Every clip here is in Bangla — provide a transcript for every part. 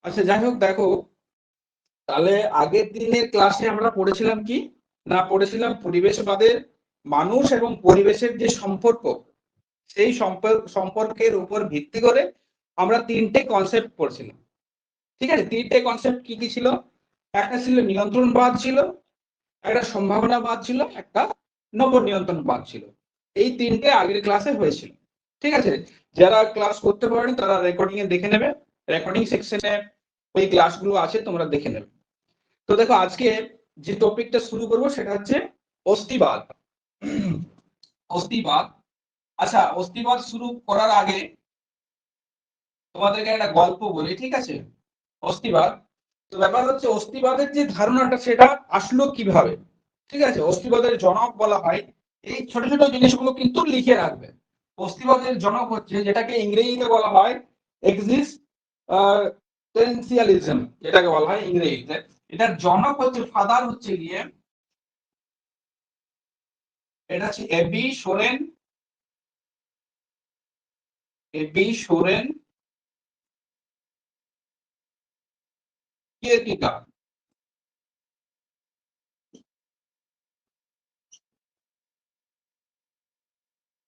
আচ্ছা, যাই হোক, দেখো, তাহলে আগের দিনের ক্লাসে আমরা পড়েছিলাম কি না, পড়েছিলাম পরিবেশবাদের মানুষ এবং পরিবেশের যে সম্পর্ক, সেই সম্পর্কের উপর ভিত্তি করে আমরা তিনটে কনসেপ্ট পড়ছিলাম। ঠিক আছে, তিনটে কনসেপ্ট কি কি ছিল? একটা ছিল নিয়ন্ত্রণবাদ ছিল, একটা সম্ভাবনাবাদ ছিল, একটা নবনিয়ন্ত্রণবাদ ছিল। এই তিনটে আগের ক্লাসে হয়েছিল। ঠিক আছে, যারা ক্লাস করতে পারেনি তারা রেকর্ডিং এ দেখে নেবে, রেকর্ডিং সেকশনে ওই ক্লাসগুলো আছে, তোমরা দেখে নেবে। তো দেখো, আজকে যে টপিকটা শুরু করব সেটা হচ্ছে অস্থিবাদ। অস্থিবাদ। আচ্ছা, অস্থিবাদ শুরু করার আগে তোমাদেরকে একটা গল্প বলি, ঠিক আছে? অস্থিবাদ, তো ব্যাপার হচ্ছে অস্থিবাদের যে ধারণাটা সেটা আসলো কিভাবে। ঠিক আছে, অস্থিবাদের জনক বলা হয়, এই ছোট ছোট জিনিসগুলো কিন্তু লিখে রাখবে। অস্থিবাদের জনক হচ্ছে, যেটাকে ইংরেজিতে বলা হয় এক্সিস্টেনশিয়ালিজম, যেটাকে বলা হয় ইংরেজিতে। এটার জনক হচ্ছে, ফাদার হচ্ছে গিয়ে, এটা হচ্ছে এবি সোরেন। এবি সোরেন কিয়েরকেগার।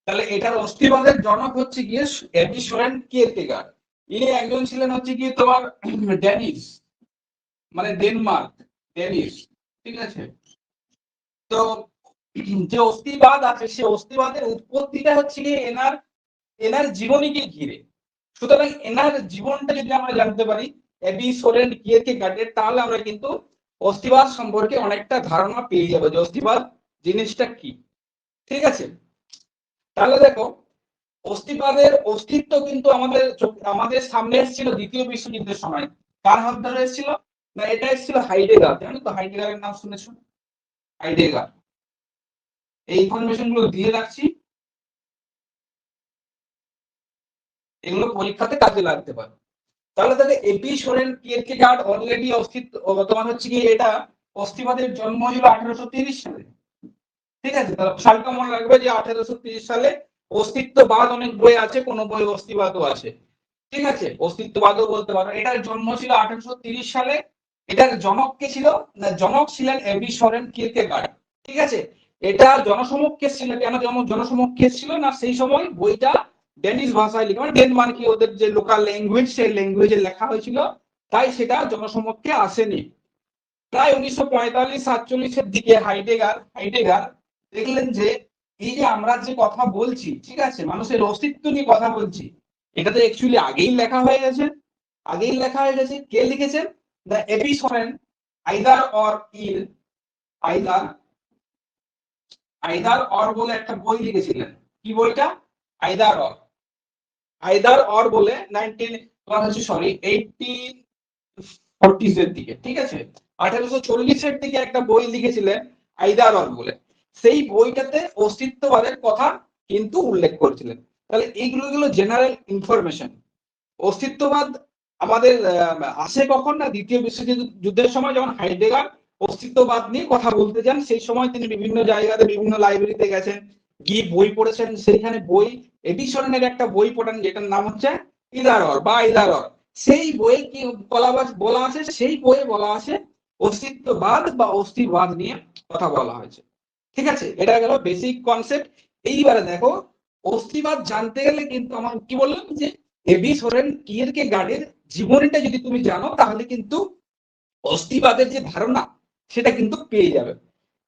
তাহলে এটার অস্থিবাদের জনক হচ্ছে গিয়ে এবি সোরেন কিয়েরকেগার। ইনি একজন ছিলেন হচ্ছে গিয়ে তোমার ড্যানিশ, মানে ডেনমার্ক, ড্যানিশ। ঠিক আছে, তো যে অস্থিবাদ আছে সে অস্থিবাদের উৎপত্তিটা হচ্ছে গিয়ে এনার এনার জীবনীকে ঘিরে। সুতরাং এনার জীবনটা যদি আমরা জানতে পারি এবি সোরেন কিয়েরকেগার্ডের, তাহলে আমরা কিন্তু অস্থিবাদ সম্পর্কে অনেকটা ধারণা পেয়ে যাবো যে অস্থিবাদ জিনিসটা কি। ঠিক আছে, তাহলে দেখো, অস্থিবাদের অস্তিত্ব কিন্তু আমাদের সামনে এসেছিল দ্বিতীয় বিশ্বযুদ্ধের সময়। কার হাত ধরে এসেছিল? না, এটা এসেছিল হাইডেগার। জানো তো হাইডেগারের নাম শুনেছো? হাইডেগার। এই ইনফরমেশন গুলো দিয়ে রাখছি, এগুলো পরীক্ষাতে কাজে লাগতে পারে। তাহলে তাহলে এপি সোরেন কিয়েরকেগার্ড অলরেডি অস্তিত্ব, তোমার হচ্ছে কি, এটা অস্থিবাদের জন্ম হলো 1830 সালে। ঠিক আছে, তাহলে সালটা মনে রাখবে যে 1830 সালে। অস্তিত্ববাদ অনেক বই আছে, কোন বই অস্তিবাদও আছে। ঠিক আছে, অস্তিত্ববাদও বলতে পারো। এটার জন্ম ছিল 1830 সালে। এটার জনক কে ছিল? না, জনক ছিলেন এবি সোরেন কিয়েরকেগার্ড। ঠিক আছে, এটা জনসমুখ কেস ছিল। কেন জনসমুখ কেস ছিল? না, সেই সময় বইটা ডেনিশ ভাষায় লেখা, মানে ডেনমার্কে ওদের যে লোকাল ল্যাঙ্গুয়েজ, সেই ল্যাঙ্গুয়েজে লেখা হয়েছিল, তাই সেটা জনসমক্ষে আসেনি। প্রায় 1945-47-এর দিকে হাইডেগার হাইডেগার দেখলেন যে এই যে আমরা যে কথা বলছি, ঠিক আছে, মানুষের অস্তিত্ব নিয়ে কথা বলছি, এটা তো অ্যাকচুয়ালি আগেই লেখা হয়ে গেছে। আগেই লেখা হয়ে গেছে। কে লিখেছেন? দ্য এবি সোরেন, আইদার অর ইল, আইদার আইদার অর বলে একটা বই লিখেছিলেন। কি বইটা? Either or. আইদার অর বলে 1840 এর দিকে, ঠিক আছে, 1840-এর দিকে একটা বই লিখেছিলেন আইদার অর বলে। সেই বইটাতে অস্তিত্ববাদের কথা কিন্তু উল্লেখ করেছিলেন। তাহলে এইগুলো হলো জেনারেল ইনফরমেশন। অস্তিত্ববাদ আমাদের আসে কখন? না, দ্বিতীয় বিশ্বযুদ্ধের সময়, যখন হাইডেগার অস্তিত্ববাদ নিয়ে কথা বলতে যান, সেই সময় তিনি বিভিন্ন জায়গাতে, বিভিন্ন লাইব্রেরিতে গেছেন, গিয়ে বই পড়েছেন। সেইখানে বই, এডিশনের একটা বই পড়েন যেটার নাম হচ্ছে ইদারর বা ইদারর। সেই বইয়ে কি বলা আছে? সেই বইয়ে বলা আছে অস্তিত্ববাদ বা অস্তিবাদ নিয়ে কথা বলা হয়েছে। ঠিক আছে, এটা গেল বেসিক কনসেপ্ট। এইবারে দেখো, অস্থিবাদ জানতে গেলে কিন্তু আমার কি বললাম যে এবি সোরেন কিয়েরকেগার্ডের জীবনীটা যদি তুমি জানো, তাহলে কিন্তু অস্থিবাদের যে ধারণা সেটা কিন্তু পেয়ে যাবে।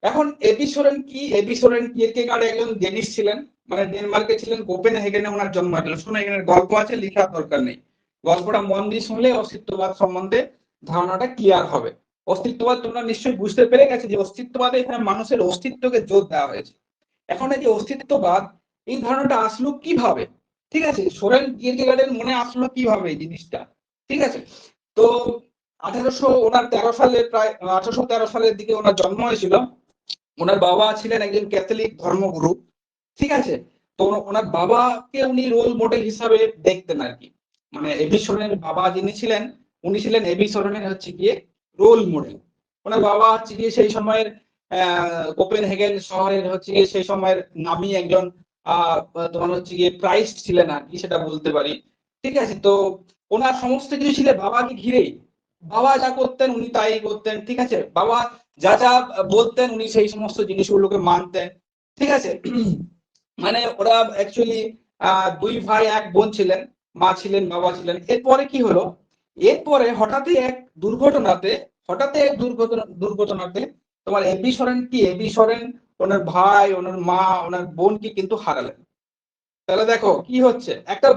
এখন এবি সোরেন কি, এবি সোরেন কিয়েরকেগার্ড একজন ডেনিশ ছিলেন, মানে ডেনমার্কে ছিলেন, কোপেনহেগেনে ওনার জন্ম হয়েছিল। শুনে, এখানে গল্প আছে, লেখার দরকার নেই। গল্পটা মন দিয়ে শুনলে অস্তিত্ববাদ সম্বন্ধে ধারণাটা ক্লিয়ার হবে। অস্তিত্ববাদ তোমরা নিশ্চয়ই বুঝতে পেরে গেছে যে অস্তিত্ববাদে এখানে মানুষের অস্তিত্বকে জোর দেওয়া হয়েছে। এখন এই যে অস্তিত্ববাদ, এই ধারণাটা আসলো কিভাবে? ঠিক আছে, সোরেন কিয়েরকেগার্ডের মনে আসলো কিভাবে এই জিনিসটা? ঠিক আছে, তো 1813 সালে, প্রায় 1813 সালের দিকে ওনার জন্ম হয়েছিল। ওনার বাবা ছিলেন একজন ক্যাথলিক ধর্মগুরু। ঠিক আছে, তো ওনার বাবাকে উনি রোল মডেল হিসাবে দেখতেন আর কি। মানে এবি সোরেনের বাবা যিনি ছিলেন, উনি ছিলেন এবি সোরেনের হচ্ছে গিয়ে রোল মডেল। ওনার বাবা হচ্ছে গিয়ে সেই সময়ের কোপেনহেগেন শহরের হচ্ছে গিয়ে সেই সময়ের নামী একজন তোমার হচ্ছে গিয়ে প্রাইস্ট ছিলেন আর কি, সেটা বলতে পারি। ঠিক আছে, তো ওনার সমস্ত কিছু ছিল বাবাকে ঘিরেই। বাবা যা করতেন উনি তাই করতেন, ঠিক আছে, বাবা যা যা বলতেন উনি সেই সমস্ত জিনিসগুলোকে মানতেন, ঠিক আছে। মানে ওরা অ্যাকচুয়ালি দুই ভাই এক বোন ছিলেন, মা ছিলেন বাবা ছিলেন। এরপরে কি হলো, এরপরে হঠাৎই এক দুর্ঘটনাতে তোমার এবি সরেন ওনার ভাই, ওনার মা, ওনার বোনকে কিন্তু হারালেন। তাহলে দেখো কি হচ্ছে, একটা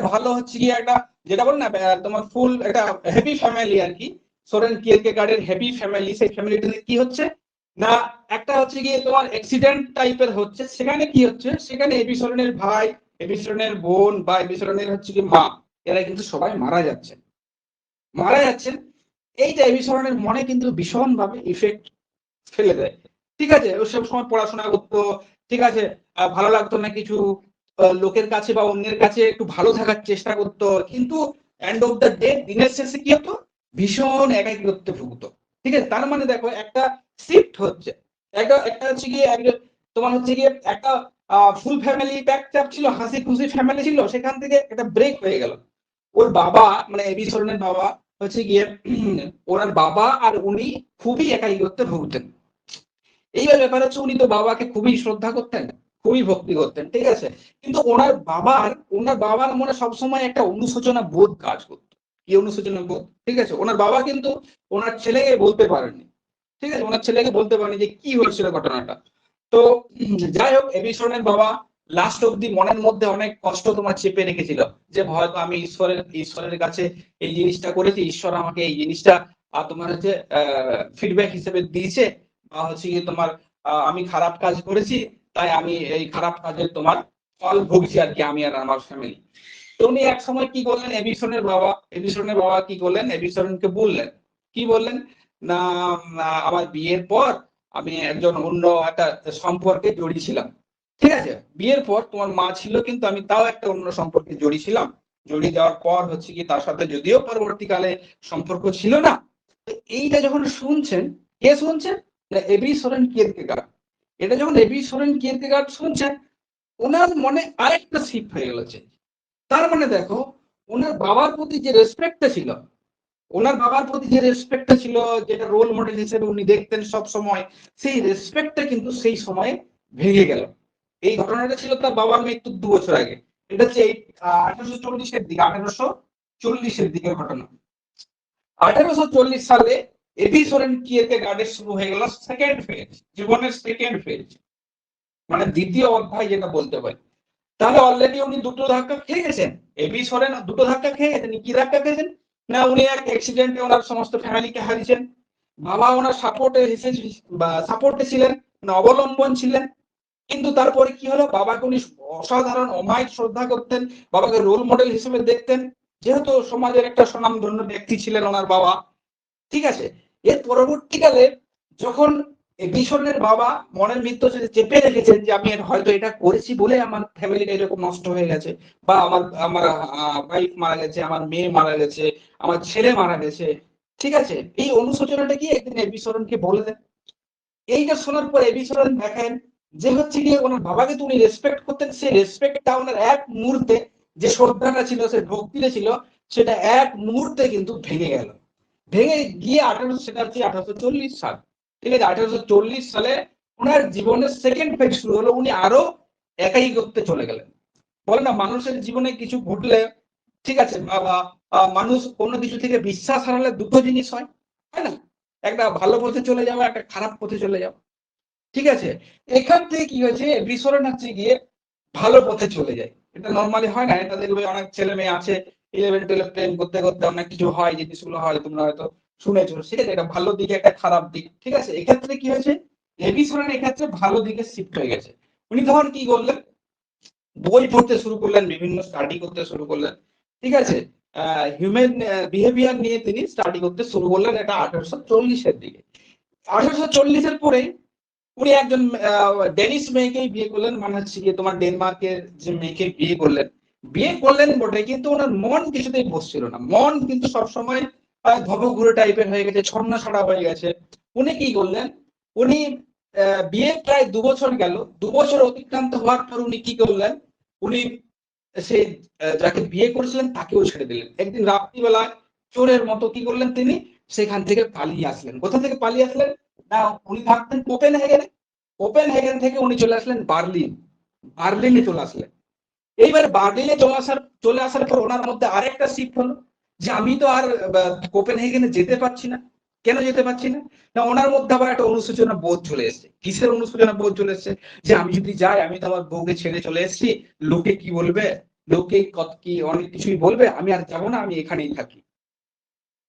ভালো হচ্ছে কি একটা, যেটা বল না তোমার ফুল একটা হ্যাপি ফ্যামিলি আর কি, সোরেন কিয়েরকেগার্ডের হ্যাপি ফ্যামিলি, সেই ফ্যামিলিটাতে কি হচ্ছে না, একটা হচ্ছে গিয়ে তোমার অ্যাক্সিডেন্ট টাইপের হচ্ছে, সেখানে কি হচ্ছে, সেখানে এবি সোরেনের ভাই, এবি সোরেনের বোন বা এবি সোরেনের হচ্ছে কি মা, এরা কিন্তু সবাই মারা যাচ্ছেন। এইটা এবি সোরেনের মনে কিন্তু ভীষণ ভাবে ইফেক্ট ফেলে দেয়, ঠিক আছে। ও সব সময় পড়াশোনা করতো, ঠিক আছে, ভালো লাগতো না কিছু, লোকের কাছে বা অন্যের কাছে একটু ভালো থাকার চেষ্টা করতো, কিন্তু এন্ড অফ দ্য ডে, দিনের শেষে কি হতো, ভীষণ একাকিত্বে ভুগতো, ঠিক আছে। তার মানে দেখো একটা শিফট হচ্ছে, একটা একটা হচ্ছে গিয়ে তোমার হচ্ছে গিয়ে একটা ফুল ফ্যামিলি ব্যাকআপ ছিল, হাসি খুশি ফ্যামিলি ছিল, সেখান থেকে একটা ব্রেক হয়ে গেল। ওর বাবা মানে এবি সরনের বাবা হচ্ছে গিয়ে ওনার বাবা আর উনি খুবই একাকিত্বে ভুগতেন। এইবার ব্যাপার হচ্ছে উনি তো বাবাকে খুবই শ্রদ্ধা করতেন, খুবই ভক্তি করতেন, ঠিক আছে, কিন্তু ওনার বাবার মনে সবসময় একটা অনুশোচনা বোধ কাজ করতো। কি অনুশোচনা বোধ, ঠিক আছে। ওনার বাবা কিন্তু ওনার ছেলেকে বলতে পারেননি, ঠিক আছে, ওনার ছেলেকে বলতে পারেনি যে কি হয়েছিল ঘটনাটা। তো যাই হোক, এবিসনের বাবা লাস্ট অব্দি মনের মধ্যে অনেক কষ্ট তোমার চেপে রেখেছিল, যে হয়তো আমি ঈশ্বরের কাছে এই জিনিসটা করেছি, ঈশ্বর আমাকে এই জিনিসটা তোমার হচ্ছে ফিডব্যাক হিসেবে দিয়েছে, বা হচ্ছে কি তোমার আমি খারাপ কাজ করেছি, তাই আমি এই খারাপ কাজের তোমার ফল ভুগছি আর কি, আমি আর আমার ফ্যামিলি। তো উনি এক সময় কি করলেন, এবিসনের বাবা কি করলেন, এবিসনকে বললেন, কি বললেন না, আমার বিয়ের পর আমি একজন অন্য একটা সম্পর্কে জড়িয়েছিলাম, ঠিক আছে, বিয়ের পর তোমার মা ছিল কিন্তু আমি তাও একটা অন্য সম্পর্কে জড়িয়েছিলাম, জড়িয়ে যাওয়ার পর হচ্ছে কি তার সাথে যদিও পরবর্তীকালে সম্পর্ক ছিল না। এইটা যখন শুনছেন, কে শুনছেন, এবি সোরেন কিয়েরকেগার্ড। এটা যখন এবি সোরেন কিয়েরকেগার্ড শুনছেন, ওনার মনে আরেকটা শিফট হয়ে গেল। তার মানে দেখো, ওনার বাবার প্রতি যে রেসপেক্টটা ছিল, যেটা রোল মডেল হিসেবে উনি দেখতেন সব সময়, সেই রেসপেক্টটা কিন্তু সেই সময়ে ভেঙে গেল। এই ঘটনাটা ছিল তার বাবার মৃত্যুর 2 বছর আগে। এটা হচ্ছে 1840-এর দিকের ঘটনা। 1840 সালে এবি সোরেন কিয়েরকেগার্ডের শুরু হয়ে গেল সেকেন্ড ফেজ, জীবনের সেকেন্ড ফেজ, মানে দ্বিতীয় অধ্যায় যেটা বলতে পারি। তাহলে অলরেডি উনি দুটো ধাক্কা খেয়ে গেছেন, এবি সরেন দুটো ধাক্কা খেয়ে গেছেন। কি ধাক্কা খেয়েছেন না, উনি এক অ্যাক্সিডেন্টে ওনার সমস্ত ফ্যামিলিকে হারিয়েছেন, বাবা ওনার সাপোর্টে ছিলেন, মানে অবলম্বন ছিলেন, কিন্তু তারপরে কি হলো, বাবাকে উনি অসাধারণ অমায়িক শ্রদ্ধা করতেন, বাবাকে রোল মডেল হিসেবে দেখতেন, যেহেতু সমাজের একটা স্বনামধন্য ব্যক্তি ছিলেন ওনার বাবা, ঠিক আছে। এর পরবর্তীকালে যখন ভীষণের বাবা মনের ভিতর চেপে রেখেছেন যে আমি হয়তো এটা করেছি বলে আমার ফ্যামিলিটা এরকম নষ্ট হয়ে গেছে, বা আমার আমার ওয়াইফ মারা গেছে, আমার মেয়ে মারা গেছে, আমার ছেলে মারা গেছে, ঠিক আছে, এই অনুশোচনাটা কি একদিন এবি সরণকে বলে দেন। এইটা শোনার পর এবি সরণ দেখেন যে হচ্ছে গিয়ে ওনার বাবাকে তো উনি রেসপেক্ট করতেন, সেই রেসপেক্টটা ওনার এক মুহূর্তে, যে শ্রদ্ধাটা ছিল, সে ভক্তিটা ছিল, সেটা এক মুহূর্তে কিন্তু ভেঙে গিয়ে 1840 সাল, ঠিক আছে, 1840 সালে ওনার জীবনের সেকেন্ড ফেজ শুরু হলো, উনি আরো একাই করতে চলে গেলেন। বলে না, মানুষের জীবনে কিছু ঘটলে, ঠিক আছে, বা মানুষ কোনো কিছু থেকে বিশ্বাস হারালে দুটো জিনিস হয়, তাই না, একটা ভালো পথে চলে যাওয়া, একটা খারাপ পথে চলে যাওয়া, ঠিক আছে। এখান থেকে কি হয়েছে, বিস্ফোরণ হচ্ছে গিয়ে ভালো পথে চলে যায়। এটা নর্মালি হয় না, এটা দেখবে অনেক ছেলে মেয়ে আছে 11-12 প্রেম করতে করতে অনেক কিছু হয়, জিনিসগুলো হয়, তোমরা হয়তো শুনেছো, ঠিক আছে, একটা ভালো দিক একটা খারাপ দিক, ঠিক আছে। এক্ষেত্রে কি হয়েছে, এবি সোরেন এক্ষেত্রে ভালো দিকে শিফট হয়ে গেছে। উনি তখন কি করলেন, বই পড়তে শুরু করলেন, বিভিন্ন স্টাডি করতে শুরু করলেন, ঠিক আছে, হিউম্যান বিহেভিয়ার নিয়ে তিনি স্টাডি করতে শুরু করলেন, এটা 1840-এর দিকে। 1840-এর পরে উনি একজন ডেনিশ মেয়েকেই বিয়ে করলেন, মানে হচ্ছে গিয়ে তোমার ডেনমার্কের যে মেয়েকে বিয়ে করলেন বটে, কিন্তু ওনার মন কিছুতেই বসছিল না, মন কিন্তু সবসময় ভবঘুরে টাইপের হয়ে গেছে, ছন্না ছাড়া হয়ে গেছে। উনি কি করলেন, উনি বিয়ে প্রায় 2 বছর গেল, 2 বছর অতিক্রান্ত হওয়ার পর উনি কি করলেন, উনি সে যাকে বিয়ে করেছিলেন তাকেও ছেড়ে দিলেন। একদিন রাত্রিবেলায় চোরের মতো কি করলেন তিনি, সেখান থেকে পালিয়ে আসলেন। কোথা থেকে পালিয়ে আসলেন? না, উনি থাকতেন কোপেনহেগেনে। কোপেনহেগেন থেকে উনি চলে আসলেন বার্লিন। বার্লিনে চলে আসলেন। এইবার বার্লিনে চলে আসার পর ওনার মধ্যে আরেকটা শিফট হলো যে আমি তো আর কোপেনহেগেনে যেতে পারছি না। কেন যেতে পারছি না? না, ওনার মধ্যে আবার একটা অনুশোচনা বোধ চলে এসেছে। কিসের অনুশোচনা বোধ চলে এসেছে? যে আমি যদি যাই, আমি তো আমার বউকে ছেড়ে চলে এসেছি, লোকে কি বলবে, লোকে কত কি অনেক কিছুই বলবে, আমি আর যাবো না, আমি এখানেই থাকি।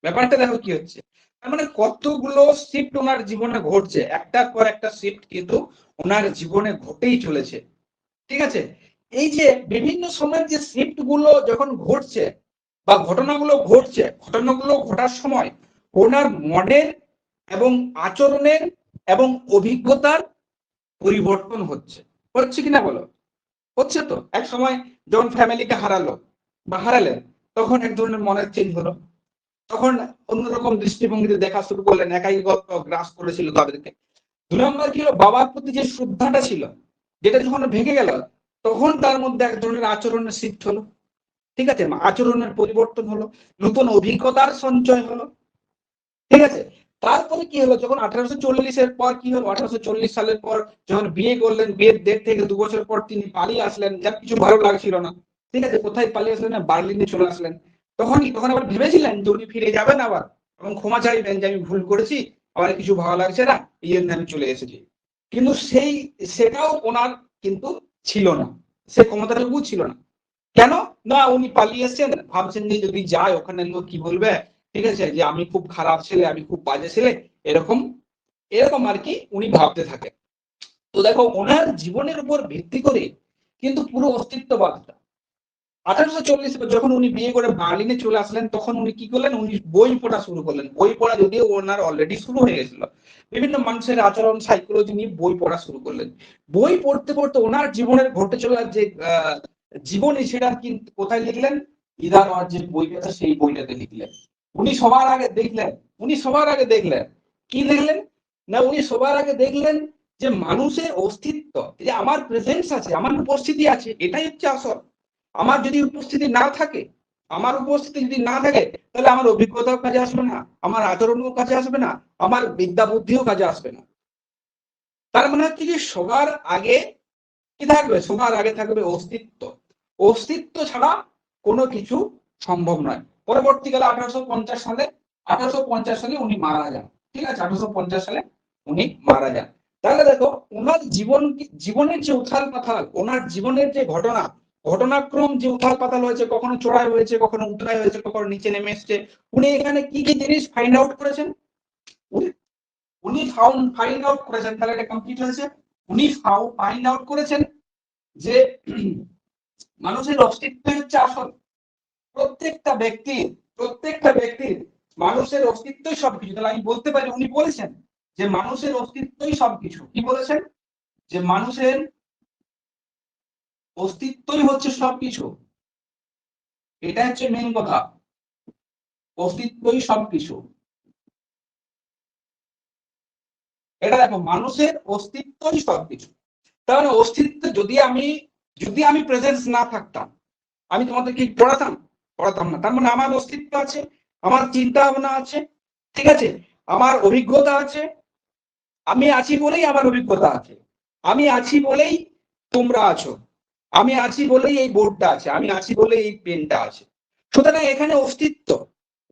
ব্যাপারটা দেখো কি হচ্ছে। তার মানে কতগুলো শিফট ওনার জীবনে ঘটছে, একটার পর একটা শিফট কিন্তু ওনার জীবনে ঘটেই চলেছে। ঠিক আছে? এই যে বিভিন্ন সময়ের যে শিফট গুলো যখন ঘটছে বা ঘটনাগুলো ঘটার সময় ওনার মনের এবং আচরণের এবং অভিজ্ঞতার পরিবর্তন হচ্ছে কিনা বলো? হচ্ছে তো। এক সময় যখন ফ্যামিলিকে হারালেন, তখন এক ধরনের মনের চেঞ্জ হলো। তখন অন্যরকম দৃষ্টিভঙ্গিতে দেখা শুরু করলেন, একাকিত্ব গ্রাস করেছিল তাদেরকে। ২ নম্বর কি হলো, বাবার প্রতি যে শ্রদ্ধাটা ছিল, যেটা যখন ভেঙে গেল, তখন তার মধ্যে এক ধরনের আচরণের শিফট হলো। ঠিক আছে? আচরণের পরিবর্তন হলো, নতুন অভিজ্ঞতার সঞ্চয় হলো। ঠিক আছে? তারপরে কি হলো, যখন 1840 পর কি হলো, 1840 সালের পর যখন বিয়ে করলেন, বিয়ের ১.৫ থেকে ২ বছর পর তিনি পালিয়ে আসলেন, যার কিছু ভালো লাগছিল না। ঠিক আছে? কোথায় পালিয়ে আসলেন? না, বার্লিনে চলে আসলেন। তখন আবার ভেবেছিলেন যে উনি ফিরে যাবেন আবার এবং ক্ষমা চাইবেন যে আমি ভুল করেছি, আমার কিছু ভালো লাগছে না, এই জন্য আমি চলে এসেছি। কিন্তু সেটাও ওনার কিন্তু ছিল না, সে ক্ষমতাটুকু ছিল না। কেন? না, উনি পালিয়ে এসেছেন, ভাবছেন যে যদি যায় ওখানে লোক কি বলবে, ঠিক আছে, যে আমি খুব খারাপ ছেলে, আমি খুব বাজে ছেলে, এরকম এরকম আর কি উনি ভাবতে থাকেন। তো দেখো, ওনার জীবনের উপর ভিত্তি করে কিন্তু পুরো অস্তিত্ববাদটা 1840 যখন উনি বিয়ে করে বার্লিনে চলে আসলেন, তখন উনি কি করলেন, উনি বই পড়া শুরু করলেন। বই পড়া যদিও ওনার অলরেডি শুরু হয়ে গেছিল, বিভিন্ন মানুষের আচরণ সাইকোলজি নিয়ে বই পড়া শুরু করলেন। বই পড়তে পড়তে ওনার জীবনের ঘটে চলা যে জীবনী, সেটা কিন্তু কোথায় লিখলেন? ইদার আর যে বইটা আছে সেই বইটাতে লিখলেন। উনি সবার আগে দেখলেন উনি সবার আগে দেখলেন কি দেখলেন? না, উনি সবার আগে দেখলেন যে মানুষের অস্তিত্ব, যে আমার প্রেজেন্স আছে, আমার উপস্থিতি আছে, এটাই হচ্ছে আসল। আমার যদি উপস্থিতি না থাকে, তাহলে আমার অভিজ্ঞতাও কাজে আসবে না, আমার আচরণও কাজে আসবে না, আমার বিদ্যা বুদ্ধিও কাজে আসবে না। তার মানে হচ্ছে যে সবার আগে কি থাকবে? সবার আগে থাকবে অস্তিত্ব। অস্তিত্ব ছাড়া কোনো কিছু সম্ভব নয়। পরবর্তীকালে 1850 সালে উনি মারা যান। ঠিক আছে? 1850 সালে উনি মারা যান। তাহলে দেখো, ওনার জীবনের যে উথাল পাথাল, ওনার জীবনের যে ঘটনাক্রম যে উথাল পাতাল হয়েছে, কখনো চড়াই হয়েছে, কখনো উতরাই হয়েছে, কখনো নিচে নেমে এসছে, উনি এখানে কি কি জিনিস ফাইন্ড আউট করেছেন? উনি উনি ফাইন্ড আউট করেছেন, তাহলে এটা কমপ্লিট হয়েছে। উনি ফাইন্ড আউট করেছেন যে মানুষের অস্তিত্ব হচ্ছে আসল। প্রত্যেকটা ব্যক্তির মানুষের অস্তিত্বই সবকিছু। তাহলে আমি বলতে পারি, উনি বলেছেন যে মানুষের অস্তিত্বই সবকিছু। কি বলেছেন? যে মানুষের অস্তিত্বই হচ্ছে সবকিছু। এটা হচ্ছে মেন কথা, অস্তিত্বই সবকিছু। এটা দেখো, মানুষের অস্তিত্বই সবকিছু। তাহলে অস্তিত্ব যদি আমি প্রেজেন্স না থাকতাম, আমি তোমাদেরকে পড়াতাম না। তার মানে আমার অস্তিত্ব আছে, আমার চিন্তা ভাবনা আছে, ঠিক আছে, আমার অভিজ্ঞতা আছে। আমি আছি বলেই আমার অভিজ্ঞতা আছে, আমি আছি বলেই তোমরা আছো, আমি আছি বলেই এই বোর্ডটা আছে, আমি আছি বলেই এই পেনটা আছে। সুতরাং এখানে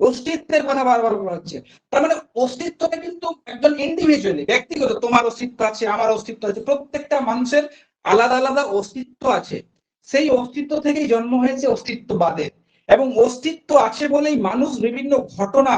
অস্তিত্বের কথা বারবার বলা হচ্ছে। তার মানে অস্তিত্বটা কিন্তু একজন ইন্ডিভিজুয়ালি, ব্যক্তিগত। তোমার অস্তিত্ব আছে, আমার অস্তিত্ব আছে, প্রত্যেকটা মানুষের আলাদা আলাদা অস্তিত্ব আছে। সেই অস্তিত্ব থেকেই জন্ম হয়েছে অস্তিত্ববাদের। এবং অস্তিত্ব আছে বলেই মানুষ বিভিন্ন ঘটনা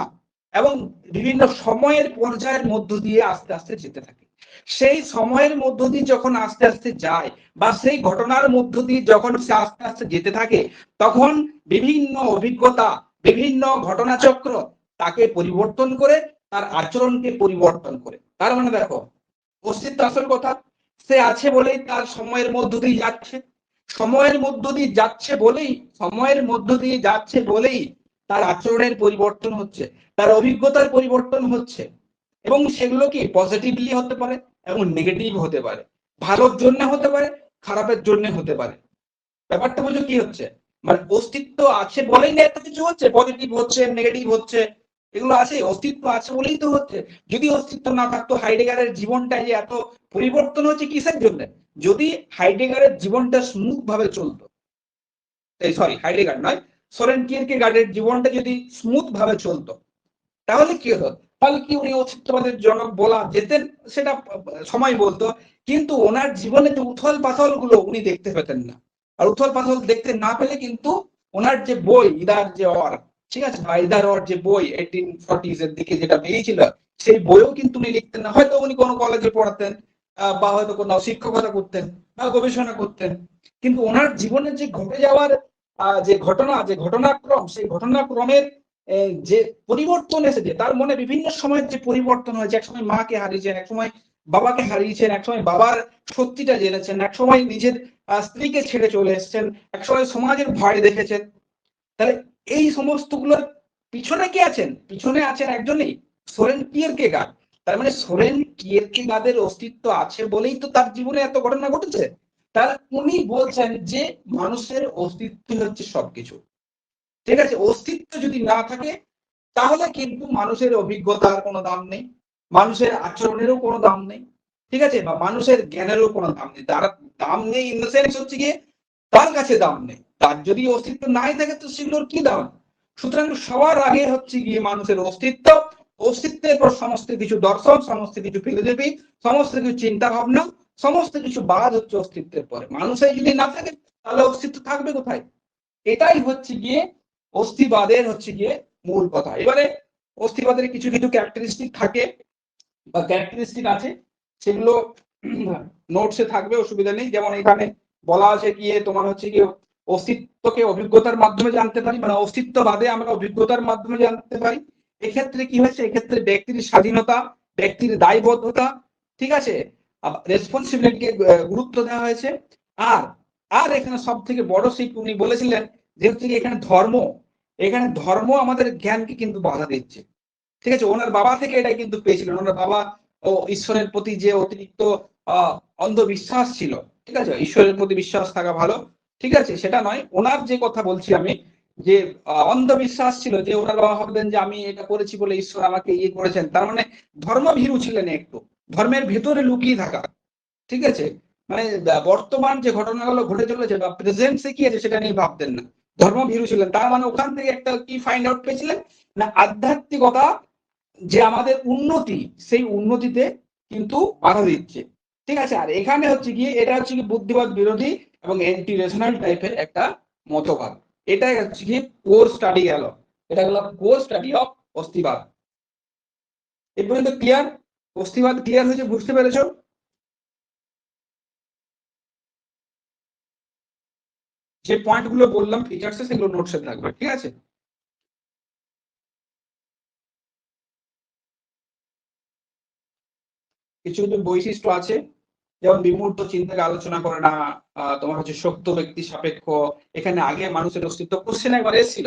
এবং বিভিন্ন সময়ের পর্যায়ের মধ্য দিয়ে আস্তে আস্তে যেতে থাকে। সেই সময়ের মধ্য দিয়ে যখন আস্তে আস্তে যায়, বা সেই ঘটনার মধ্য দিয়ে যখন সে আস্তে আস্তে যেতে থাকে, তখন বিভিন্ন অভিজ্ঞতা, বিভিন্ন ঘটনাচক্র তাকে পরিবর্তন করে, তার আচরণকে পরিবর্তন করে। তার মানে দেখো, অস্তিত্ব আসল কথা। সে আছে বলেই তার সময়ের মধ্য দিয়ে যাচ্ছে, সময়ের মধ্য দিয়ে যাচ্ছে বলেই তার আচরণের পরিবর্তন হচ্ছে, তার অভিজ্ঞতার পরিবর্তন হচ্ছে। এবং সেগুলো কি পজিটিভলি হতে পারে এবং নেগেটিভ হতে পারে, ভালোর জন্য হতে পারে, খারাপের জন্য হতে পারে। ব্যাপারটা বুঝো কি হচ্ছে, মানে অস্তিত্ব আছে বলেই না এত কিছু হচ্ছে, পজিটিভ হচ্ছে নেগেটিভ হচ্ছে, এগুলো আছে, অস্তিত্ব আছে বলেই তো হচ্ছে। যদি অস্তিত্ব না থাকতো হাইডেগারের জীবনটা যে এত পরিবর্তন হচ্ছে কিসের জন্য? যদি হাইডেগারের জীবনটা স্মুথ ভাবে চলতো, সরি হাইডেগার নয়, সোরেন কিয়েরকেগার্ডের জীবনটা যদি স্মুথ ভাবে চলতো, তাহলে কি হতো? তাহলে কি উনি অস্তিত্ববাদের জনক বলা যেতেন, সেটা সময় বলতো। কিন্তু ওনার জীবনে যে উথল পাথল গুলো উনি দেখতে পেতেন না। আর উথল পাথল দেখতে না পেলে কিন্তু ওনার যে বই ইদার যে অর, ঠিক আছে, বা ইদার অর যে বই 1840s এর দিকে যেটা বেরিয়েছিল, সেই বইও কিন্তু উনি লিখতেন না। হয়তো উনি কোনো কলেজে পড়াতেন, বা হয়তো কোনো শিক্ষকতা করতেন বা গবেষণা করতেন, কিন্তু ওনার জীবনে যে ঘটে যাওয়ার যে ঘটনা, যে ঘটনাক্রম, সেই ঘটনাক্রমের যে পরিবর্তন এসেছে, তার মনে বিভিন্ন সময়ের যে পরিবর্তন হয়েছে, একসময় মাকে হারিয়েছেন, একসময় বাবাকে হারিয়েছেন, একসময় বাবার সত্যিটা জেনেছেন, একসময় নিজের স্ত্রীকে ছেড়ে চলে এসেছেন, একসময় সমাজের ভয় দেখেছেন। তাহলে এই সমস্ত গুলোর পিছনে কে আছেন? পিছনে আছেন একজনই, সোরেন কিয়েরকেগার্ড। তার মানে সোরেন কিয়েরকেগার্ডের অস্তিত্ব আছে বলেই তো তার জীবনে এত ঘটনা ঘটেছে। তার উনি বলছেন যে মানুষের অস্তিত্ব হচ্ছে সবকিছু। ঠিক আছে, অস্তিত্ব যদি না থাকে তাহলে কিন্তু মানুষের অভিজ্ঞতার কোনো দাম নেই, মানুষের আচরণেরও কোনো দাম নেই, ঠিক আছে, বা মানুষের জ্ঞানেরও কোনো দাম নেই। তার দাম নেই ইন দ্য সেন্স হচ্ছে গিয়ে তার কাছে দাম নেই। তার যদি অস্তিত্ব নাই থাকে তো সেগুলোর কি দাম? সুতরাং সবার আগে হচ্ছে গিয়ে মানুষের অস্তিত্ব, অস্তিত্বের পর সমস্ত কিছু দর্শন, সমস্ত কিছু ফিলোসফি, সমস্ত কিছু চিন্তা ভাবনা, সমস্ত কিছু বাদ হচ্ছে অস্তিত্বের পরে। মানুষের যদি না থাকে তাহলে অস্তিত্ব থাকবে কোথায়? এটাই হচ্ছে গিয়ে অস্থিবাদের হচ্ছে গিয়ে মূল কথা। এবারে অস্থিবাদের কিছু কিছু ক্যারেক্টারিস্টিক থাকে বা ক্যারেক্টারিস্টিক আছে, সেগুলো নোটসে থাকবে, অসুবিধা নেই। যেমন এখানে বলা আছে গিয়ে তোমার হচ্ছে গিয়ে অস্তিত্বকে অভিজ্ঞতার মাধ্যমে জানতে পারি, মানে অস্তিত্ববাদে আমরা অভিজ্ঞতার মাধ্যমে জানতে পারি। এক্ষেত্রে কি হয়েছে, এক্ষেত্রে ব্যক্তির স্বাধীনতা, ব্যক্তির দায়বদ্ধতা, ঠিক আছে, রেসপন্সিবিলিটিকে গুরুত্ব দেওয়া হয়েছে। আর আর এখানে সব থেকে বড় শিখ উনি বলেছিলেন যে হচ্ছে এখানে ধর্ম, এখানে ধর্ম আমাদের জ্ঞানকে কিন্তু বাধা দিচ্ছে। ঠিক আছে, ওনার বাবা থেকে এটা কিন্তু পেয়েছিলেন। ওনার বাবা ও ঈশ্বরের প্রতি যে অতিরিক্ত অন্ধবিশ্বাস ছিল, ঠিক আছে, ঈশ্বরের প্রতি বিশ্বাস থাকা ভালো, ঠিক আছে, সেটা নয়, ওনার যে কথা বলছি আমি, যে অন্ধবিশ্বাস ছিল, যে ওনার বাবা ভাবতেন যে আমি এটা করেছি বলে ঈশ্বর আমাকে ইয়ে করেছেন, তার মানে ধর্মভীরু ছিলেন একটু, ধর্মের ভেতরে লুকিয়ে থাকা, ঠিক আছে, মানে বর্তমান যে ঘটনাগুলো ঘটে চলেছে বা প্রেজেন্টসে কি আছে সেটা নিয়ে ভাবতেন না, ধর্মভীরু ছিলেন। তার মানে ওখান থেকে একটা কি ফাইন্ড আউট পেয়েছিলেন না, আধ্যাত্মিকতা যে আমাদের উন্নতি, সেই উন্নতিতে কিন্তু বাধা দিচ্ছে, ঠিক আছে। আর এখানে হচ্ছে গিয়ে এটা হচ্ছে কি বুদ্ধিবাদ বিরোধী এবং অ্যান্টি রেশনাল টাইপের একটা মতবাদ। এটাই হচ্ছে কি কোর স্টাডি গেল, এটা গেল কোর স্টাডি অফ অস্তিবাদ। এই পর্যন্ত ক্লিয়ার? অস্তিবাদ ক্লিয়ার হয়েছে, বুঝতে পেরেছো? যে পয়েন্ট গুলো বললাম ফিচার্সে, সেগুলো নোটসে থাকবে, ঠিক আছে। কিছু কিছু বৈশিষ্ট্য আছে, যেমন বিমূর্ত চিন্তাকে আলোচনা করে না, তোমার হচ্ছে সত্য ব্যক্তি সাপেক্ষ। এখানে আগে মানুষের অস্তিত্ব কোশ্চেন একবার এসেছিল,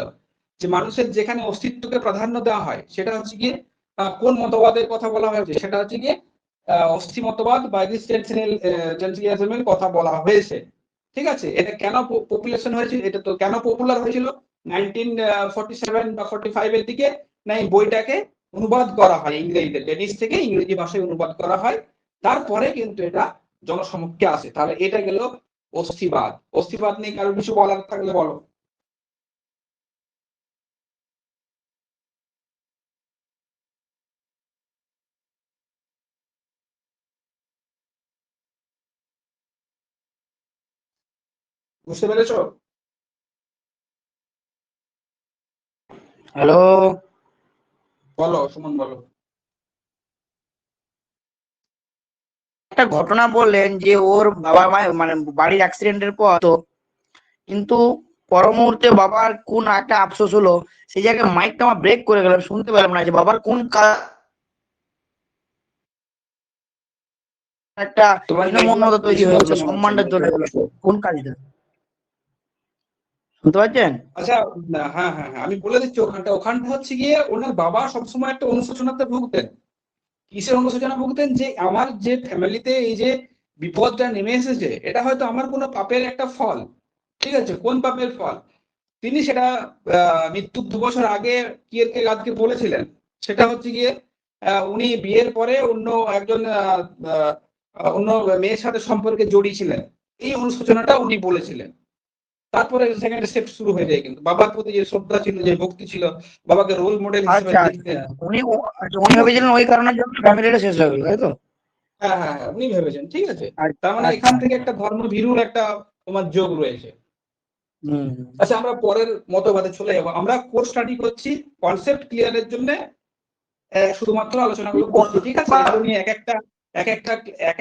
যে মানুষের যেখানে অস্তিত্বকে প্রাধান্য দেওয়া হয় সেটা হচ্ছে গিয়ে কোন মতবাদের কথা বলা হয়েছে, সেটা হচ্ছে গিয়ে অস্থি মতবাদ বা এক্সিস্টেন্সিয়ালিজমের কথা বলা হয়েছে, ঠিক আছে। এটা কেন পপুলেশন হয়েছিল, এটা তো কেন পপুলার হয়েছিল 1947 বা 45 এর দিকে, না এই বইটাকে অনুবাদ করা হয় ইংরেজিতে, ডেনিশ থেকে ইংরেজি ভাষায় অনুবাদ করা হয়, তারপরে কিন্তু এটা জনসমক্ষে আসে। তাহলে এটা গেল অস্থিবাদ। অস্থিবাদ নিয়ে কারো কিছু বলার থাকলে বলো। বুঝতে পেরেছো? হ্যালো। বলো সুমন, বলো। একটা ঘটনা বললেন যে ওর বাবা মা মানে বাড়ির অ্যাক্সিডেন্টের পর তো, কিন্তু পর মুহূর্তে বাবার কোন একটা আফসোস হলো, সেই জায়গায় মাইকটা আমার ব্রেক করে গেলাম, শুনতে পেলাম না যে বাবার কোন একটা তোমার নেটওয়ার্ক হীনমন্যতা তৈরি ইস্যু হয়ে গেল, হচ্ছে মনে হচ্ছে, সম্মানটা চলে গেল। Network issue. কোন কাজটা শুনতে পাচ্ছেন? আচ্ছা, হ্যাঁ হ্যাঁ হ্যাঁ, আমি বলে দিচ্ছি। ওখানটা ওখানটা হচ্ছে গিয়ে ওনার বাবা সবসময় একটা অনুশোচনাতে ভুগতেন। কিসের অনুশোচনা ভুগতেন? যে আমার যে ফ্যামিলিতে এই যে বিপদটা নেমে এসেছে, এটা হয়তো আমার কোনো পাপের একটা ফল, ঠিক আছে, কোন পাপের ফল? তিনি সেটা মৃত্যুর 2 বছর আগে কিয়েরকেগার্ডকে বলেছিলেন। সেটা হচ্ছে গিয়ে উনি বিয়ের পরে অন্য মেয়ের সাথে সম্পর্কে জড়িয়েছিলেন, এই অনুশোচনাটা উনি বলেছিলেন। তারপরে সেকেন্ড স্টেপ শুরু হয়ে যায়, কিন্তু বাবার প্রতি যে শ্রদ্ধা ছিল, যে ভক্তি ছিল, বাবাকে রোল মডেল হিসেবে আচ্ছা আচ্ছা, দেখতেন। উনি ঠিক আছে, ভেবেছিলেন ওই কারণের জন্য ফ্যামিলিটা শেষ হয়ে গেল, তাই তো? হ্যাঁ হ্যাঁ হ্যাঁ, উনি ভেবেছেন। ঠিক আছে, তার মানে আচ্ছা এখান থেকে আচ্ছা। একটা ধর্মভীরুর একটা তোমার যোগ রয়েছে। হম। আচ্ছা, আমরা পরের মতবাদে চলে যাবো। আমরা কোর্স স্টাডি করছি কনসেপ্ট ক্লিয়ারের জন্য, শুধুমাত্র আলোচনাগুলো করছি। ঠিক আছে, এগুলো নিয়ে এক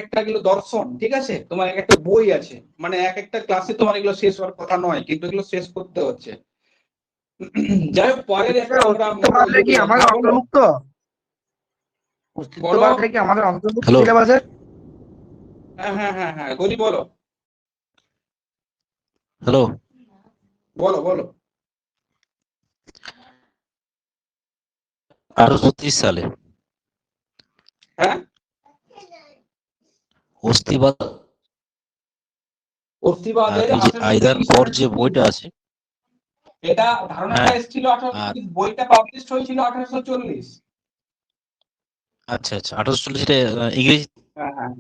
একটা এগুলো দর্শন। ঠিক আছে, তোমার এক একটা বই আছে, মানে এক একটা ক্লাসে তোমার এগুলো শেষ হওয়ার কথা নয়, কিন্তু এগুলো শেষ করতে হচ্ছে। যাই হোক, পরের একটা আমরা অস্তিত্ববাদটা কি আমাদের হ্যাঁ বলো অন্তর্ভুক্ত? বলো। অস্তিত্ববাদটা কি আমাদের অন্তর্ভুক্ত হ্যালো। সিলেবাসের? হ্যাঁ হ্যাঁ হ্যাঁ হ্যাঁ, গরি বলো হ্যালো। বলো বলো। 1830 সালে হ্যাঁ, অস্তিবাদ আর অস্তিবাদের এই যে আইদার 1830 অর সালে যে বইটা আছে, এটা ধারণাটা হ্যাঁ, এসেছিল আর 1830, বইটা পাবলিশ হয়েছিল 1840। আচ্ছা আচ্ছা 1840 এটা ইংরেজি। হ্যাঁ হ্যাঁ,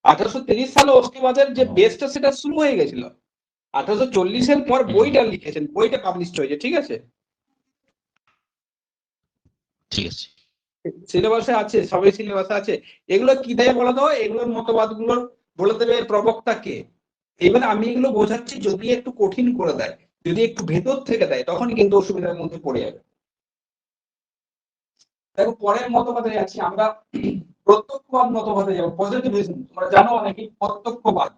1830 সালে অস্তিবাদের যে ও, বেসটা সেটা শুরু হয়ে গেছিল। 1840-এর পর হুম, বইটা লিখেছেন, বইটা পাবলিশ হয়েছে। ঠিক আছে, ঠিক আছে। সিলেবাসে আছে, সবাই সিলেবাসে আছে। এগুলো কি দেয় বলা দাও, এগুলোর মতবাদগুলোর বলে দেবে প্রবক্তা কে। এবার আমি এগুলো বোঝাচ্ছি, যদি একটু কঠিন করে দেয়, যদি একটু ভেতর থেকে দেয়, তখন কিন্তু অসুবিধার মধ্যে পড়ে যাবে। দেখো, পরের মতবাদে আছি আমরা, প্রত্যক্ষবাদ মতবাদে যাবো। পজিটিভিজম তোমরা জানো অনেকে, প্রত্যক্ষবাদ।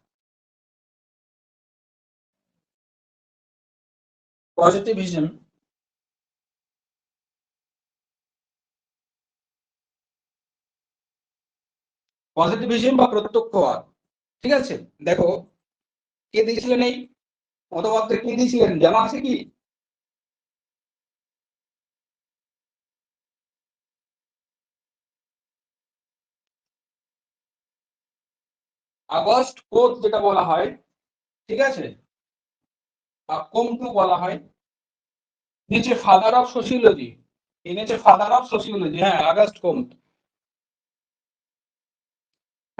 পজিটিভিজম পজিটিভিজম বা প্রত্যক্ষবাদ। ঠিক আছে, দেখো, কে দিয়েছিলেন এই মতবাদটা, কে দিয়েছিলেন জানা আছে কি? আগস্ট কোত যেটা বলা হয়, ঠিক আছে, বা কোমটু বলা হয়, নিচে ফাদার অফ সোসিওলজি, এনেছে ফাদার অফ সোসিওলজি, হ্যাঁ, আগস্ট কোমট।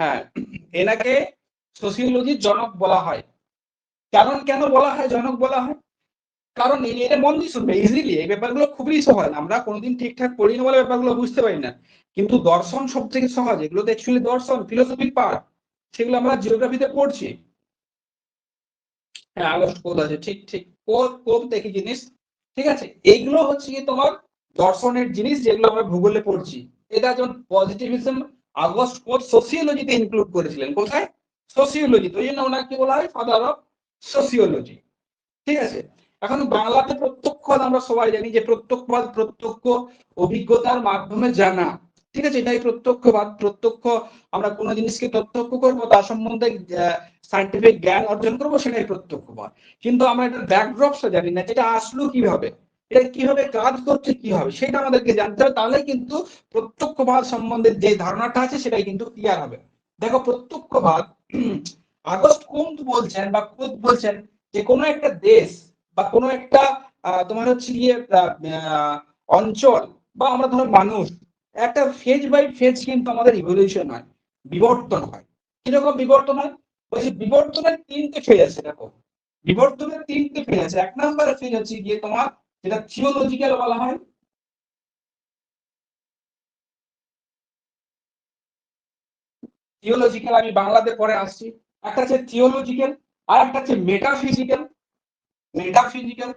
হ্যাঁ, এনাকে সোসিওলজির জনক বলা হয়। কারণ কেন বলা হয় জনক বলা হয়? কারণ এটা মন দিয়ে শুনবে ইজিলি, এই ব্যাপারগুলো খুবই সহজ, আমরা কোনোদিন ঠিকঠাক পড়ি না বলে ব্যাপারগুলো বুঝতে পারি না। কিন্তু দর্শন সব থেকে সহজ, এগুলো তো অ্যাকচুয়ালি দর্শন, ফিলোসফিক পার্ট, সেগুলো আমরা জিওগ্রাফিতে পড়ছি। হ্যাঁ, আগস্ট কোদ আছে, ঠিক ঠিক, কোদ কোদ দেখি জিনিস। ঠিক আছে, এইগুলো হচ্ছে কি তোমার দর্শনের জিনিস, যেগুলো আমরা ভূগোলে পড়ছি। এটা যেমন পজিটিভিজম, আগস্ট কোদ সোসিওলজিতে ইনক্লুড করেছিলেন। কোথায়? সোসিওলজি, ওই জন্য ওনাকে বলা হয় ফাদার অফ সোসিওলজি। ঠিক আছে, এখন বাংলাতে প্রত্যক্ষবাদ আমরা সবাই জানি যে প্রত্যক্ষবাদ প্রত্যক্ষ অভিজ্ঞতার মাধ্যমে জানা। ঠিক আছে, এটাই প্রত্যক্ষবাদ। প্রত্যক্ষ, আমরা কোনো জিনিসকে প্রত্যক্ষ করবো, তার সম্বন্ধে সাইন্টিফিক জ্ঞান অর্জন করবো, সেটাই প্রত্যক্ষবাদ। কিন্তু আমরা এটা ব্যাকড্রপটা জানি না, যেটা আসলো কিভাবে, এটা কিভাবে কাজ করছে, কি হবে, সেটা আমাদেরকে জানতে হবে। তাহলে কিন্তু প্রত্যক্ষবাদ সম্বন্ধে যে ধারণাটা আছে সেটাই কিন্তু ক্লিয়ার হবে। দেখো, প্রত্যক্ষবাদ, আগস্ট কুন্ট বলছেন বা কুত বলছেন যে কোনো একটা দেশ বা কোনো একটা তোমার হচ্ছে গিয়ে অঞ্চল, বা আমরা ধরো মানুষ, একটা ফেজ বাই ফেজ কিন্তু আমাদের ইভলিউশন হয়, বিবর্তন হয়। কিরকম বিবর্তন হয়? বলছি, বিবর্তনের 3টে ফেজ আছে। দেখো, বিবর্তনের 3টে ফেজ আছে। 1 নম্বর ফেজ হচ্ছে গিয়ে তোমার, যেটা থিওলজিক্যাল বলা হয়। থিওলজিক্যাল আমি বাংলাতে পরে আসছি। একটা হচ্ছে থিওলজিক্যাল, আর একটা হচ্ছে মেটাফিজিক্যাল। মেটাফিজিক্যাল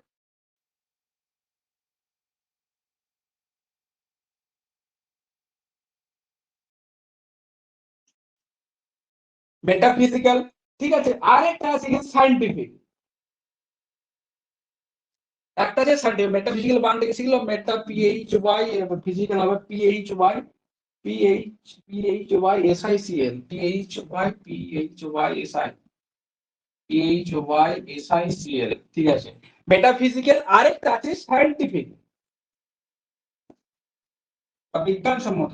মেটাফিজিক্যাল ঠিক আছে, আর একটা আছে সায়েন্টিফিক। একটা যে সায়েন্টিফিক, মেটাফিজিক্যাল বানানটা কি শিখলো, মেটা পিএইচ ওয়াই, ফিজিক্যাল হবে P H Y, P H Y S I C L, P H Y S I C L. ঠিক আছে, মেটাফিজিক্যাল। আরেকটা আছে সায়েন্টিফিক বা বিজ্ঞানসম্মত।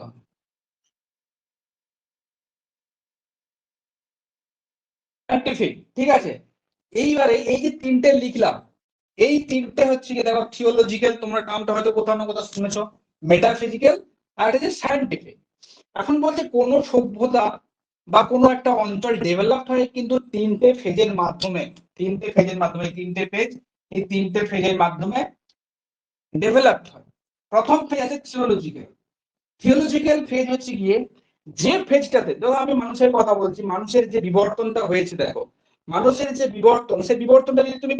সায়েন্টিফিক, ঠিক আছে। এইবারে এই যে তিনটে লিখলাম, এই তিনটে হচ্ছে কি দেখো থিওলজিক্যাল, তোমরা নামটা হয়তো কোথাও না কোথাও শুনেছো, মেটাফিজিক্যাল, আর এটা যে সায়েন্টিফিক। এখন বলছে কোন সভ্যতা বা কোনো একটা অঞ্চল ডেভেলপ হয় কিন্তু তিনটে ফেজের মাধ্যমে, তিনটে ফেজের মাধ্যমে, তিনটে ফেজ, এই তিনটে ফেজের মাধ্যমে ডেভেলপ হয়। প্রথম ফেজ আছে থিওলজিক্যাল। থিওলজিক্যাল ফেজ হচ্ছে গিয়ে যে ফেজটাতে, ধরো আমি মানুষের কথা বলছি, মানুষের যে বিবর্তনটা হয়েছে দেখো, মানুষের যে বিবর্তন, সেই বিবর্তনটা যদি তুমি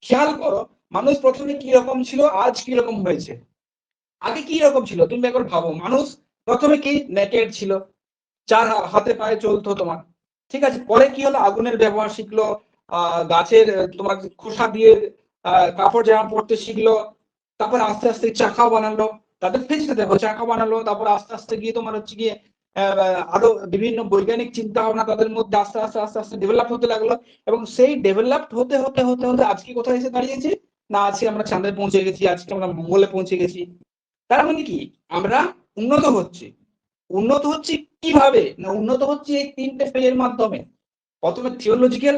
খেয়াল করো, মানুষ প্রথমে কি রকম ছিল, আজ কি রকম হয়েছে। আগে কি রকম ছিল তুমি একবার ভাবো, মানুষ প্রথমে কি নেকেড ছিল, চার হাতে পায়ে চলতো তোমার, ঠিক আছে। পরে কি হলো, আগুনের ব্যবহার শিখলো, গাছের তোমার খোসা দিয়ে কাপড় জামা পরতে শিখলো, তারপর আস্তে আস্তে চাকা বানালো, তাদের ফেজটা দেখো, চাকা বানালো, তারপর আস্তে আস্তে গিয়ে তোমার হচ্ছে গিয়ে আরো বিভিন্ন বৈজ্ঞানিক চিন্তা ভাবনা তাদের মধ্যে আস্তে আস্তে আস্তে আস্তে ডেভেলপ হতে লাগলো, এবং সেই ডেভেলপ হতে হতে হতে হতে আজকে কোথায় এসে দাঁড়িয়েছি, না আজকে আমরা চাঁদে পৌঁছে গেছি, আজকে আমরা মঙ্গলে পৌঁছে গেছি। তার মানে কি, আমরা উন্নত হচ্ছি। উন্নত হচ্ছে কিভাবে, না উন্নত হচ্ছে এই তিনটে ফেজের মাধ্যমে। প্রথমে থিওলজিক্যাল,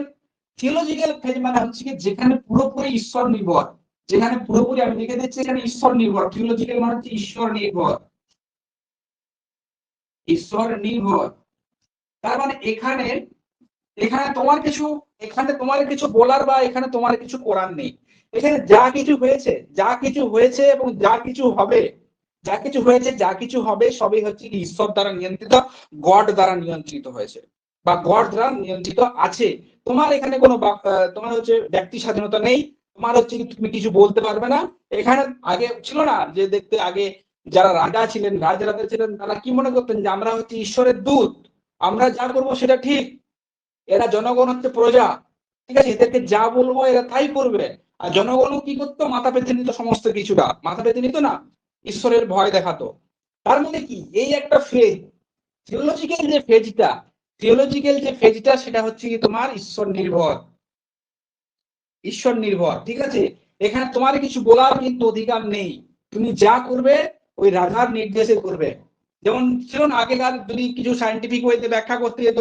থিওলজিক্যাল ফেজ মানে হচ্ছে কি যেখানে পুরোপুরি ঈশ্বর নির্ভর, যেখানে পুরোপুরি আমি লিখে দিচ্ছি এখানে ঈশ্বর নির্ভর, থিওলজিক্যাল মানে হচ্ছে ঈশ্বর নির্ভর, ঈশ্বর নির্ভর। তার মানে এখানে, এখানে তোমার কিছু, এখানে তোমার কিছু বলার বা এখানে তোমার কিছু করার নেই। এখানে যা কিছু হয়েছে, যা কিছু হয়েছে এবং যা কিছু হবে, যা কিছু হয়েছে যা কিছু হবে সবই হচ্ছে কি ঈশ্বর দ্বারা নিয়ন্ত্রিত, গড দ্বারা নিয়ন্ত্রিত হয়েছে বা গড দ্বারা নিয়ন্ত্রিত আছে। তোমার এখানে কোনো তোমার হচ্ছে ব্যক্তি স্বাধীনতা নেই, তোমার হচ্ছে কি তুমি কিছু বলতে পারবে না। এখানে আগে ছিল না যে, দেখতে আগে যারা রাজা ছিলেন, রাজরাজা ছিলেন, তারা কি মনে করতেন যে আমরা হচ্ছে ঈশ্বরের দূত, আমরা যা করবো সেটা ঠিক, এরা জনগণ হচ্ছে প্রজা, ঠিক আছে, এদেরকে যা বলবো এরা তাই করবে। আর জনগণও কি করতো, মাথা পেতে নিত, সমস্ত কিছুটা মাথা পেতে নিত না, ঈশ্বরের ভয় দেখাতো। তার মানে কি, এই একটা ফেজ, থিওলজিক্যাল যে ফেজটা, থিওলজিক্যাল যে ফেজটা সেটা হচ্ছে কি তোমার ঈশ্বর নির্ভর, ঈশ্বর নির্ভর, ঠিক আছে। এখানে তোমার কিছু বলার কিন্তু অধিকার নেই, তুমি যা করবে ওই রাজার নির্দেশে করবে। যেমন ছিল না আগেকার, যদি কিছু সাইন্টিফিক ওয়েতে ব্যাখ্যা করতে যেত,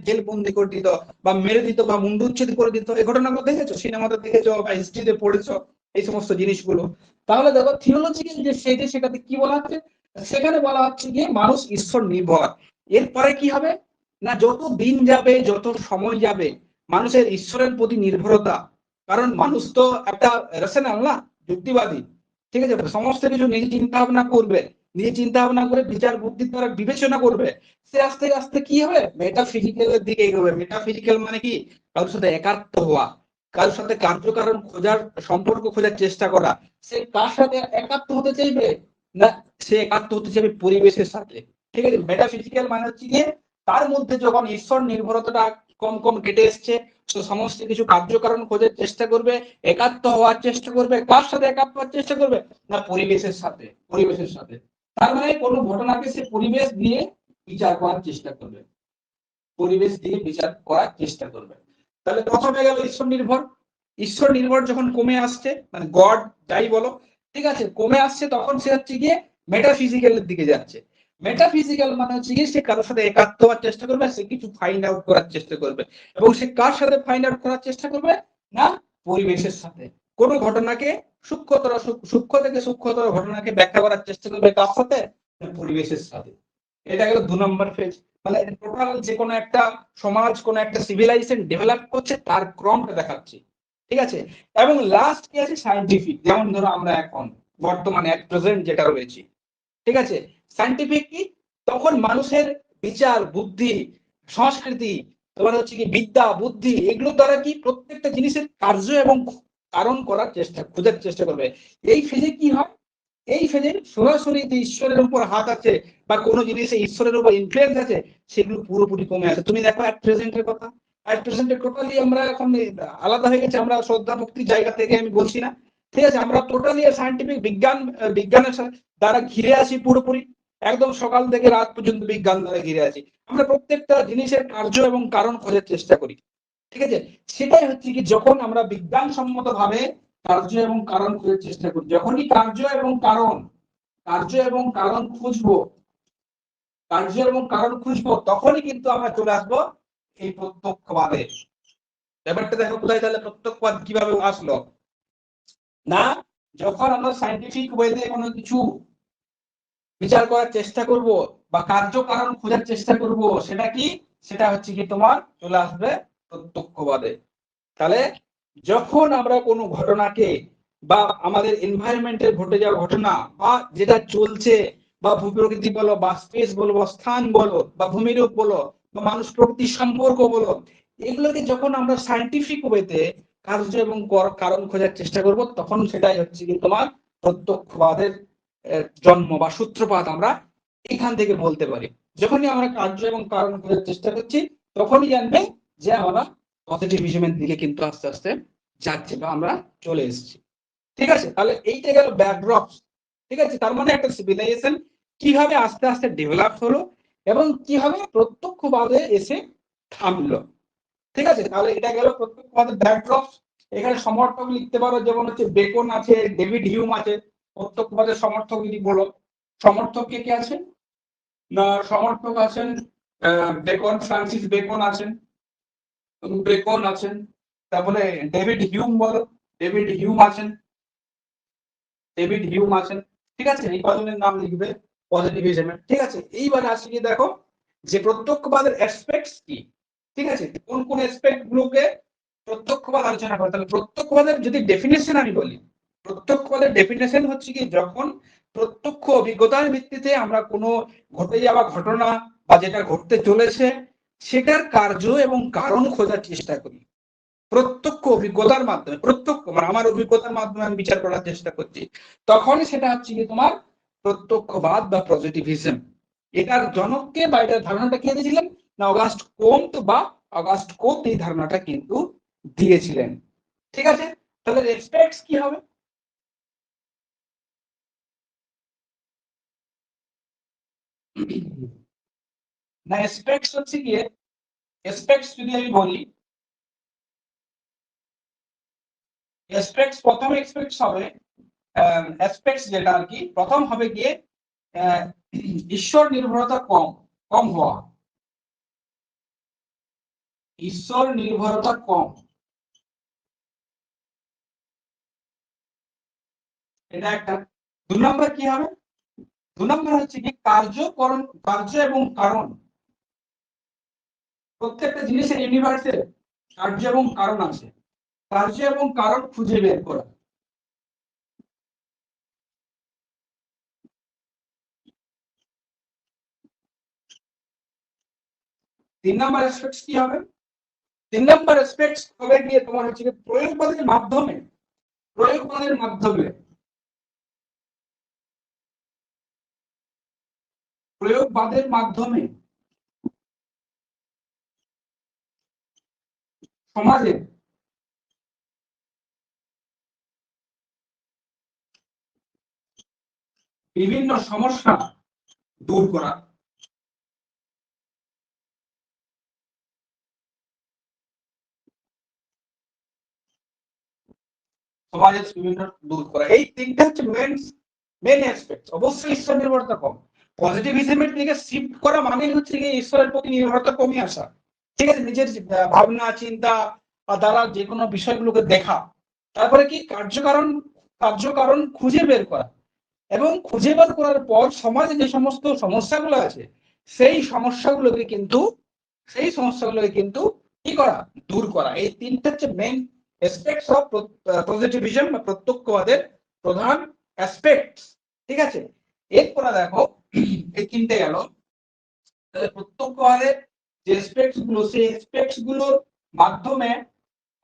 জেল বন্দি করে দিত বা মেরে দিত বা মুন্ডুচ্ছেদ করে দিত, এই ঘটনাগুলো দেখেছো, সিনেমাতে দেখেছো বা হিস্ট্রিতে পড়েছো এই সমস্ত জিনিসগুলো। তাহলে দেখো থিওলজিক্যাল যে সেটা, সেটাতে কি বলা হচ্ছে, সেখানে বলা হচ্ছে যে মানুষ ঈশ্বর নির্ভর। এরপরে কি হবে, না যত দিন যাবে, যত সময় যাবে, মানুষের ঈশ্বরের প্রতি নির্ভরতা, কারণ মানুষ তো একটা রেশনাল না, যুক্তিবাদী, ঠিক আছে, সমস্ত কিছু নিজে চিন্তা ভাবনা করবে, নিজে চিন্তা ভাবনা করে বিচার বুদ্ধির দ্বারা বিবেচনা করবে, সে আস্তে আস্তে কি হবে, মেটাফিজিক্যালের দিকে এগোবে। মেটাফিজিক্যাল মানে কি, কারোর সাথে একাত্ম হওয়া, কারোর সাথে কার্যকারণ খোঁজার, সম্পর্ক খোঁজার চেষ্টা করা। সে কার সাথে একাত্ম হতে চাইবে, না সে একাত্ম হতে চাইবে পরিবেশের সাথে, ঠিক আছে। মেটাফিজিক্যাল মানে হচ্ছে গিয়ে তার মধ্যে যখন ঈশ্বর নির্ভরতাটা কম কম কেটে এসছে, তো সমস্ত কিছু কার্যকারণ খোঁজার চেষ্টা করবে, একাত্ম হওয়ার চেষ্টা করবে। কার সাথে একাত্ম হওয়ার চেষ্টা করবে, না পরিবেশের সাথে, পরিবেশের সাথে। তার মানে কোনো ঘটনাকে সে পরিবেশ দিয়ে বিচার করার চেষ্টা করবে, পরিবেশ দিয়ে বিচার করার চেষ্টা করবে। তাহলে প্রথমে গেল ঈশ্বর নির্ভর। ঈশ্বর নির্ভর যখন কমে আসছে, মানে গড যাই বলো, ঠিক আছে, কমে আসছে, তখন সে হচ্ছে গিয়ে মেটাফিজিক্যালের দিকে যাচ্ছে। মেটাফিজিক্যাল মানে হচ্ছে গিয়ে সে কারোর সাথে একাত্ম হওয়ার চেষ্টা করবে, সে কিছু ফাইন্ড আউট করার চেষ্টা করবে, এবং সে কার সাথে ফাইন্ড আউট করার চেষ্টা করবে, না পরিবেশের সাথে। কোনো ঘটনাকে সূক্ষ্মতর, সূক্ষ্ম থেকে সূক্ষ্মতর ঘটনাকে ব্যাখ্যা করার চেষ্টা করবে কার সাথে, না পরিবেশের সাথে। এটা গেল 2 নম্বর ফেজ। মানে টোটাল যে কোনো একটা সমাজ, কোনো একটা সিভিলাইজেশন ডেভেলপ করছে তার ক্রমটা দেখাচ্ছি, ঠিক আছে। এবং লাস্ট কি আছে, সায়েন্টিফিক। যেমন ধরো আমরা এখন বর্তমানে এট প্রেজেন্ট যেটা রয়েছে, ঠিক আছে, সায়েন্টিফিক কি, তখন মানুষের বিচার বুদ্ধি, সংস্কৃতি, তোমার হচ্ছে কি বিদ্যা বুদ্ধি, এগুলোর দ্বারা কি প্রত্যেকটা জিনিসের কার্য এবং কারণ করার চেষ্টা, খোঁজার চেষ্টা করবে। এই ফেজে কি হয়, এই ফেজে সরাসরি যে ঈশ্বরের উপর হাত আছে বা কোনো জিনিসে ঈশ্বরের উপর ইনফ্লুয়েন্স আছে, সেগুলো পুরোপুরি কমে আসে। তুমি দেখো এট প্রেজেন্টের কথা, এট প্রেজেন্টে টোটালি আমরা এখন আলাদা হয়ে গেছে, আমরা শ্রদ্ধা ভক্তির জায়গা থেকে আমি বলছি না, ঠিক আছে, আমরা টোটালি সায়েন্টিফিক বিজ্ঞানের দ্বারা ঘিরে আছি পুরোপুরি, একদম সকাল থেকে রাত পর্যন্ত বিজ্ঞান দ্বারা ঘিরে আছি। আমরা প্রত্যেকটা জিনিসের কার্য এবং কারণ খোঁজার চেষ্টা করি, ঠিক আছে। সেটাই হচ্ছে কি, যখন আমরা বিজ্ঞানসম্মত ভাবে কার্য এবং কারণ খোঁজার চেষ্টা করি, যখনই কার্য এবং কারণ, কার্য এবং কারণ খুঁজবো, কার্য এবং কারণ খুঁজবো, তখনই কিন্তু আমরা চলে আসবো এই প্রত্যক্ষবাদে। ব্যাপারটা দেখো কোথায় তাহলে প্রত্যক্ষবাদ কিভাবে আসলো না, যখন আমরা সায়েন্টিফিক ওয়েতে কোনো কিছু বিচার করার চেষ্টা করব বা কার্যকারণ খোঁজার চেষ্টা করব, সেটা কি, সেটা হচ্ছে কি তোমার চলে আসবে প্রত্যক্ষবাদে। তাহলে যখন আমরা কোনো ঘটনাকে বা আমাদের এনভায়রনমেন্টে ঘটে যাওয়া ঘটনা বা যেটা চলছে বা ভূপ্রকৃতি বলো বা স্পেস বলো বা স্থান বলো বা ভূমিরূপ বলো বা মানুষ প্রকৃতির সম্পর্ক বলো, এগুলোকে যখন আমরা সায়েন্টিফিক ওয়েতে কার্য এবং কারণ খোঁজার চেষ্টা করব, তখন সেটাই হচ্ছে কি তোমার প্রত্যক্ষবাদের জন্ম বা সূত্রপাত আমরা এখান থেকে বলতে পারি। যখনই আমরা কার্য এবং কারণ খোঁজার চেষ্টা করছি, তখনই জানবে যে আমরা পজিটিভিজমের দিকে কিন্তু আস্তে আস্তে যাচ্ছে বা আমরা চলে এসেছি। ঠিক আছে, তাহলে এইটা গেল ব্যাকড্রপ। ঠিক আছে, তার মানে একটা সিভিলাইজেশন কিভাবে আস্তে আস্তে ডেভেলপ হলো এবং কিভাবে প্রত্যক্ষভাবে এসে থামলো। ঠিক আছে, তাহলে এটা গেল প্রত্যক্ষবাদের ব্যাকড্রপ। এখানে সমর্থক লিখতে পারো, যেমন হচ্ছে বেকন আছে, ডেভিড হিউম আছে। প্রত্যক্ষবাদের সমর্থক যদি বলো, সমর্থক কে কে আছেন না, সমর্থক আছেন বেকন, ফ্রান্সিস বেকন আছেন, বেকন আছেন। তারপরে ডেভিড হিউম বলো, ডেভিড হিউম আছেন, ডেভিড হিউম আছেন। ঠিক আছে, এই কজনের নাম লিখবে পজিটিভিজমের। ঠিক আছে, এইবার আসি কি দেখো যে প্রত্যক্ষবাদের অ্যাসপেক্টস কি। ঠিক আছে, কোন কোন অ্যাসপেক্ট গুলোকে প্রত্যক্ষবাদ আলোচনা করে। তাহলে প্রত্যক্ষবাদের যদি ডেফিনেশন আমি বলি, প্রত্যক্ষবাদের ডেফিনেশন হচ্ছে কি, যখন প্রত্যক্ষ অভিজ্ঞতার ভিত্তিতে আমরা কোনো ঘটে যাওয়া ঘটনা বা যেটা ঘটতে চলেছে সেটার কার্য এবং কারণ খোঁজার চেষ্টা করি। প্রত্যক্ষ অভিজ্ঞতার মাধ্যমে, প্রত্যক্ষ মানে আমার অভিজ্ঞতার মাধ্যমে আমি বিচার করার চেষ্টা করছি, তখন সেটা হচ্ছে কি তোমার প্রত্যক্ষবাদ বা পজিটিভিজম। এটার জনককে বা এটার ধারণাটা কে দিয়েছিলেন না, অগাস্ট কোম্ট বা অগাস্ট কোম্ট এই ধারণাটা কিন্তু দিয়েছিলেন। ঠিক আছে, তাহলে রেসপেক্টস কি হবে, না এসপেক্টস হচ্ছে গিয়ে, এসপেক্টস যদি আমি বলি, এসপেক্টস প্রথম এসপেক্টস হবে, অ্যাসপেক্টস যেটা আর কি প্রথম হবে গিয়ে ঈশ্বর নির্ভরতা কম, কম হওয়া, ঈশ্বর নির্ভরতা কম, এটা একটা। 2 নম্বর কি হবে, 2 নম্বর হচ্ছে কি কার্যকরণ, কার্য এবং কারণ। প্রত্যেকটা জিনিসের ইউনিভার্সে কার্য এবং কারণ আছে, কার্য এবং কারণ খুঁজে বের করা। তিন নম্বর অ্যাসপেক্টস কি হবে, 3 নম্বর অ্যাসপেক্টস হবে গিয়ে তোমার হচ্ছে প্রয়োগবাদের মাধ্যমে, প্রয়োগবাদের মাধ্যমে, প্রয়োগবাদের মাধ্যমে সমাজে বিভিন্ন সমস্যা দূর করা, সমাজের বিভিন্ন দূর করা। এই তিনটা হচ্ছে মেন মেন অ্যাসপেক্ট। অবশ্যই ঈশ্বর নির্ভরতা কম, পজিটিভিজমের দিকে শিফট করা মানে হচ্ছে কি ঈশ্বরের প্রতি নির্ভরতা কমে আসা। ঠিক আছে, নিজের ভাবনা চিন্তা দ্বারা যে কোনো বিষয়গুলোকে দেখা, তারপরে কি কার্যকারণ, কার্যকারণ খুঁজে বের করা, এবং খুঁজে বের করার পর সমাজে যে সমস্ত সমস্যাগুলো আছে সেই সমস্যাগুলোকে কিন্তু, সেই সমস্যাগুলোকে কিন্তু কি করা, দূর করা। এই তিনটা হচ্ছে মেইন অ্যাসপেক্টস অফ পজিটিভিজম বা প্রত্যক্ষবাদের প্রধান অ্যাসপেক্টস। ঠিক আছে, এরপরে দেখো এই তিনটে গেল। তাহলে প্রত্যক্ষবাদের যে অ্যাসপেক্টস গুলো, সেই অ্যাসপেক্টস গুলোর মাধ্যমে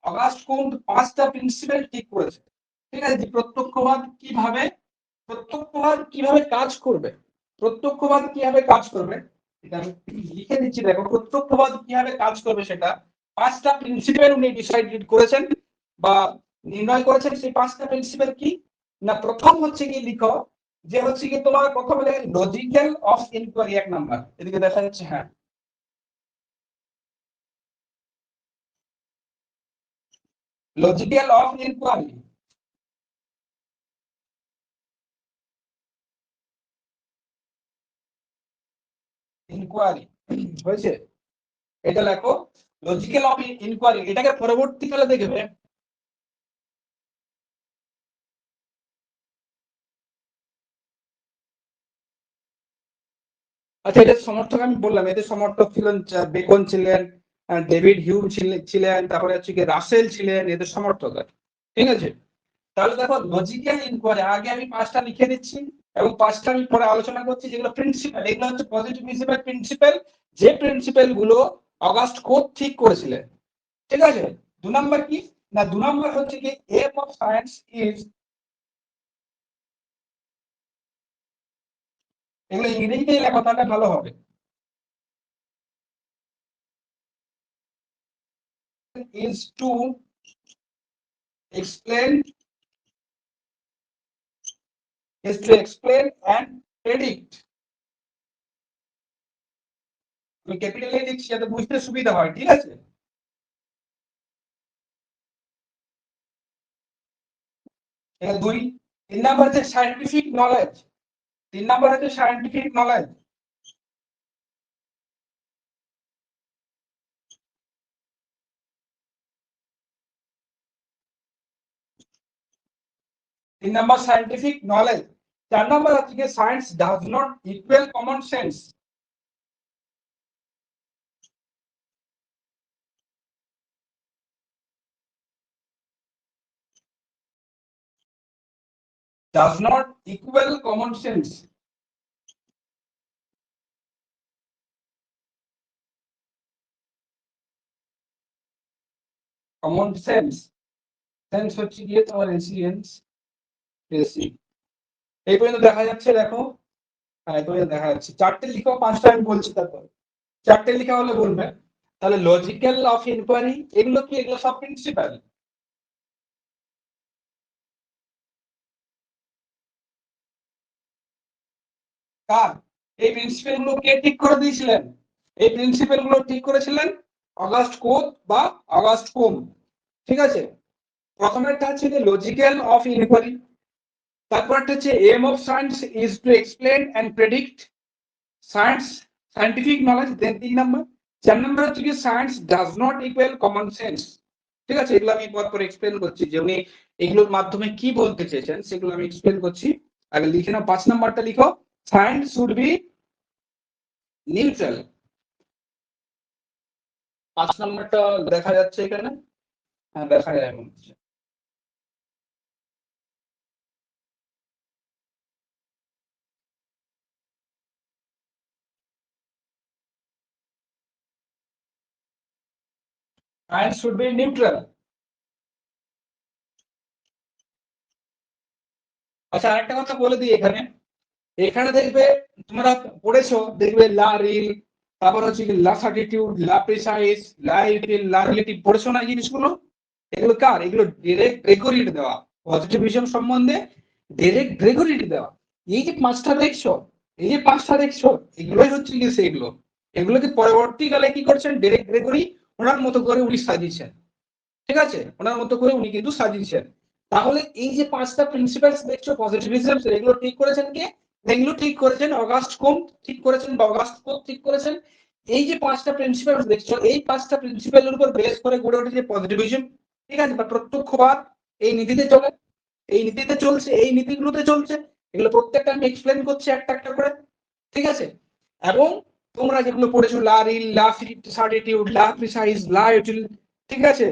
অগাস্ট কোম্ট 5টা প্রিন্সিপাল ঠিক করেছে। ঠিক আছে, যে প্রত্যক্ষবাদ কিভাবে, প্রত্যক্ষবাদ কিভাবে কাজ করবে, প্রত্যক্ষবাদ কিভাবে কাজ করবে, এটা আমি লিখে দিচ্ছি দেখো। প্রত্যক্ষবাদ কিভাবে কাজ করবে সেটা 5টা প্রিন্সিপাল উনি ডিসাইড করেছেন বা নির্ণয় করেছেন। সেই 5টা প্রিন্সিপাল কি না, প্রথম হচ্ছে কি লিখো যে হচ্ছে কি তোমার প্রথমে লজিক্যাল অফ ইনকোয়ারি, 1 নম্বর, এদিকে দেখা যাচ্ছে, হ্যাঁ, লজিক্যাল অফ ইনকোয়ারি, ইনকোয়ারি হয়েছে, এটা লেখো। লজিক্যাল অফ ইনকোয়ারি এটাকে পরবর্তীকালে দেখবে আচ্ছা, এদের সমর্থক আমি বললাম, এদের সমর্থক ছিলেন বেকন ছিলেন, ডেভিড হিউম ছিলেন, তারপরে হচ্ছে কি রাসেল ছিলেন, এদের সমর্থক আর কি। ঠিক আছে, তাহলে দেখো লজিক্যাল ইনকোয়ারি আগে আমি পাঁচটা লিখে দিচ্ছি এবং পাঁচটা আমি পরে আলোচনা করছি, যেগুলো প্রিন্সিপাল, এগুলো হচ্ছে পজিটিভ হিসেবে প্রিন্সিপাল, যে প্রিন্সিপাল গুলো অগাস্ট কোট ঠিক করেছিলেন। ঠিক আছে, 2 নম্বর কি না, 2 নম্বর হচ্ছে কি এম অফ সায়েন্স ইজ, এগুলো ইংরেজিতে লেখা তাহলে ভালো হবে, is to explain and predict। আমি ক্যাপিটালে লিখছি যাতে বুঝতে সুবিধা হয়। ঠিক আছে, এখানে 2। 3 নাম্বার হচ্ছে সায়েন্টিফিক নলেজ, 3 নাম্বার হচ্ছে সায়েন্টিফিক নলেজ। তিন নাম্বার সায়েন্টিফিক নলেজ। 4 নাম্বার হচ্ছে science does not equal common sense. Does not equal common sense। Common sense, sense হচ্ছে গিয়ে তোমার এসিয়েন্স, এসি। এই পর্যন্ত দেখা যাচ্ছে, দেখো হ্যাঁ এই পর্যন্ত দেখা যাচ্ছে। 4টে লিখো, 5টা আমি বলছি তারপর 4টে লিখা হলে বলবে। তাহলে লজিক্যাল অফ ইনকোয়ারি এগুলো কি, এগুলো সব প্রিন্সিপাল। কার এই প্রিন্সিপাল গুলো কে ঠিক করে দিয়েছিলেন? এই প্রিন্সিপাল গুলো ঠিক করেছিলেন অগাস্ট কোট বা অগাস্ট কোম। ঠিক আছে, প্রথমেরটা হচ্ছে লজিক্যাল অফ ইনকোয়ারি, তারপরটা হচ্ছে aim of science is to explain and predict science, scientific knowledge. Then 3 number, 4 number হচ্ছে কি science does not equal common sense. ঠিক আছে, এগুলো আমি পর পর এক্সপ্লেন করছি, যে উনি এগুলোর মাধ্যমে কি বলতে চেয়েছেন সেগুলো আমি এক্সপ্লেন করছি। আগে লিখে নাও, 5 নাম্বারটা লিখো, সায়েন্স শুড বি নিউট্রাল। 5 নাম্বারটা দেখা যাচ্ছে এখানে, হ্যাঁ দেখা যায় মনে হচ্ছে। Science should be neutral. আচ্ছা, আরেকটা কথা বলে দিই, এখানে এখানে দেখবে তোমরা পড়েছো, দেখবে লা রিল, তারপর হচ্ছে কি লা সার্টিটিউড, লা প্রিসাইজ, লা ইউটিল, লা রিলেটিভ, পড়েছো না এই জিনিসগুলো? এগুলো কার? এগুলো ডিরেক্ট গ্রেগরির দেওয়া, পজিটিভিজম সম্বন্ধে ডিরেক্ট গ্রেগরির দেওয়া। এই যে 5টা দেখছো, এই যে 5টা দেখছো, এগুলোই হচ্ছে কি সেগুলো, এগুলোকে পরবর্তীকালে কি করছেন ডিরেক্ট গ্রেগরি ওনার মতো করে উনি সাজিয়েছেন। ঠিক আছে, ওনার মতো করে উনি কিন্তু সাজিয়েছেন। তাহলে এই যে 5টা প্রিন্সিপালস দেখছো পজিটিভিজম, এগুলো ঠিক করেছেন কে? এগুলো ঠিক করেছেন অগাস্ট কোম ঠিক করেছেন বা অগাস্ট কোম ঠিক করেছেন। এই যে 5টা প্রিন্সিপালস দেখছো, এই 5টা প্রিন্সিপালের উপর বেস করে গড়ে উঠেছে পজিটিভিজম। ঠিক আছে, বা প্রত্যক্ষবাদ এই নীতিতে চলে, এই নীতিতে চলছে, এই নীতিগুলোতে চলছে। এগুলো প্রত্যেকটা আমি এক্সপ্লেন করছি একটা একটা করে। ঠিক আছে, এবং তোমরা যেগুলো পড়েছো লা রিল, লা সার্টিটিউড, লা প্রিসাইজ, লা ইউটিল, ঠিক আছে,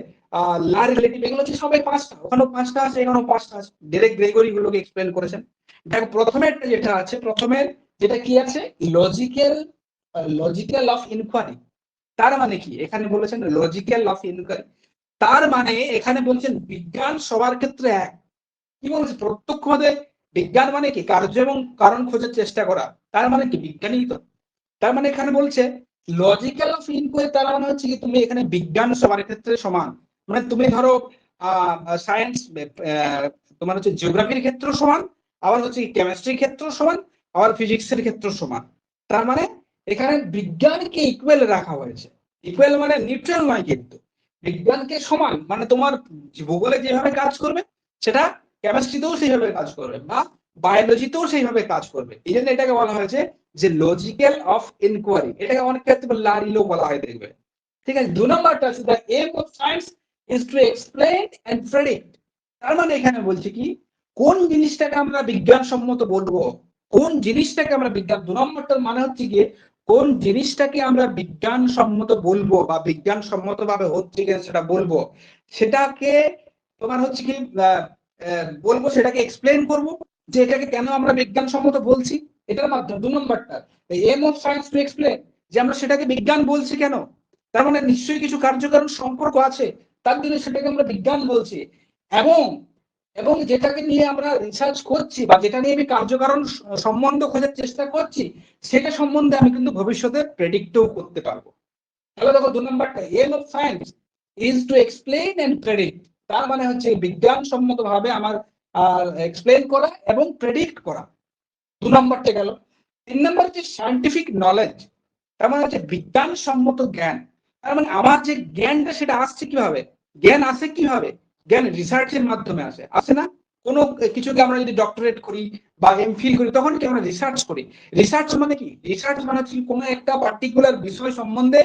লা রিলেটিভ, এগুলো হচ্ছে সবাই 5টা, ওখানেও 5টা আছে, এখানেও 5টা আছে। ডিরেক্ট গ্রেগরি গুলোকে এক্সপ্লেন করেছেন। দেখো প্রথমে যেটা আছে, প্রথমে যেটা কি আছে, লজিক্যাল, লজিক্যাল অফ ইনকোয়ারি। তার মানে কি, এখানে বলেছেন লজিক্যাল অফ ইনকোয়ারি, তার মানে এখানে বলছেন বিজ্ঞান সবার ক্ষেত্রে এক। কি বলছে? প্রত্যক্ষভাবে বিজ্ঞান মানে কি কার্য এবং কারণ খোঁজার চেষ্টা করা, তার মানে কি বিজ্ঞানী তো। তার মানে এখানে বলছে লজিক্যাল অফ ইনকোয়ারি, তার মানে হচ্ছে কি তুমি এখানে বিজ্ঞান সবার ক্ষেত্রে সমান। মানে তুমি ধরো সায়েন্স, তোমার হচ্ছে জিওগ্রাফির ক্ষেত্র সমান, আবার হচ্ছে কেমিস্ট্রির ক্ষেত্র সমান, আবার ফিজিক্সের ক্ষেত্র সমান। তার মানে এখানে বিজ্ঞানকে ইকুয়াল রাখা হয়েছে। ইকুয়াল মানে নিউট্রাল নয়, কিন্তু বিজ্ঞানকে সমান, মানে তোমার ভূগোলে যেভাবে কাজ করবে সেটা কেমিস্ট্রিতেও সেইভাবে কাজ করবে, বা বায়োলজিতেও সেইভাবে কাজ করবে। এই জন্য এটাকে বলা হয়েছে যে লজিক্যাল অফ ইনকোয়ারি। এটাকে অনেক ক্ষেত্রে লারিলও বলা হয়, দেখবে ঠিক আছে। 2 নম্বরটা আছে the aim of science is to explain and predict. তার মানে এখানে বলছে কি কোন জিনিসটাকে আমরা বিজ্ঞানসম্মত বলবো, কোন জিনিসটাকে আমরা বিজ্ঞান, 2 নম্বরটার মানে হচ্ছে গিয়ে কোন জিনিসটাকে আমরা বিজ্ঞানসম্মত বলবো বা বিজ্ঞানসম্মত ভাবে হচ্ছে গিয়ে সেটা বলবো, সেটাকে তোমার হচ্ছে কি বলবো, সেটাকে এক্সপ্লেন করব যে এটাকে কেন আমরা বিজ্ঞানসম্মত বলছি, এটার মাধ্যমে। 2 নম্বরটা aim of science to explain, যে আমরা সেটাকে বিজ্ঞান বলছি কেন, তার মানে নিশ্চয়ই কিছু কার্যকারণ সম্পর্ক আছে, তার জন্য সেটাকে আমরা বিজ্ঞান বলছি। এবং এবং যেটাকে নিয়ে আমরা রিসার্চ করছি বা যেটা নিয়ে আমি কার্যকারণ সম্বন্ধ খোঁজার চেষ্টা করছি, সেটা সম্বন্ধে আমি কিন্তু ভবিষ্যতে প্রেডিক্টও করতে পারবো। তাহলে দেখো 2 নম্বরটা aim of science is to explain and predict, তার মানে হচ্ছে বিজ্ঞানসম্মত ভাবে আমার এক্সপ্লেন করা এবং প্রেডিক্ট করা। 2 নম্বরটা গেল। 3 নম্বর হচ্ছে সায়েন্টিফিক নলেজ, তার মানে হচ্ছে বিজ্ঞানসম্মত জ্ঞান। তার মানে আমার যে জ্ঞানটা সেটা আসছে কিভাবে, জ্ঞান আসে কিভাবে, জ্ঞান রিসার্চের মাধ্যমে আসে না? কোনো কিছুকে আমরা যদি ডক্টরেট করি বা এমফিল করি তখন কি আমরা রিসার্চ করি। রিসার্চ মানে কি, রিসার্চ মানে হচ্ছে কোনো একটা পার্টিকুলার বিষয় সম্বন্ধে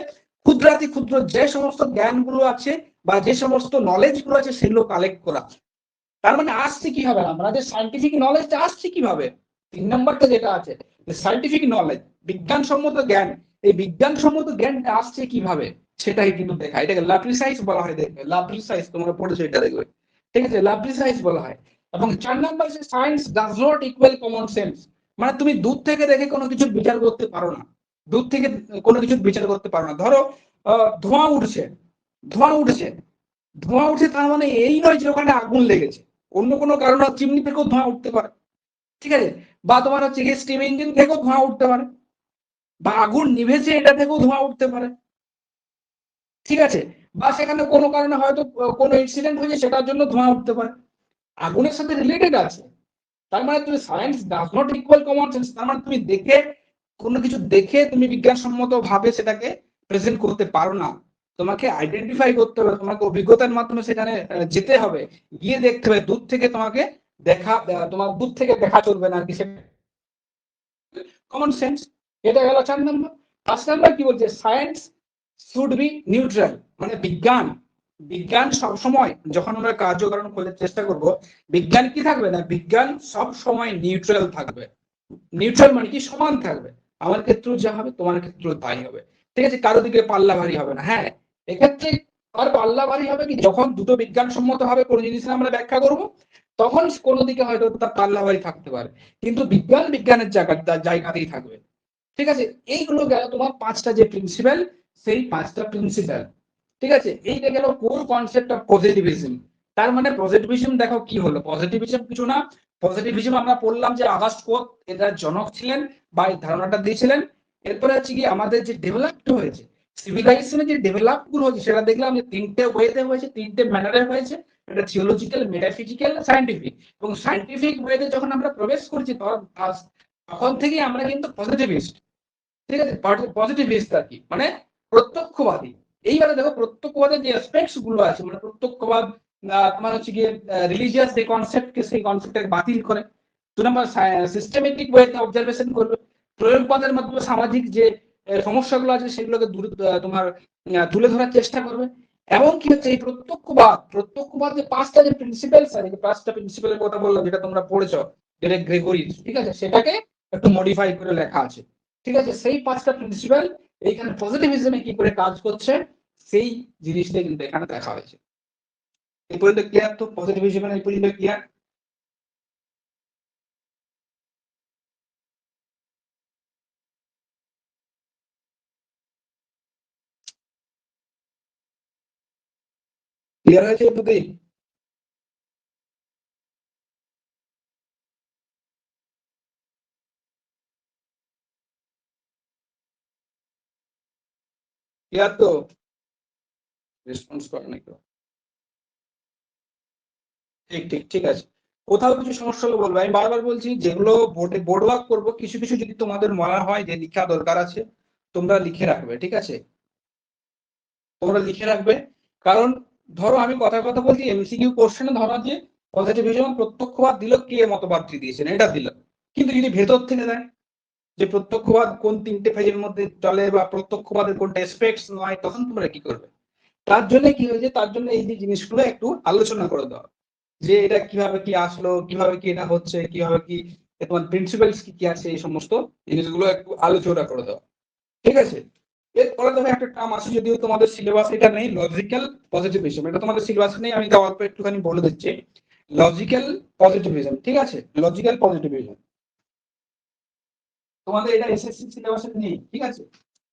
ক্ষুদ্রাতি ক্ষুদ্র যে সমস্ত জ্ঞানগুলো আছে বা যে সমস্ত নলেজ গুলো আছে সেগুলো কালেক্ট করা। তার মানে আসছে কিভাবে, আমরা যে সায়েন্টিফিক নলেজটা আসছে কিভাবে, 3 নম্বরটা যেটা আছে সায়েন্টিফিক নলেজ, বিজ্ঞানসম্মত জ্ঞান, এই বিজ্ঞানসম্মত জ্ঞানটা আসছে কিভাবে সেটাই কিন্তু দেখা, এটাকে লা প্রিসাইজ বলা হয়। দেখবে লা প্রিসাইজ, তোমরা পড়েছো এটা, দেখবে ঠিক আছে, লা প্রিসাইজ বলা হয়। এবং 4 নম্বর হচ্ছে science does not equal common sense, মানে তুমি দূর থেকে দেখে কোনো কিছুর বিচার করতে পারো না, দূর থেকে কোনো কিছুর বিচার করতে পারো না। ধরো ধোঁয়া উঠছে, ধোঁয়া উঠছে, ধোঁয়া উঠছে, তার মানে এই নয় যে ওখানে আগুন লেগেছে, অন্য কোনো কারণে চিমনি থেকেও ধোঁয়া উঠতে পারে, ঠিক আছে, বা তোমার হচ্ছে গিয়ে স্টিম ইঞ্জিন থেকেও ধোঁয়া উঠতে পারে, বা আগুন নিভেছে এটা থেকেও ধোঁয়া উঠতে পারে, ঠিক আছে, বা সেখানে কোনো কারণে হয়তো কোনো ইনসিডেন্ট হয়েছে সেটার জন্য ধোঁয়া উঠতে পারে, আগুনের সাথে রিলেটেড আছে। তার মানে তুমি science does not equal common sense, তার মানে তুমি দেখে কোনো কিছু দেখে তুমি বিজ্ঞানসম্মত ভাবে সেটাকে প্রেজেন্ট করতে পারো না, তোমাকে আইডেন্টিফাই করতে হবে, তোমাকে অভিজ্ঞতার মাধ্যমে সেখানে যেতে হবে, গিয়ে দেখতে হবে, দূর থেকে তোমাকে দেখা, তোমার দূর থেকে দেখা চলবে না আর কি, কমন সেন্স। এটা গেল 4 নম্বর। 5 নম্বর কি বলছে, সায়েন্স শুড বি নিউট্রাল, মানে বিজ্ঞান, বিজ্ঞান সবসময় যখন আমরা কার্যকারণ খোঁজার চেষ্টা করব, বিজ্ঞান কি থাকবে না, বিজ্ঞান সব সময় নিউট্রাল থাকবে। নিউট্রাল মানে কি, সমান থাকবে, আমার ক্ষেত্রেও যা হবে তোমার ক্ষেত্রেও তাই হবে, ঠিক আছে, কারো দিকে পাল্লা ভারী হবে না। হ্যাঁ, এক্ষেত্রে আর পাল্লা ভারী হবে কি, যখন দুটো বিজ্ঞানসম্মত ভাবে কোনো জিনিসের আমরা ব্যাখ্যা করব, তখন কোনো দিকে হয়তো তার পাল্লা ভারী থাকতে পারে, কিন্তু বিজ্ঞান বিজ্ঞানের জায়গাতেই থাকবে, ঠিক আছে। এইগুলো গেল তোমার 5টা যে প্রিন্সিপাল, সেই 5টা প্রিন্সিপাল, ঠিক আছে। এইটা গেল কোর কনসেপ্ট অফ পজিটিভিজম। তার মানে পজিটিভিজম দেখো কি হলো, পজিটিভিজম কিছু না, পজিটিভিজম আমরা পড়লাম যে আগস্ট কোট এটার জনক ছিলেন বা এই ধারণাটা দিয়েছিলেন। এরপরে হচ্ছে কি আমাদের যে ডেভেলপড হয়েছে, সিভিলাইজেশনের যে ডেভেলপ গুলো হয়েছে সেটা দেখলাম যে 3টে ওয়েতে হয়েছে, 3টে ম্যানারে হয়েছে, এটা থিওলজিক্যাল, মেটাফিজিক্যাল, সায়েন্টিফিক। এবং সায়েন্টিফিক ওয়েতে যখন আমরা প্রবেশ করছি তখন থেকে আমরা কিন্তু পজিটিভিস্ট, ঠিক আছে, পজিটিভিস্ট আর কি, মানে প্রত্যক্ষবাদী। এইবারে দেখো প্রত্যক্ষবাদের যে অ্যাসপেক্টস গুলো আছে, মানে প্রত্যক্ষবাদ তোমার হচ্ছে গিয়ে রিলিজিয়াস যে কনসেপ্টকে, সেই কনসেপ্টটাকে বাতিল করে। 2 নম্বর সিস্টেমেটিক ওয়েতে অবজারভেশন করবে, প্রয়োগবাদের মাধ্যমে সামাজিক যে সমস্যাগুলো আছে সেগুলোকে তোমার তুলে ধরার চেষ্টা করবে। এবং কি হচ্ছে এই প্রত্যক্ষবাদ যে 5টা যে প্রিন্সিপালস আছে, 5টা প্রিন্সিপালের কথা বললাম যেটা তোমরা পড়েছো, যেটা গ্রেগরি, ঠিক আছে, সেটাকে একটু মডিফাই করে লেখা আছে, ঠিক আছে। সেই 5টা প্রিন্সিপাল এইখানে পজিটিভিজমে কি করে কাজ করছে সেই জিনিসটা কিন্তু এখানে দেখা হয়েছে। এই পর্যন্ত ক্লিয়ার? তো পজিটিভিজম এই পর্যন্ত ক্লিয়ার? ক্লিয়ার হয়েছে বুঝি? ক্লিয়ার তো? রেসপন্স করে নাকি? ঠিক ঠিক ঠিক আছে। কোথাও কিছু সমস্যা হলে বলবো, আমি বারবার বলছি যেগুলো বোর্ড ওয়ার্ক করবো, কিছু কিছু যদি তোমাদের মনে হয় যে লিখা দরকার আছে, তোমরা লিখে রাখবে, ঠিক আছে, তোমরা লিখে রাখবে। কারণ ধরো আমি কথা বলছি, এমসিকিউ কোশ্চেনে ধরো যে পজিটিভিজম প্রত্যক্ষবাদ দিল, কে মতবাদটি দিয়েছেন এটা দিল, কিন্তু যদি ভেতর থেকে দেয়, যে প্রত্যক্ষবাদ কোন 3টে ফেজের মধ্যে চলে বা প্রত্যক্ষবাদের কোনটা এসপেক্টস নয়, তখন তোমরা কি করবে? তার জন্য কি হয়েছে, তার জন্য এই যে জিনিসগুলো একটু আলোচনা করে দেওয়া, যে এটা কিভাবে কি আসলো, কিভাবে কি এটা হচ্ছে, কিভাবে কি তোমার প্রিন্সিপালস কি কি আছে, এই সমস্ত জিনিসগুলো একটু আলোচনা করে দেওয়া। ঠিক আছে, এরপরে তুমি একটা টার্ম আছে, যদিও তোমাদের সিলেবাস এটা নেই, লজিক্যাল পজিটিভিজম। এটা তোমাদের সিলেবাস নেই, আমি অল্প একটুখানি বলে দিচ্ছি। লজিক্যাল পজিটিভিজম, ঠিক আছে, লজিক্যাল পজিটিভিজম তোমাদের এটা এসএসসি সিলেবাসে নেই, ঠিক আছে,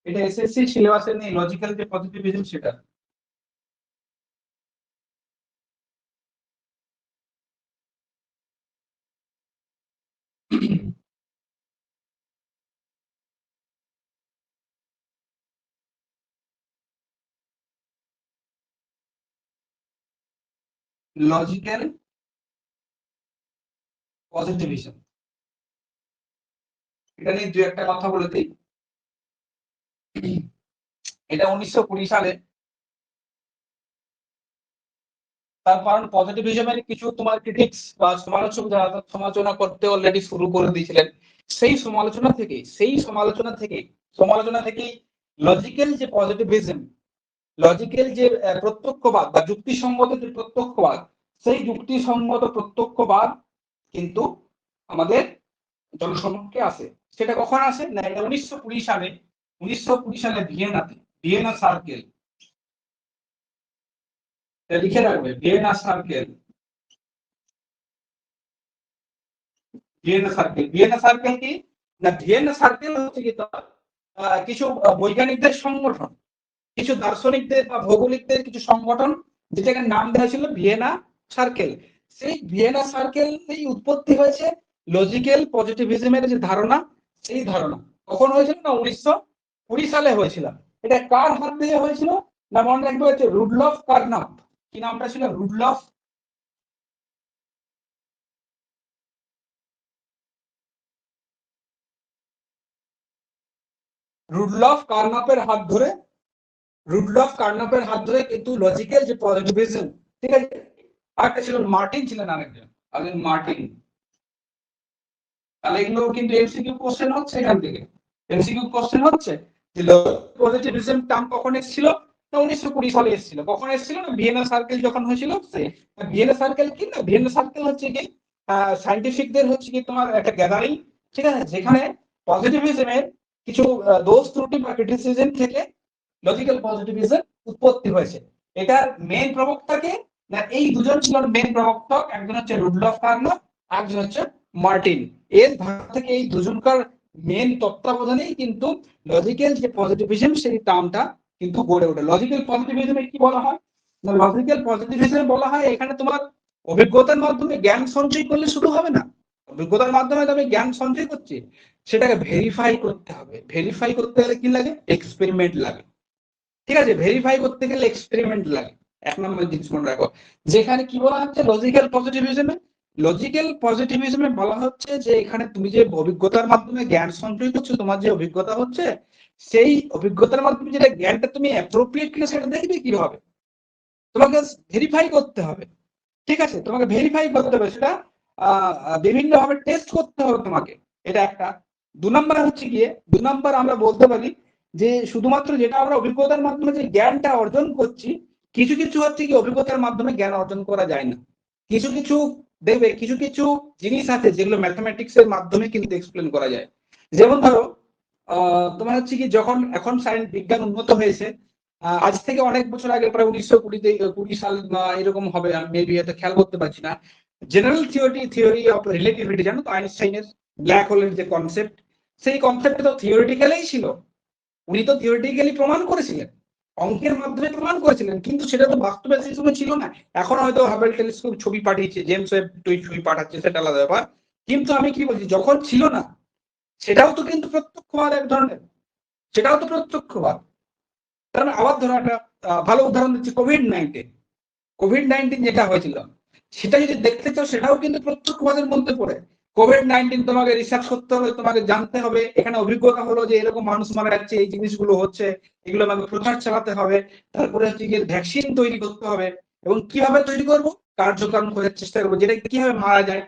এটা এসএসসি সিলেবাসে নেই, লজিক্যাল যে পজিটিভিজম সেটা। লজিক্যাল পজিটিভিজম, এটা নিয়ে দু একটা কথা বলে দিই। এটা 1920 সালে, তার কারণ পজিটিভিজমের কিছু তোমার ক্রিটিক্স বা সমালোচক যারা সমালোচনা করতে অলরেডি শুরু করে দিয়েছিলেন, সেই সমালোচনা থেকেই লজিক্যাল যে পজিটিভিজম, লজিক্যাল যে প্রত্যক্ষবাদ বা যুক্তিসঙ্গত যে প্রত্যক্ষবাদ, সেই যুক্তিসঙ্গত প্রত্যক্ষবাদ কিন্তু আমাদের জনসমক্ষে আসে। সেটা কখন আসে না, এটা 1920 সালে, 1920 সালে ভিয়েনাতে, ভিয়েনা সার্কেল, লিখে রাখবে, Vienna circle, Vienna circle. Vienna circle কি না, ভিয়েনা সার্কেল হচ্ছে কি কিছু বৈজ্ঞানিকদের সংগঠন, কিছু দার্শনিকদের বা ভৌগোলিকদের কিছু সংগঠন, যেটাকে নাম দেওয়া ছিল ভিয়েনা সার্কেল। সেই ভিয়েনা সার্কেল এই উৎপত্তি হয়েছে লজিক্যাল পজিটিভিজমের যে ধারণা, সেই ধারণা কখন হয়েছিল না, 1920 সালে হয়েছিল। এটা কার হাত দিয়ে হয়েছিল না, মনে রাখবে হচ্ছে রুডলফ কার্নাপ। কি নামটা ছিল? রুডলফ রুডলফ কার্নাপের হাত ধরে, রুডলফ কার্নাপের হাত ধরে কিন্তু লজিক্যাল যে পজিটিভিজম, ঠিক আছে। আরেকটা ছিল মার্টিন, ছিলেন আরেকজন মার্টিন। তাহলে এগুলো কিন্তু এমসিকিউ কোশ্চেন হচ্ছে, এখান থেকে এমসিকিউ কোশ্চেন হচ্ছে যে পজিটিভিজম টার্ম কখন এসেছিল না, 1920 সালে এসেছিল। কখন এসেছিল না, ভিয়েনা সার্কেল যখন হয়েছিল। ভিয়েনা সার্কেল কি না, ভিয়েনা সার্কেল হচ্ছে কি সায়েন্টিফিকদের হচ্ছে কি তোমার একটা গ্যাদারিং, ঠিক আছে, যেখানে পজিটিভিজমের কিছু দোষ ত্রুটি বা ক্রিটিসিজম থেকে লজিক্যাল পজিটিভিজম উৎপত্তি হয়েছে। এটার মেইন প্রবক্তাকে না, এই দুজন ছিল মেইন প্রবক্তক, একজন হচ্ছে রুডলফ কার্নাপ, একজন হচ্ছে মার্টিন। এর ধারা থেকে এই দুজনকার মেইন তত্ত্বাবধানেই কিন্তু লজিক্যাল যে পজিটিভিজম সেই টার্মটা কিন্তু গড়ে ওঠে। লজিক্যাল পজিটিভিজমে কি বলা হয় না, লজিক্যাল পজিটিভিজমে বলা হয় এখানে তোমার অভিজ্ঞতার মাধ্যমে জ্ঞান সঞ্চয় করলে শুধু হবে না, অভিজ্ঞতার মাধ্যমে তবে জ্ঞান সঞ্চয় করছি, সেটাকে ভেরিফাই করতে হবে। ভেরিফাই করতে গেলে কি লাগে, এক্সপেরিমেন্ট লাগে, ঠিক আছে। ভেরিফাই করতে গেলে এক্সপেরিমেন্ট লাগে, এক নম্বর জিনিস মনে রাখো। যেখানে কি বলা হচ্ছে লজিক্যাল পজিটিভিজমে বলা হচ্ছে যে এখানে তুমি যে অভিজ্ঞতার মাধ্যমে জ্ঞান সঞ্চয় করছো, তোমার যে অভিজ্ঞতা হচ্ছে, সেই অভিজ্ঞতার মাধ্যমে যেটা জ্ঞানটা তুমি অ্যাপ্রোপ্রিয়েট কিনা সেটা দেখবে কিভাবে, তোমাকে ভেরিফাই করতে হবে, ঠিক আছে। তোমাকে ভেরিফাই করতে হবে, সেটা বিভিন্ন ভাবে টেস্ট করতে হবে তোমাকে, এটা একটা। 2 নম্বর হচ্ছে গিয়ে, 2 নম্বর আমরা বলতে পারি যে শুধুমাত্র যেটা আমরা অভিজ্ঞতার মাধ্যমে যে জ্ঞানটা অর্জন করছি, কিছু কিছু হচ্ছে কি অভিজ্ঞতার মাধ্যমে জ্ঞান অর্জন করা যায় না। কিছু কিছু দেখবে, কিছু কিছু জিনিস আছে যেগুলো ম্যাথমেটিক্স এর মাধ্যমে কিন্তু এক্সপ্লেন করা যায়। যেমন ধরো তোমার হচ্ছে কি, যখন এখন সায়েন্স বিজ্ঞান উন্নত হয়েছে, আজ থেকে অনেক বছর আগে, প্রায় 1920 সাল এরকম হবে, আমি মেবি এটা খেয়াল করতে পারছি না। জেনারেল থিওরি অফ রিলেটিভিটি, জানো তো, আইনস্টাইনের ব্ল্যাক হোলের যে কনসেপ্ট, সেই কনসেপ্ট তো থিওরিটিক্যালি ছিল, উনি তো থিওরিটিক্যালি প্রমাণ করেছিলেন, অঙ্কের মাধ্যমে প্রমাণ করেছিলেন, কিন্তু সেটা তো বাস্তবে সেই সময় ছিল না। এখন হয়তো হাবেল টেলিস্কোপ ছবি পাঠিয়েছে, জেমস ওয়েব ছবি পাঠাচ্ছে, সেটা আলাদা ব্যাপার। কিন্তু আমি কি বলছি, যখন ছিল না, সেটাও তো কিন্তু প্রত্যক্ষবাদ এক ধরনের, সেটাও তো প্রত্যক্ষবাদ। কারণ আবার ধরো একটা ভালো উদাহরণ দিচ্ছি, কোভিড-19 যেটা হয়েছিল, সেটা যদি দেখতে চাও, সেটাও কিন্তু প্রত্যক্ষবাদের মধ্যে পড়ে। কোভিড-19 তোমাকে রিসার্চ করতে হবে, তোমাকে জানতে হবে, এখানে অভিজ্ঞতা হলো যে এরকম মানুষ মারা যাচ্ছে, এই জিনিসগুলো হচ্ছে, এগুলো আমাকে প্রচার চালাতে হবে, তারপরে হচ্ছে গিয়ে ভ্যাকসিন তৈরি করতে হবে, এবং কিভাবে তৈরি করবো, কার্যক্রম করার চেষ্টা করবো, যেটা কিভাবে মারা যায়,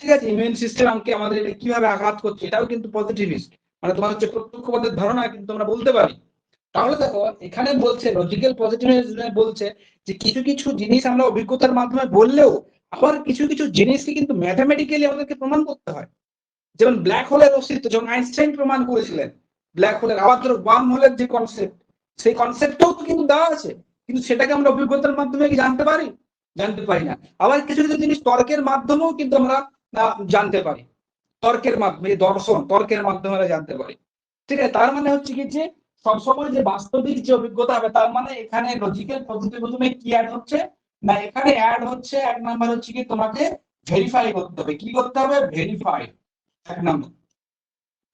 ঠিক আছে, ইমিউন সিস্টেম আমাকে আমাদের কিভাবে আঘাত করছে, এটাও কিন্তু পজিটিভিস্ট, মানে তোমার হচ্ছে প্রত্যক্ষবাদের ধারণা কিন্তু আমরা বলতে পারি। তাহলে দেখো এখানে বলছে লজিক্যাল পজিটিভিজমে বলছে যে কিছু কিছু জিনিস আমরা অভিজ্ঞতার মাধ্যমে বললেও আবার কিছু কিছু জিনিসকে কিন্তু ম্যাথামেটিক্যালি আমাদেরকে প্রমাণ করতে হয়। যেমন ব্ল্যাক হোলের অস্তিত্ব যখন আইনস্টাইন প্রমাণ করেছিলেন, ব্ল্যাক হোলের, আবার ধরো ওয়ার্ম হোলের যে কনসেপ্ট, সেই কনসেপ্টটাও তো কিন্তু দেওয়া আছে, কিন্তু সেটাকে আমরা অভিজ্ঞতার মাধ্যমে কি জানতে পারি? জানতে পারি না। আবার কিছু কিছু জিনিস তর্কের মাধ্যমেও কিন্তু আমরা জানতে পারি, তর্কের মাধ্যমে, দর্শন তর্কের মাধ্যমে আমরা জানতে পারি। ঠিক আছে, তার মানে হচ্ছে কি যে সবসময় যে বাস্তবিক যে অভিজ্ঞতা হবে, তার মানে এখানে লজিক্যাল পদ্ধতি কি অ্যাড হচ্ছে না, এখানে অ্যাড হচ্ছে এক নাম্বার হচ্ছে কি তোমাকে ভেরিফাই করতে হবে। কি করতে হবে? ভেরিফাই। এক নাম্বার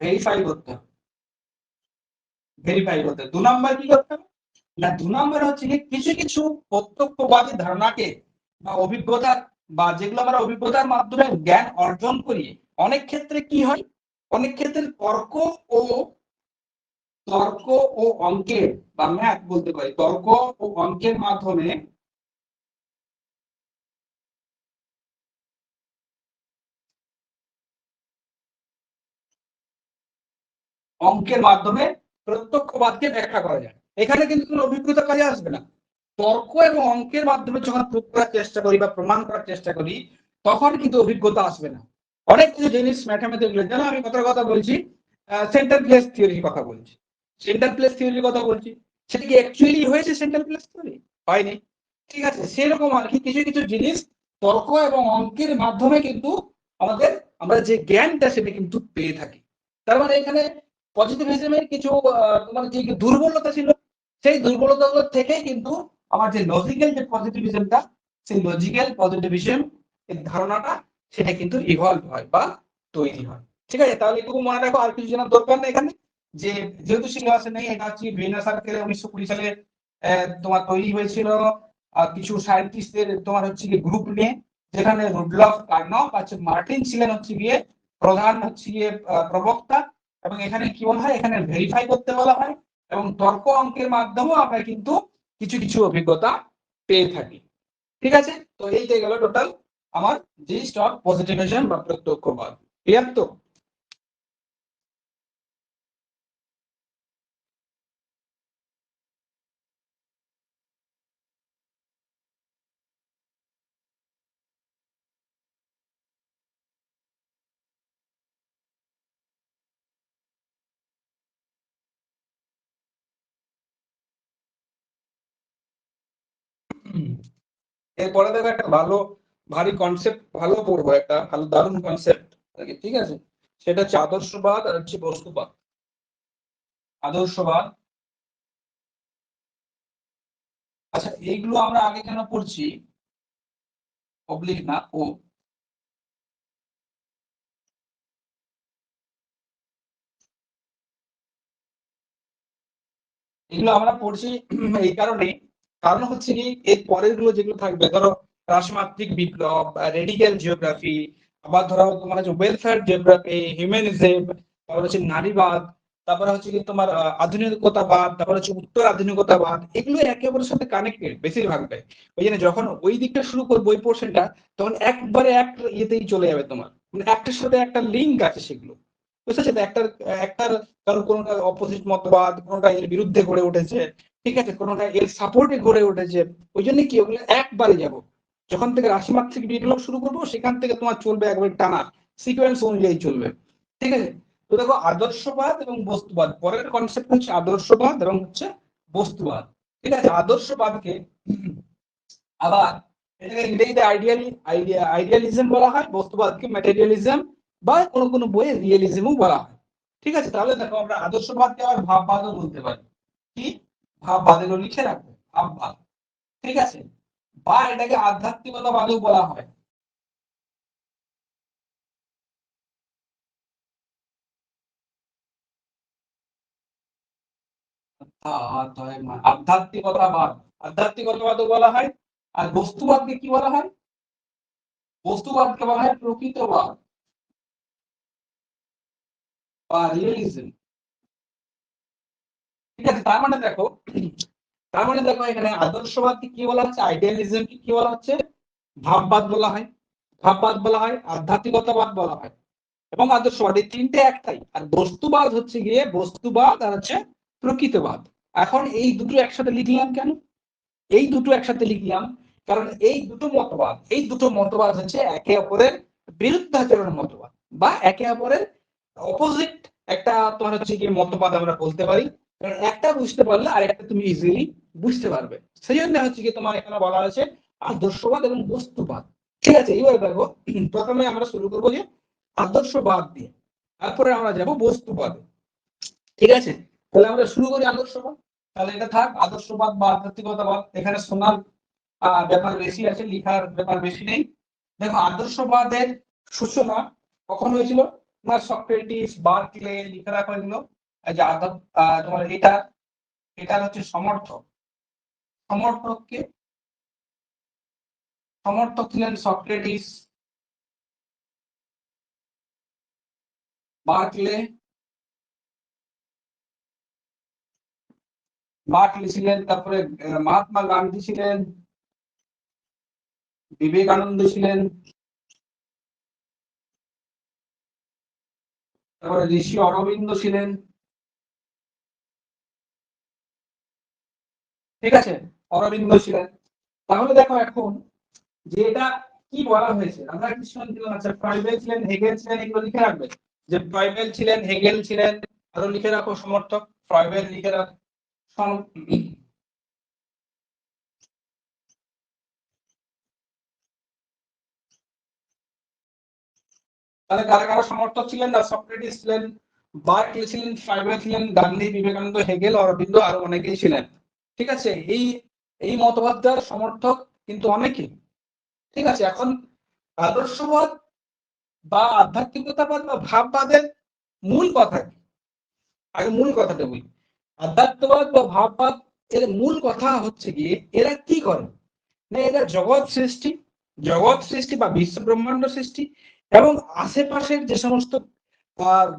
ভেরিফাই করতে হবে, ভেরিফাই করতে হবে। 2 নাম্বার কি করতে হবে না, 2 নাম্বার হচ্ছে কি কিছু কিছু প্রত্যক্ষবাদী ধারণাকে বা অভিজ্ঞতা, বা যেগুলো আমরা অভিজ্ঞতার মাধ্যমে জ্ঞান অর্জন করি, অনেক ক্ষেত্রে কি হয়, অনেক ক্ষেত্রে তর্ক ও অঙ্কের বা ম্যাথ বলতে পারি, তর্ক ও অঙ্কের মাধ্যমে প্রত্যক্ষবাদকে ব্যাখ্যা করা যায়। এখানে কিন্তু কোনো অভিজ্ঞতা কাজে আসবে না। তর্ক এবং অঙ্কের মাধ্যমে যখন প্রুফ করার চেষ্টা করি বা প্রমাণ করার চেষ্টা করি, তখন কিন্তু অভিজ্ঞতা আসবে না। অনেক কিছু জিনিস ম্যাথমেটিক্যাল, যেন আমি কথা বলছি সেন্টার প্লেস থিওরির কথা বলছি, সেন্টার প্লেস থিওরির কথা বলছি, সেটা কি অ্যাকচুয়ালি হয়েছে সেন্টার প্লেস থিওরি? হয়নি। ঠিক আছে, সেরকম আর কি কিছু কিছু জিনিস তর্ক এবং অঙ্কের মাধ্যমে কিন্তু আমাদের, আমরা যে জ্ঞানটা সেটা কিন্তু পেয়ে থাকি। তার মানে এখানে পজিটিভিজমের কিছু তোমার যে দুর্বলতা ছিল, সেই দুর্বলতাগুলো থেকে কিন্তু আমার যে লজিক্যাল যে পজিটিভিজমটা, সেই লজিক্যাল পজিটিভিজম এর ধারণাটা সেটা কিন্তু ইভলভ হয় বা তৈরি হয়। ঠিক আছে, তাহলে এটুকু মনে রাখো, আর কিছু জানার দরকার নেই এখানে। যে যেহেতু সিলেবাসে নেই, এটা হচ্ছে ভিয়েনা সার্কেলে 1920 সালে তোমার তৈরি হয়েছিল কিছু সায়েন্টিস্টদের তোমার হচ্ছে কি গ্রুপ নিয়ে, যেখানে রুডলফ কার্নক আছে, মার্টিন ছিলেন হচ্ছে গিয়ে প্রধান হচ্ছে গিয়ে প্রবক্তা। এবং এখানে কি বলা হয়, এখানে ভেরিফাই করতে বলা হয়, এবং তর্ক অঙ্কের মাধ্যমেও আমরা কিন্তু কিছু কিছু অভিজ্ঞতা পেয়ে থাকি। ঠিক আছে, তো এইটাই গেল টোটাল আমার জিস্ট অফ পজিটিভিজম বা প্রত্যক্ষবাদ। ক্লিয়ার তো? এরপরে দেখো একটা ভালো ভারী কনসেপ্ট, ভালো পড়বো, একটা ভালো দারুণ কনসেপ্ট। ঠিক আছে, সেটা হচ্ছে আদর্শবাদ আর হচ্ছে বস্তুবাদ। আদর্শবাদ, আচ্ছা এইগুলো আমরা আগে কেন পড়ছি, অবলিক না ও, এগুলো আমরা পড়ছি এই কারণে, কারণ হচ্ছে কি এর পরের গুলো যেগুলো থাকবে, ধরো রাশমাত্রিক বিপ্লব, রেডিক্যাল জিওগ্রাফি, আবার ধরো তোমার হচ্ছে ওয়েলফেয়ার জিওগ্রাফি, হিউম্যানিজম, তারপর হচ্ছে নারীবাদ, তারপরে হচ্ছে কি তোমার আধুনিকতাবাদ, তারপর হচ্ছে উত্তর আধুনিকতাবাদ, এগুলো একে অপরের সাথে কানেক্টেড বেশিরভাগটাই। ওই জন্য যখন ওই দিকটা শুরু করবো ওই পোর্শনটা, তখন একবারে এক ইয়েতেই চলে যাবে তোমার, মানে একটার সাথে একটা লিঙ্ক আছে সেগুলো, বুঝতে পারছো? একটার একটার কারণ কোনটা অপোজিট মতবাদ, কোনটা এর বিরুদ্ধে গড়ে উঠেছে, ঠিক আছে, কোনটা এর সাপোর্টে গড়ে উঠেছে। ওই জন্য কি ওগুলো একবারে যাব, যখন থেকে রাশিমাত্রিক বিপ্লব শুরু করবো সেখান থেকে তোমার চলবে একবারে টানা সিকোয়েন্স অনুযায়ী চলবে। ঠিক আছে, তো দেখো আদর্শবাদ এবং বস্তুবাদ, পরের কনসেপ্ট হচ্ছে আদর্শবাদ এবং হচ্ছে বস্তুবাদ। ঠিক আছে, আদর্শবাদকে আবার এটাকে ইংরেজিতে আইডিয়ালিজম বলা হয়, বস্তুবাদকে ম্যাটেরিয়ালিজম বা কোনো কোনো বইয়ে রিয়েলিজমও বলা হয়। ঠিক আছে, তাহলে দেখো আমরা আদর্শবাদকে আবার ভাববাদও বলতে পারি। কি? ভাববাদ, এগুলো লিখে রাখবো, ভাববাদ। ঠিক আছে, বা এটাকে আধ্যাত্মিকতাবাদও বলা হয়। আধ্যাত্মিকতাবাদ, আধ্যাত্মিকতাবাদও বলা হয়। আর বস্তুবাদকে কি বলা হয়? বস্তুবাদকে বলা হয় প্রকৃতবাদ বা রিয়েলিজম। ঠিক আছে, তার মানে দেখো এখানে আদর্শবাদকে কি বলা হচ্ছে, আইডিয়ালিজমকে কি বলা হচ্ছে, ভাববাদ বলা হয়, ভাববাদ বলা হয়, আধ্যাত্মিকতাবাদ বলা হয়। এবং আদর্শবাদ, এই তিনটে একটাই। আর বস্তুবাদ হচ্ছে গিয়ে বস্তুবাদ আর হচ্ছে প্রকৃতবাদ। এখন এই দুটো একসাথে লিখলাম কেন? এই দুটো একসাথে লিখলাম কারণ এই দুটো মতবাদ হচ্ছে একে অপরের বিরুদ্ধাচরণের মতবাদ, বা একে অপরের অপোজিট একটা তোমার হচ্ছে কি মতবাদ আমরা বলতে পারি। কারণ একটা বুঝতে পারলে আর একটা তুমি ইজিলি বুঝতে পারবে। সেই জন্য হচ্ছে কি তোমার এখানে বলা হয়েছে আদর্শবাদ এবং বস্তুবাদ। ঠিক আছে, এইবার দেখো, প্রথমে আমরা শুরু করবো যে আদর্শবাদ দিয়ে, তারপরে আমরা যাব বস্তুবাদে। ঠিক আছে, তাহলে আমরা শুরু করি আদর্শবাদ। তাহলে এটা থাক, আদর্শবাদ বা আধ্যাত্মিকতাবাদ। এখানে শোনার ব্যাপার বেশি আছে, লিখার ব্যাপার বেশি নেই। দেখো, আদর্শবাদের সূচনা কখন হয়েছিল? তোমার সক্রেটিস, বার্কলে লিখে রাখা হয়েছিল যে তোমার এটা হচ্ছে সমর্থককে সমর্থক ছিলেন সক্রেটিস, বার্কলে ছিলেন, তারপরে মহাত্মা গান্ধী ছিলেন, বিবেকানন্দ ছিলেন, তারপরে ঋষি অরবিন্দ ছিলেন। ঠিক আছে, অরবিন্দ ছিলেন। তাহলে দেখো এখন যে এটা কি বলা হয়েছে, আমরা কিছু দিলাম। আচ্ছা, ফ্রয়েড ছিলেন, হেগেল ছিলেন, এগুলো লিখে রাখবে যে ফ্রয়েড ছিলেন, হেগেল ছিলেন। আরো লিখে রাখো সমর্থক, ফ্রয়েড লিখে রাখো। তাহলে কারা কারা সমর্থক ছিলেন? না, সক্রেটিস ছিলেন, বার্কলে ছিলেন, ফ্রয়েড ছিলেন, গান্ধী, বিবেকানন্দ, হেগেল, অরবিন্দ, আরো অনেকেই ছিলেন। ঠিক আছে, এই মতবাদটার সমর্থক কিন্তু অনেকেই। ঠিক আছে, এখন আদর্শবাদ বা আধ্যাত্মিকতাবাদ বা ভাববাদের মূল কথা কি? আগে মূল কথাটা বলি। আধ্যাত্মবাদ বা ভাববাদ এর মূল কথা হচ্ছে গিয়ে এরা কি করে না, এরা জগৎ সৃষ্টি বা বিশ্ব ব্রহ্মাণ্ড সৃষ্টি এবং আশেপাশের যে সমস্ত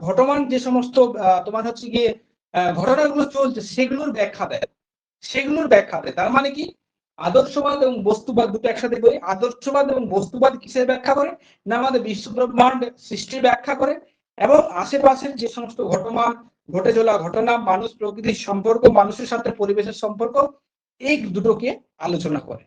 ঘটমান, যে সমস্ত তোমার হচ্ছে গিয়ে ঘটনাগুলো চলছে সেগুলোর ব্যাখ্যা দেয়। তার মানে কি, আদর্শবাদ এবং বস্তুবাদ দুটো একসাথে করি। আদর্শবাদ এবং বস্তুবাদ কিসের ব্যাখ্যা করে? না, আমাদের বিশ্ব ব্রহ্মাণ্ড সৃষ্টির ব্যাখ্যা করে এবং আশেপাশের যে সমস্ত ঘটে চলা ঘটনা, মানুষ প্রকৃতির সম্পর্ক, মানুষের সাথে পরিবেশের সম্পর্ক, এই দুটোকে আলোচনা করে।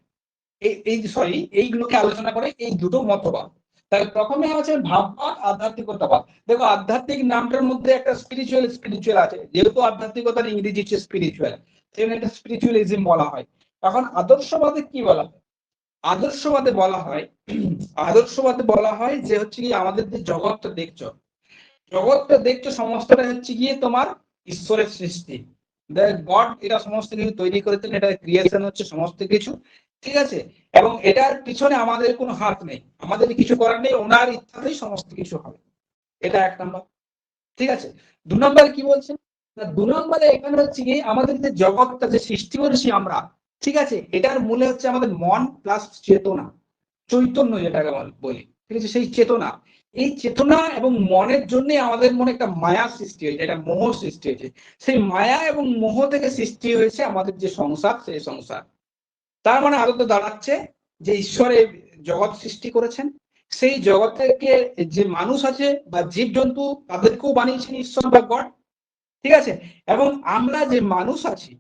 এইগুলোকে আলোচনা করে এই দুটো মতবাদ। তাহলে প্রথমে আছে ভাববাদ, আধ্যাত্মিকতাবাদ। দেখো, আধ্যাত্মিক নামটার মধ্যে একটা স্পিরিচুয়াল আছে, যেহেতু আধ্যাত্মিকতার ইংরেজি হচ্ছে স্পিরিচুয়াল, সেই একটা স্পিরিচুয়ালিজম বলা হয়। এখন আদর্শবাদে কি বলা হয়? আদর্শবাদে বলা হয় যে হচ্ছে কি আমাদের যে জগৎটা দেখছো সমস্তটা হচ্ছে গিয়ে তোমার ঈশ্বরের সৃষ্টি। গড এটা সমস্ত কিছু তৈরি করেছেন, এটা ক্রিয়েশন হচ্ছে সমস্ত কিছু। ঠিক আছে, এবং এটার পিছনে আমাদের কোনো হাত নেই, আমাদের কিছু করার নেই, ওনার ইচ্ছাতেই সমস্ত কিছু হবে। এটা এক নম্বর। ঠিক আছে, 2 নম্বরে কি বলছে? 2 নম্বরে এখানে হচ্ছে কি আমাদের যে জগৎটা যে সৃষ্টি করেছি আমরা, ঠিক আছে, এটার মূলে হচ্ছে আমাদের মন প্লাস চেতনা, চৈতন্য যেটাকে বলি। ঠিক আছে, সেই চেতনা, এই চেতনা এবং মনের জন্য আমাদের মনে একটা মায়া সৃষ্টি হয়েছে, একটা মোহ সৃষ্টি হয়েছে। সেই মায়া এবং মোহ থেকে সৃষ্টি হয়েছে আমাদের যে সংসার, সেই সংসার। তার মানে আদতে দাঁড়াচ্ছে যে ঈশ্বরে জগৎ সৃষ্টি করেছেন, সেই জগৎকে যে মানুষ আছে বা জীবজন্তু তাদেরকেও বানিয়েছেন ঈশ্বর বা গড। ঠিক আছে, এবং আমরা যে মানুষ আছি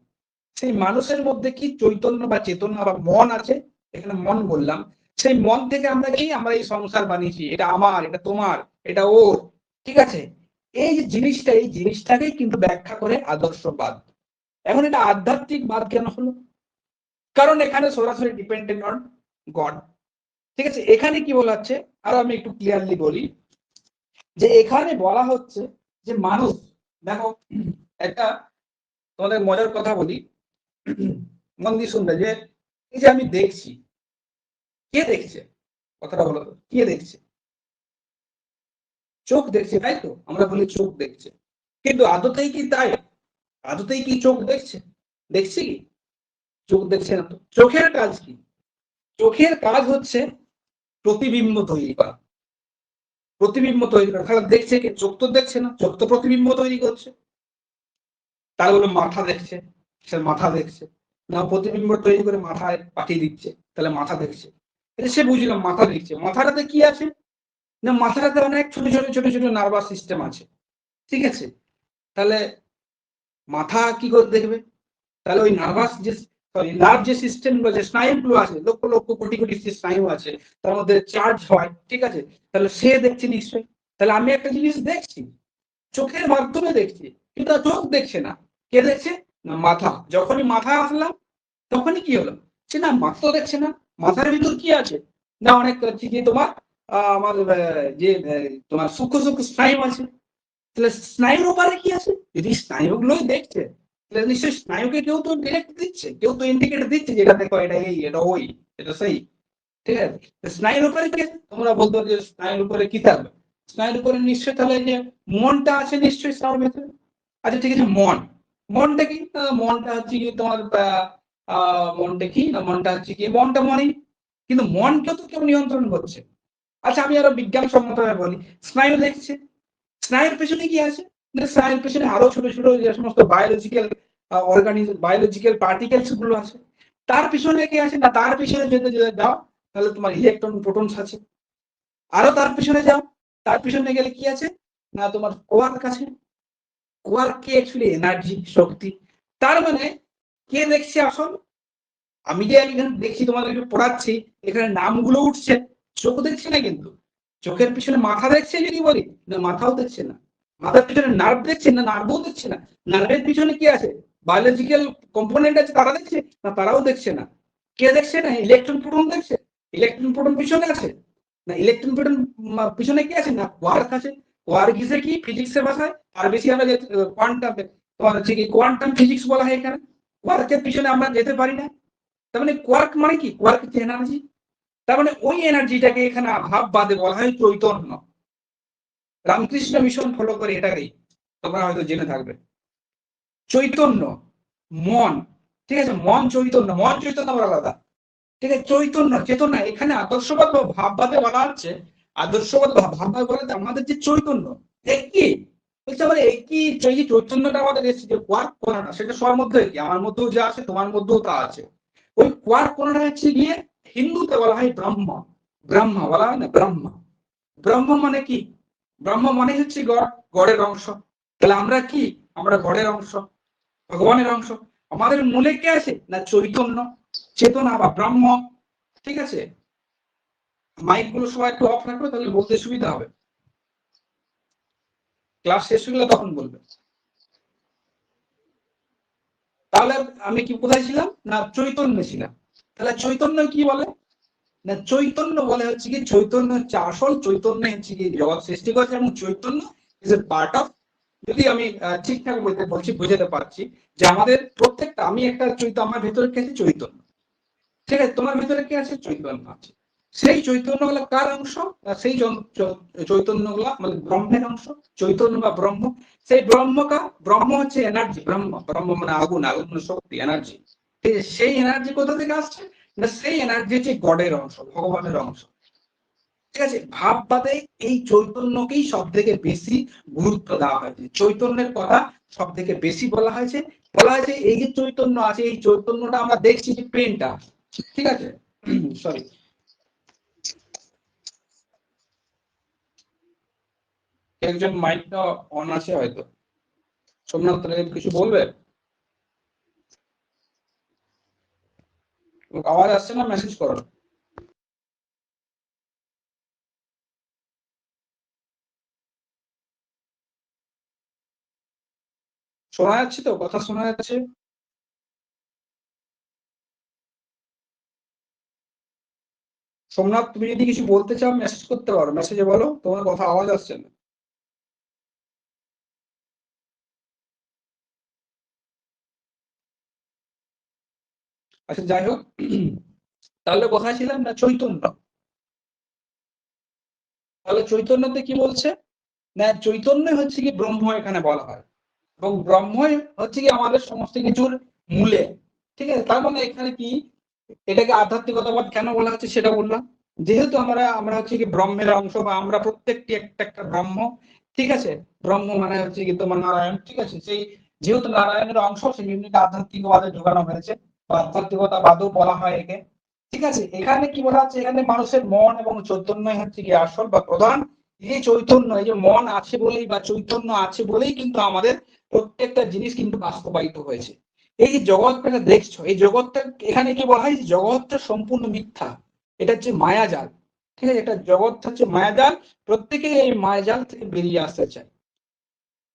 সেই মানুষের মধ্যে কি চৈতন্য বা চেতনা বা মন আছে, এখানে মন বললাম। সেই মন থেকে আমরা এই সংসার বানিয়েছি, এটা আমার, এটা তোমার, এটা ওর। ঠিক আছে, এই জিনিসটাকেই কিন্তু ব্যাখ্যা করে আদর্শবাদ। এখন এটা আধ্যাত্মিক বাদ কেন হলো? কারণ এখানে সরাসরি ডিপেন্ডেন্ট অন গড। ঠিক আছে, এখানে কি বলা হচ্ছে, আরো আমি একটু ক্লিয়ারলি বলি যে এখানে বলা হচ্ছে যে মানুষ, দেখো একটা তোমাদের মজার কথা বলি, মন দিয়ে শুনবে, যে এই যে আমি দেখছি, কে দেখছে? কথাটা বলো তো, কে দেখছে? চোখ দেখছে, তাই তো? আমরা বলি চোখ দেখছে, কিন্তু আদতেই কি তাই? আদতেই কি চোখ দেখছে? দেখছি কি? চোখ দেখছে না তো। চোখের কাজ কি? চোখের কাজ হচ্ছে প্রতিবিম্ব তৈরি করা। তাহলে দেখছে কে? চোখ তো দেখছে না, চোখ তো প্রতিবিম্ব তৈরি করছে। তার বলে মাথা দেখছে, সে মাথা দেখছে না, প্রতিবিম্ব তৈরি করে মাথায় পাঠিয়ে দিচ্ছে, তাহলে মাথা দেখছে। সে বুঝলাম মাথা দেখছে, মাথাটাতে কি আছে? না মাথাটাতে অনেক ছোট ছোট ছোট ছোট নার্ভাস সিস্টেম আছে, ঠিক আছে? তাহলে মাথা কি করে দেখবে? তাহলে ওই নার্ভাস যে সরি নার্ভ যে সিস্টেম গুলো যে স্নায়ুগুলো আছে, লক্ষ লক্ষ কোটি কোটি যে স্নায়ু আছে, তার মধ্যে চার্জ হয়, ঠিক আছে? তাহলে সে দেখছে নিশ্চয়ই। তাহলে আমি একটা জিনিস দেখছি, চোখের মাধ্যমে দেখছি, কিন্তু তার চোখ দেখছে না। কে দেখছে? না মাথা। যখনই মাথা আসলাম তখনই কি হলো? সে না মাথা তো দেখছে না, মাথার ভিতর কি আছে? না অনেক হচ্ছে কি তোমার আমার যে তোমার সূক্ষ্ম সূক্ষ্ম স্নায়ু আছে। তাহলে স্নায়ুর ওপারে কি আছে? যদি স্নায়ুগুলোই দেখছে, তাহলে নিশ্চয়ই স্নায়ুকে কেউ তো ডিরেক্ট দিচ্ছে, কেউ তো ইন্ডিকেটর দিচ্ছে যে এটা দেখো, এটা এই, এটা ওই, এটা সেই, ঠিক আছে? স্নায়ুর উপরে কি আছে? তোমরা বলতে পারো যে স্নায়ুর উপরে কি থাকবে? স্নায়ুর উপরে নিশ্চয়ই তাহলে যে মনটা আছে নিশ্চয়ই স্নায়ুর ভেতরে। আচ্ছা ঠিক আছে, মনটা কি? মনটা হচ্ছে কি তোমার মনটা কি না, মনটা হচ্ছে কি, মনটা মনেই, কিন্তু মনকেও তো কেউ নিয়ন্ত্রণ করছে। আচ্ছা আমি আরো বিজ্ঞানসম্মত ভাবে বলি, স্নায়ু দেখছে, স্নায়ুর পেছনে কি আছে? না স্নায়ুর পেছনে আরো ছোট ছোট যে সমস্ত বায়োলজিক্যাল অর্গানিজম, বায়োলজিক্যাল পার্টিকেলস গুলো আছে। তার পিছনে কি আছে? না তার পিছনে যদি যাও তাহলে তোমার ইলেকট্রন প্রোটনস আছে। আরো তার পিছনে যাও, তার পিছনে গেলে কি আছে? না তোমার কোয়ার্ক আছে। কোয়ার্ক কি অ্যাকচুয়ালি এনার্জি, শক্তি। তার মানে কে দেখছে আসল? আমি যে এখানে দেখছি তোমাদেরকে পড়াচ্ছি, এখানে নামগুলো উঠছে, চোখ দেখছে না কিন্তু। চোখের পিছনে মাথা দেখছে যদি বলি, না মাথাও দেখছে না। মাথার পিছনে নার্ভ দেখছে না, নার্ভও দেখছে না। নার্ভের পিছনে কি আছে? বায়োলজিক্যাল কম্পোনেন্ট আছে, তারা দেখছে না, তারাও দেখছে না। কে দেখছে? না ইলেকট্রন প্রোটন দেখছে। ইলেকট্রন প্রোটন পিছনে আছে, না ইলেকট্রন প্রোটন পিছনে কি আছে? না কোয়ার্ক আছে। কোয়ার্ক ইসে কি ফিজিক্সের ভাষায়, আর বেশি আমরা যে কোয়ান্টাম, তোমার হচ্ছে কি কোয়ান্টাম ফিজিক্স বলা হয় এখানে। কোয়ার্কের পিছনে আমরা যেতে পারি না। তার মানে কোয়ার্ক মানে কি? কোয়ার্ক হচ্ছে এনার্জি। তার মানে ওই এনার্জিটাকে এখানে ভাববাদে বলা হয় চৈতন্য। রামকৃষ্ণ মিশন ফলো করে এটাকেই, তোমরা হয়তো জেনে থাকবে। চৈতন্য, মন, ঠিক আছে? মন চৈতন্য, মন চৈতন্য আবার আলাদা, ঠিক আছে? চৈতন্য চেতনা, এখানে আদর্শবাদ বা ভাববাদে বলা হচ্ছে, আদর্শবাদ বা ভাববাদে বলা হচ্ছে আমাদের যে চৈতন্য একই, বলছে আমার একই, যে চৈতন্যটা আমাদের এসেছে, যে কোয়ার্ক কণাটা, সেটা সবার মধ্যে কি, আমার মধ্যেও যা আছে তোমার মধ্যেও তা আছে। ওই কোয়ার্ক কণাটা হচ্ছে গিয়ে হিন্দুতে বলা হয় ব্রহ্ম। ব্রহ্ম বলা হয় না, ব্রহ্ম। ব্রহ্ম মানে কি? ব্রহ্ম মানে হচ্ছে গড়, গড়ের অংশ। তাহলে আমরা কি? আমরা গড়ের অংশ, ভগবানের অংশ। আমাদের মূলে কে আছে? না চৈতন্য, চেতনা বা ব্রহ্ম, ঠিক আছে? মাইক গুলো সবাই একটু অফ রাখবে, তাহলে বলতে সুবিধা হবে। ক্লাস শেষ হয়ে গেলে তখন বলবে। তাহলে আমি কি কোথায় ছিলাম? না চৈতন্য ছিলাম। তাহলে চৈতন্য কি বলে? না চৈতন্য বলে হচ্ছে কি, চৈতন্য হচ্ছে আসল, চৈতন্য হচ্ছে কি জগৎ সৃষ্টি করেছে, এবং Chaitanya is a part of, যদি আমি ঠিকঠাক বলতে বলছি, বুঝাতে পারছি যে আমাদের প্রত্যেকটা, আমি একটা চৈতন্য, আমার ভেতরে কি আছে? চৈতন্য, ঠিক আছে? তোমার ভেতরে কি আছে? চৈতন্য আছে। সেই চৈতন্য গুলো কার অংশ? সেই চৈতন্য গুলা মানে ব্রহ্মের অংশ, চৈতন্য বা ব্রহ্ম। সেই ব্রহ্মকা, ব্রহ্ম হচ্ছে এনার্জি, ব্রহ্ম, ব্রহ্ম মানে আগুন, আগুন মানে শক্তি, এনার্জি। ঠিক আছে? সেই এনার্জি কোথা থেকে আসছে? না সেই এনার্জি হচ্ছে গডের অংশ, ভগবানের অংশ, ঠিক আছে? ভাববাদে এই চৈতন্যকেই সব থেকে বেশি গুরুত্ব দেওয়া হয়েছে, চৈতন্যের কথা সব থেকে বেশি বলা হয়েছে। বলা হয়েছে এই যে চৈতন্য আছে, এই চৈতন্যটা আমরা দেখছি যে পেনটা, ঠিক আছে? সরি, একজন মাইকটা অন আছে হয়তো। সোমনাথ কিছু বলবে? আওয়াজ আসছে না? মেসেজ করো। শোনা যাচ্ছে তো? কথা শোনা যাচ্ছে? সোমনাথ তুমি যদি কিছু বলতে চাও মেসেজ করতে পারো, মেসেজে বলো তোমার কথা আওয়াজ আসছে না। আচ্ছা যাই হোক, তাহলে কোথায় ছিলাম? না চৈতন্য। তাহলে চৈতন্যতে কি বলছে? না চৈতন্য হচ্ছে কি ব্রহ্ম এখানে বলা হয়, এবং ব্রহ্মই হচ্ছে কি আমাদের সমস্ত কিছুর মূলে, ঠিক আছে? তার মানে এখানে কি, এটাকে আধ্যাত্মিকতাবাদ কেন বলা হচ্ছে সেটা বললাম। যেহেতু আমরা আমরা হচ্ছে কি ব্রহ্মের অংশ, বা আমরা প্রত্যেকটি একটা একটা ব্রহ্ম, ঠিক আছে? ব্রহ্ম মানে হচ্ছে কি তোমার নারায়ণ, ঠিক আছে? সেই যেহেতু নারায়ণের অংশ, সেই জন্য আধ্যাত্মিকবাদে ঢোকানো হয়েছে, বা আধ্যাত্মিকতাবাদও বলা হয় একে। ঠিক আছে, এখানে কি বলা হচ্ছে, এখানে মানুষের মন এবং চৈতন্য হচ্ছে কি আসল বা প্রধান। এই চৈতন্য, এই যে মন আছে বলেই বা চৈতন্য আছে বলেই কিন্তু আমাদের প্রত্যেকটা জিনিস কিন্তু বাস্তবায়িত হয়েছে। এই যে জগৎটাকে দেখছো, এই জগৎটা, এখানে কি বলা হয়, জগৎটা সম্পূর্ণ মিথ্যা, এটা হচ্ছে মায়াজাল। ঠিক আছে, এটা জগৎ হচ্ছে মায়াজাল। প্রত্যেকে এই মায়াজাল থেকে বেরিয়ে আসতে চায়।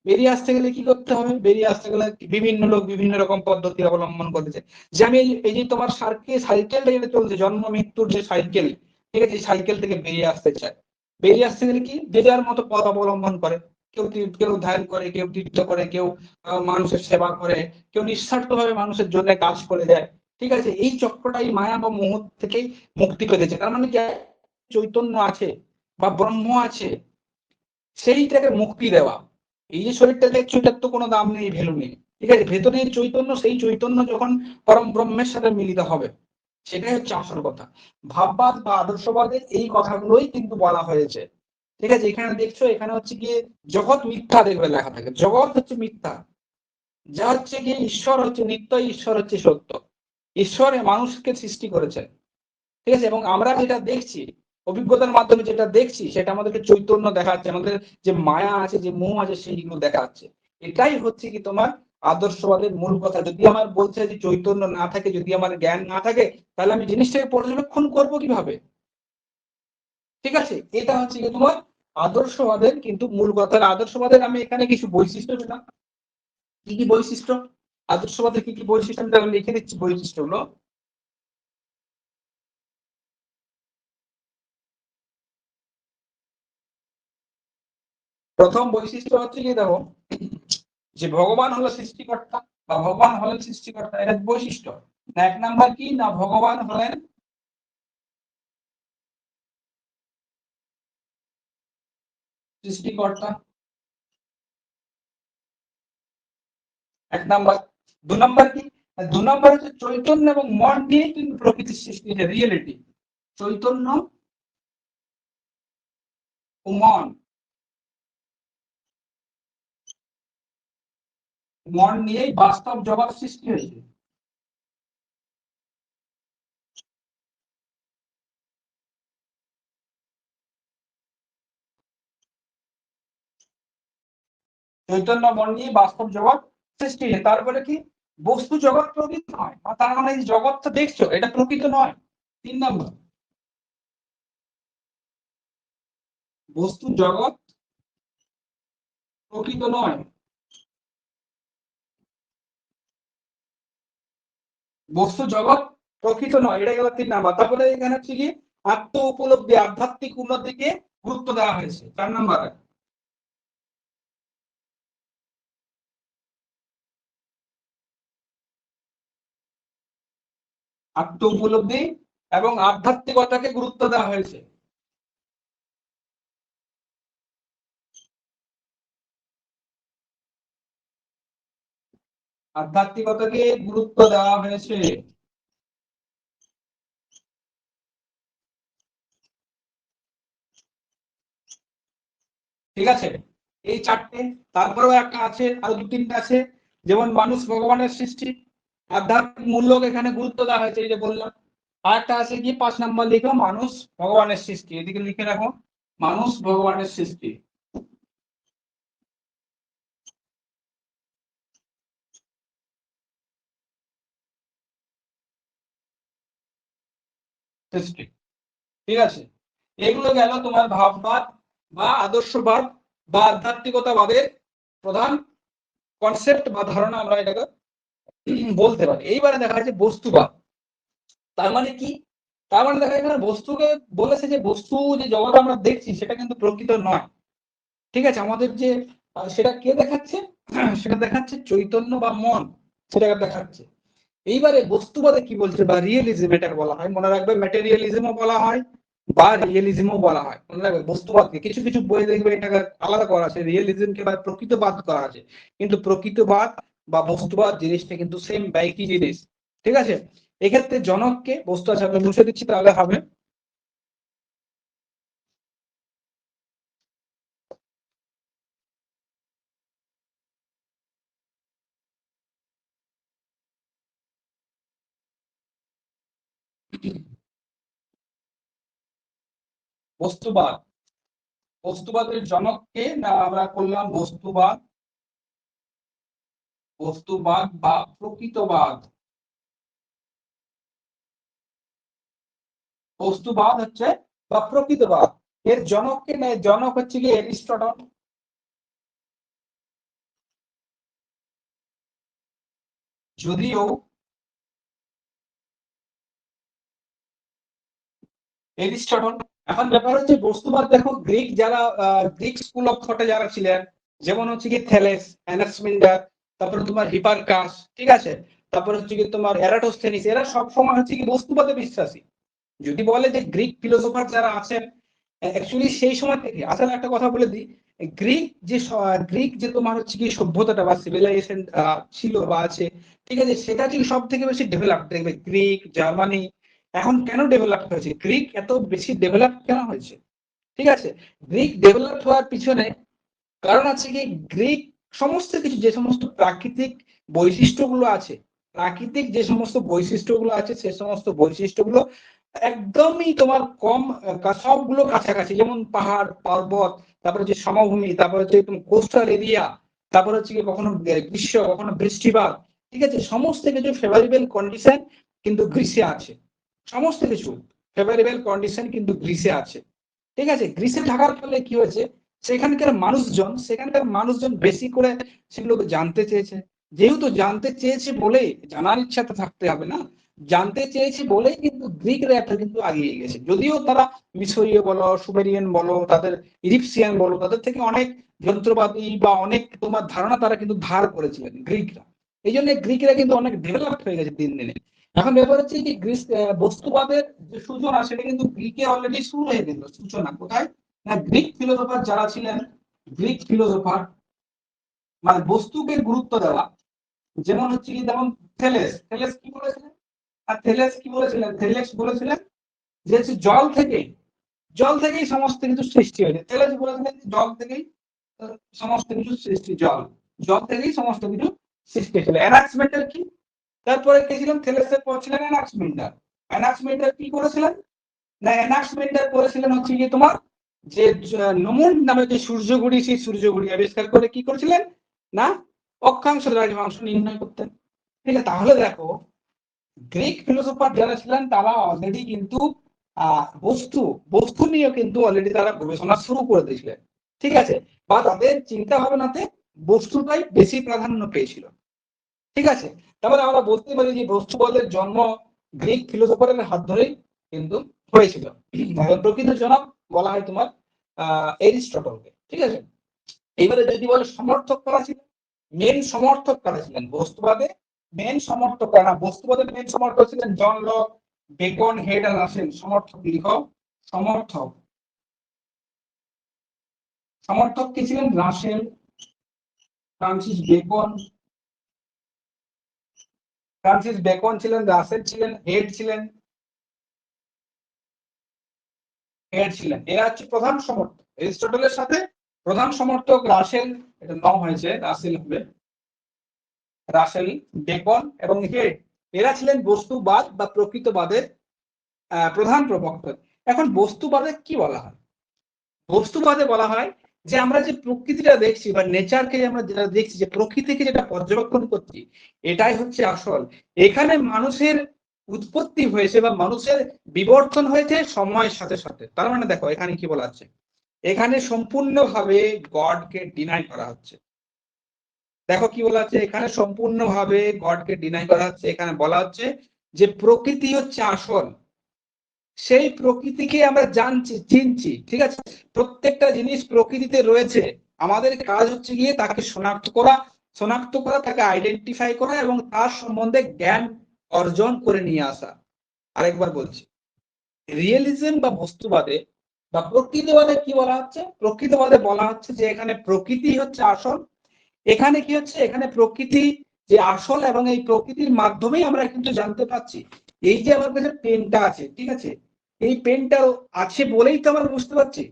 বেরিয়ে আসতে গেলে কি করতে হবে, বেরিয়ে আসতে গেলে বিভিন্ন লোক বিভিন্ন রকম পদ্ধতি অবলম্বন করেছে। যে আমি এই যে তোমার সাইকেলটা যেটা চলছে, জন্ম মৃত্যুর যে সাইকেল, ঠিক আছে, এই সাইকেল থেকে বেরিয়ে আসতে চায়। বেরিয়ে আসতে গেলে কি, যে যার মতো পথ অবলম্বন করে। কেউ ধ্যান করে, কেউ তীর্থ করে, কেউ মানুষের সেবা করে, কেউ নিঃস্বার্থ ভাবে মানুষের জন্য কাজ করে যায়। ঠিক আছে, এই চক্রটা, এই মায়া বা মোহ থেকেই মুক্তি পেতেছে। তার মানে কি, চৈতন্য আছে বা ব্রহ্ম আছে, সেইটাকে মুক্তি দেওয়া। এই যে শরীরটা দেখছো, এটার তো কোনো দাম নেই, ভ্যালু নেই। ঠিক আছে, ভেতরের চৈতন্য, সেই চৈতন্য যখন পরম ব্রহ্মের সাথে মিলিত হবে, সেটাই হচ্ছে আসল কথা। ভাববাদ বা আদর্শবাদে এই কথাগুলোই কিন্তু বলা হয়েছে। ঠিক আছে, এখানে দেখছো, এখানে হচ্ছে গিয়ে জগৎ মিথ্যা দেখবে লেখা থাকে, জগৎ হচ্ছে মিথ্যা। যা হচ্ছে গিয়ে ঈশ্বর হচ্ছে নিত্য, ঈশ্বর হচ্ছে সত্য। ঈশ্বরে মানুষকে সৃষ্টি করেছে। ঠিক আছে, এবং আমরা যেটা দেখছি, অভিজ্ঞতার মাধ্যমে যেটা দেখছি, সেটা আমাদেরকে চৈতন্য দেখাচ্ছে, আমাদের যে মায়া আছে, যে মোহ আছে, সেইগুলো দেখাচ্ছে। এটাই হচ্ছে কি তোমার আদর্শবাদের মূল কথা। যদি আমার বলছে যে চৈতন্য না থাকে, যদি আমার জ্ঞান না থাকে, তাহলে আমি জিনিসটাকে পর্যবেক্ষণ করবো কিভাবে? ঠিক আছে, এটা হচ্ছে কি তোমার আদর্শবাদের কিন্তু মূল কথা। আদর্শবাদের আমি এখানে কিছু বৈশিষ্ট্য দিলাম। কি কি বৈশিষ্ট্য, আদর্শবাদের কি কি বৈশিষ্ট্য, আমি লিখে দিচ্ছি বৈশিষ্ট্যগুলো। প্রথম বৈশিষ্ট্য হচ্ছে কি, দেখো, যে ভগবান হলো সৃষ্টিকর্তা বা ভগবান হলেন সৃষ্টিকর্তা, এটা বৈশিষ্ট্য। এক নাম্বার কি না, ভগবান হলেন সৃষ্টিকর্তা, এক নাম্বার। দু নাম্বার কি, দু নাম্বার হচ্ছে চৈতন্য এবং মন নিয়ে কিন্তু প্রকৃতির সৃষ্টি, এটা রিয়েলিটি। চৈতন্য ও মন, মন নিয়েই বাস্তব জগৎ সৃষ্টি হয়েছে। চৈতন্য মন নিয়ে বাস্তব জগৎ সৃষ্টি হয়েছে। তারপরে কি, বস্তু জগৎ প্রকৃত নয়, তার মানে এই জগৎটা দেখছো, এটা প্রকৃত নয়। তিন নম্বর, বস্তু জগৎ প্রকৃত নয়, বস্তু জগৎ প্রকৃত নয়, এটা গেল তিন নাম্বার। তারপরে এখানে হচ্ছে কি, আত্ম উপলব্ধি, আধ্যাত্মিক উন্নতিকে গুরুত্ব দেওয়া হয়েছে, চার নাম্বার। আত্ম উপলব্ধি এবং আধ্যাত্মিকতাকে গুরুত্ব দেওয়া হয়েছে। আধ্যাত্মিকতাকে গুরুত্ব দেওয়া হয়েছে। ঠিক আছে, এই চারটে। তারপরেও একটা আছে, আর দু তিনটা আছে, যেমন মানুষ ভগবানের সৃষ্টি, আধ্যাত্মিক মূল্য এখানে গুরুত্ব দেওয়া হয়েছে, এই যে বললাম। আর একটা আছে কি, 5 নম্বর লিখো, মানুষ ভগবানের সৃষ্টি, এদিকে লিখে রাখো, মানুষ ভগবানের সৃষ্টি। সৃষ্টি, ঠিক আছে, এগুলো গেল তোমার ভাববাদ বা আদর্শবাদ বা আধ্যাত্মিকতাবাদের প্রধান কনসেপ্ট বা ধারণা, আমরা এটাকে বলতে পারি। এইবারে দেখা যাচ্ছে বস্তুবাদ। তার মানে কি, তার মানে দেখা যায় বস্তুকে বলেছে যে বস্তু, যে জগৎ আমরা দেখছি, সেটা কিন্তু প্রকৃত নয়। ঠিক আছে, আমাদের যে সেটা কে দেখাচ্ছে, সেটা দেখাচ্ছে চৈতন্য বা মন, সেটা দেখাচ্ছে। এইবারে বস্তুবাদে কি বলছে বা রিয়েলিজম এটা বলা হয়, মনে রাখবে, ম্যাটেরিয়ালিজমও বলা হয় বা রিয়েলিজমও বলা হয়, মনে রাখবে। বস্তুবাদকে কিছু কিছু বই দেখবে এটাকে আলাদা করা আছে, রিয়েলিজমকে বা প্রকৃতবাদ করা আছে, কিন্তু প্রকৃতবাদ বা বস্তুবাদ জিনিসটা কিন্তু সেম বা একই জিনিস। ঠিক আছে, এক্ষেত্রে জনককে, বস্তু আছে, আমি মুছে দিচ্ছি তাহলে হবে। বস্তুবাদ, বস্তুবাদের জনককে না আমরা করলাম বস্তুবাদ, বস্তুবাদ বা প্রকৃতবাদ। বস্তুবাদ হচ্ছে বা প্রকৃতবাদ, এর জনককে নেয়, জনক হচ্ছে কি এরিস্টটল। যদিও এরিস্টটল। এখন ব্যাপার হচ্ছে বস্তুবাদ দেখো, গ্রিক যারা গ্রিক স্কুল অফ থটে যারা ছিলেন, যেমন হচ্ছে কি থেলেস, অ্যানাক্সিমান্ডার, তারপরে তোমার হিপারকাস, ঠিক আছে, তারপর হচ্ছে কি তোমার এরাটোস্থেনিস, এরা সব সময় হচ্ছে কি বস্তুবাদে বিশ্বাসী। যদি বলে যে গ্রিক ফিলোসোফার যারা আছেন, অ্যাকচুয়ালি সেই সময় থেকে, আসলে একটা কথা বলে দিই, গ্রিক যে তোমার হচ্ছে কি সভ্যতাটা বা সিভিলাইজেশন ছিল বা আছে, ঠিক আছে, সেটা হচ্ছে সব থেকে বেশি ডেভেলপ। দেখবে গ্রিক, জার্মানি এখন কেন ডেভেলপ হয়েছে, গ্রিক এত বেশি ডেভেলপ কেন হয়েছে, ঠিক আছে, গ্রিক ডেভেলপ হওয়ার পিছনে কারণ আছে কি, গ্রিক সমস্ত কিছু যে সমস্ত প্রাকৃতিক বৈশিষ্ট্যগুলো আছে, প্রাকৃতিক যে সমস্ত বৈশিষ্ট্যগুলো আছে, সে সমস্ত বৈশিষ্ট্যগুলো একদমই তোমার কম, সবগুলো কাছাকাছি, যেমন পাহাড় পর্বত, তারপরে হচ্ছে সমভূমি, তারপরে হচ্ছে কোস্টাল এরিয়া, তারপরে হচ্ছে কখনো গ্রীষ্ম, কখনো বৃষ্টিপাত, ঠিক আছে, সমস্ত কিছু ফেভারেবল কন্ডিশন কিন্তু গ্রীসে আছে। সমস্ত কিছু ফেভারেবল কন্ডিশন কিন্তু গ্রীসে আছে, ঠিক আছে। গ্রীসে থাকার ফলে কি হয়েছে, সেখানকার মানুষজন বেশি করে সেগুলোকে জানতে চেয়েছে। যেহেতু জানতে চেয়েছে বলেই, জানার ইচ্ছা তো থাকতে হবে না, জানতে চেয়েছে বলেই কিন্তু গ্রিকরা একটা কিন্তু এগিয়ে গেছে। যদিও তারা মিশরীয় বলো, সুমেরিয়ান বলো, তাদের ইজিপসিয়ান বলো, তাদের থেকে অনেক যন্ত্রপাতি বা অনেক তোমার ধারণা তারা কিন্তু ধার করেছিলেন গ্রিকরা। এই জন্য গ্রিকরা কিন্তু অনেক ডেভেলপ হয়ে গেছে দিন দিনে। এখন ব্যাপার হচ্ছে কি, গ্রিস বস্তুবাদের যে সূচনা সেটা কিন্তু গ্রিকে অলরেডি শুরু হয়ে গেল। সূচনা কোথায় না, গ্রিক ফিলোসোফার যারা ছিলেন, গ্রিক ফিলোসোফার মানে বস্তুকে গুরুত্ব দেওয়া, যেমন হচ্ছে কি, যেমন থেলেস, থেলেস কি বলেছিলেন, আর থেলেস কি বলেছিলেন, থেলেস বলেছিলেন যে জল থেকেই সমস্ত কিছু সৃষ্টি হয়েছে। থেলেস বলেছিলেন জল থেকেই সমস্ত কিছু সৃষ্টি, জল থেকেই সমস্ত কিছু সৃষ্টি হয়েছিল। অ্যানাক্সিমেন্ডার কি, তারপরে কে ছিলেন, থেলেসের পর ছিলেন অ্যানাক্সিমেন্ডার। অ্যানাক্সিমেন্ডার কি করেছিলেন না, অ্যানাক্সিমেন্ডার করেছিলেন হচ্ছে কি তোমার যে নমুন নামে যে সূর্যঘড়ি, সেই সূর্যঘড়ি আবিষ্কার করে কি করেছিলেন না, অক্ষাংশ দ্রাঘিমাংশ নির্ণয় করতেন। ঠিক আছে, তাহলে দেখো গ্রিক ফিলোসোফার যারা ছিলেন তারা অলরেডি কিন্তু বস্তু নিয়ে কিন্তু অলরেডি তারা গবেষণা শুরু করে দিয়েছিলেন, ঠিক আছে, বা তাদের চিন্তা ভাবনাতে বস্তুটাই বেশি প্রাধান্য পেয়েছিল, ঠিক আছে। তারপরে আমরা বলতে পারি যে বস্তুবাদের জন্ম গ্রিক ফিলোসোফারের হাত ধরেই কিন্তু হয়েছিল। প্রকৃত জনক বলা হয় তোমার এরিস্টটলকে, ঠিক আছে। এবারে যদি বলে সমর্থক কারা ছিলেন, মেন সমর্থক কারা ছিলেন বস্তুবাদে, মেন সমর্থক কারা, বস্তুবাদের মেন সমর্থক ছিলেন জন লক, বেকন, হেড আর রাসেল। সমর্থক লিখো, সমর্থক, সমর্থক কি ছিলেন, রাসেল, ফ্রান্সিস বেকন, ছিলেন, রাসেল ছিলেন, হেড ছিলেন, এরা হচ্ছে প্রধান সমর্থক এরিস্টটলের সাথে। প্রধান সমর্থক রাসেল, এটা নাম হয়েছে রাসেল হবে, রাসেল, বেকন এবং হেড, এরা ছিলেন বস্তুবাদ বা প্রকৃতবাদের প্রধান প্রবক্তা। এখন বস্তুবাদে কি বলা হয়, বস্তুবাদে বলা হয় যে আমরা যে প্রকৃতিটা দেখছি বা নেচারকে আমরা যেটা দেখছি, যে প্রকৃতিকে যেটা পর্যবেক্ষণ করছি, এটাই হচ্ছে আসল। এখানে মানুষের উৎপত্তি হয়েছে বা মানুষের বিবর্তন হয়েছে সময়ের সাথে সাথে। তার মানে দেখো এখানে কি বলা হচ্ছে, এখানে সম্পূর্ণভাবে গডকে ডিনাই করা হচ্ছে। দেখো কি বলা হচ্ছে, এখানে সম্পূর্ণভাবে গডকে ডিনাই করা হচ্ছে। এখানে বলা হচ্ছে যে প্রকৃতি হচ্ছে আসল, সেই প্রকৃতিকে আমরা জানছি, চিনছি, ঠিক আছে, প্রত্যেকটা জিনিস প্রকৃতিতে রয়েছে। আমাদের কাজ হচ্ছে গিয়ে তাকে শনাক্ত করা, তাকে আইডেন্টিফাই করা এবং তার সম্বন্ধে জ্ঞান অর্জন করে নিয়ে আসা। আরেকবার বলছি, রিয়েলিজম বা বস্তুবাদে বা প্রকৃতিবাদে কি বলা হচ্ছে, প্রকৃতবাদে বলা হচ্ছে যে এখানে প্রকৃতি হচ্ছে আসল। এখানে কি হচ্ছে, এখানে প্রকৃতি যে আসল এবং এই প্রকৃতির মাধ্যমেই আমরা কিন্তু জানতে পারছি। এই যে আমার কাছে পেনটা আছে, ঠিক আছে, এই পেনটা আছে বলেই তো আমরা বুঝতে পারছি।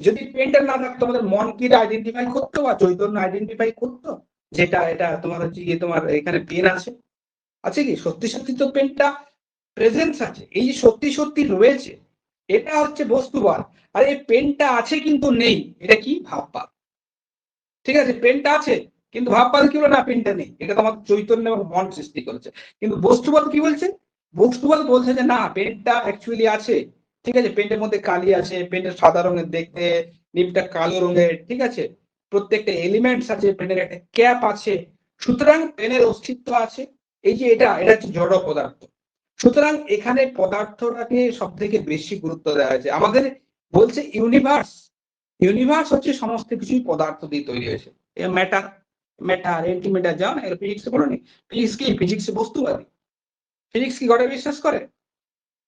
যদি পেনটা না থাকতো, আমাদের মন কি আইডেন্টিফাই করতো বা চৈতন্য আইডেন্টিফাই করতো যেটা এটা তোমার হচ্ছে গিয়ে তোমার এখানে পেন আছে কি, সত্যি সত্যি তো পেনটা প্রেজেন্স আছে, এই যে সত্যি সত্যি রয়েছে, এটা হচ্ছে বস্তুবাদ। আর এই পেনটা আছে কিন্তু নেই, এটা কি ভাববাদ। ঠিক আছে, পেনটা আছে কিন্তু ভাববাদ কি বলে না পেনটা নেই, এটা তোমার চৈতন্য এবং মন সৃষ্টি করেছে। কিন্তু বস্তুবাদ কি বলছে? বস্তুবাদ বলছে যে না, পেনটা অ্যাকচুয়ালি আছে। ঠিক আছে, পেনের মধ্যে কালি আছে, পেনটা সাদা রঙের দেখতে, নিবটা কালো রঙের, ঠিক আছে, প্রত্যেকটা এলিমেন্টস আছে, পেনের একটা ক্যাপ আছে, সুতরাং পেনের অস্তিত্ব আছে। এই যে এটা এটা হচ্ছে জড় পদার্থ। সুতরাং এখানে পদার্থটাকে সব থেকে বেশি গুরুত্ব দেওয়া হয়েছে। আমাদের বলছে ইউনিভার্স, ইউনিভার্স হচ্ছে সমস্ত কিছুই পদার্থ দিয়ে তৈরি হয়েছে। ম্যাটার, ম্যাটার এন্টিম্যাটার, জানো না, ফিজিক্সে পড়োনি? ফিজিক্স কি? ফিজিক্স বস্তুবাদী। ফিজিক্স কি গডে বিশ্বাস করে?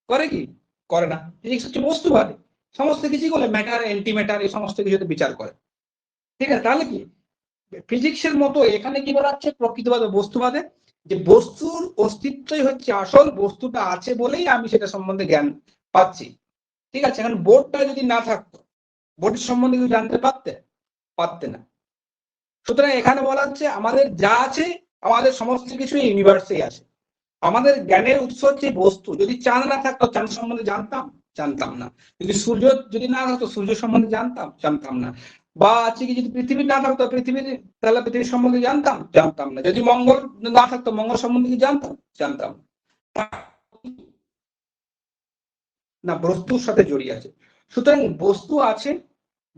করে কি? করে না। ফিজিক্স হচ্ছে বস্তুবাদী, সমস্ত কিছু বলে ম্যাটার এন্টিম্যাটার এই সমস্ত কিছুতে বিচার করে। ঠিক আছে, তাহলে কি ফিজিক্সের মতো এখানে কি বলা হচ্ছে প্রকৃতবাদে বস্তুবাদে, যে বস্তুর অস্তিত্বই হচ্ছে আসল, বস্তুটা আছে বলেই আমি সেটা সম্বন্ধে জ্ঞান পাচ্ছি। ঠিক আছে, এখন বোর্ডটা যদি না থাকতো, বোর্ডের সম্বন্ধে কিছু জানতে পারতে না। সুতরাং এখানে বলা হচ্ছে আমাদের যা আছে, আমাদের সমস্ত কিছু ইউনিভার্সেই আছে। আমাদের জ্ঞানের উৎস হচ্ছে বস্তু। যদি চাঁদ না থাকতো চাঁদ সম্বন্ধে জানতাম না। যদি সূর্য যদি না থাকতো সূর্য সম্বন্ধে জানতাম না। বা আছে কি, যদি পৃথিবী না থাকতো পৃথিবীর, তাহলে পৃথিবীর সম্বন্ধে জানতাম না। যদি মঙ্গল না থাকতো মঙ্গল সম্বন্ধে কি জানতাম না। বস্তুর সাথে জড়িয়ে আছে। সুতরাং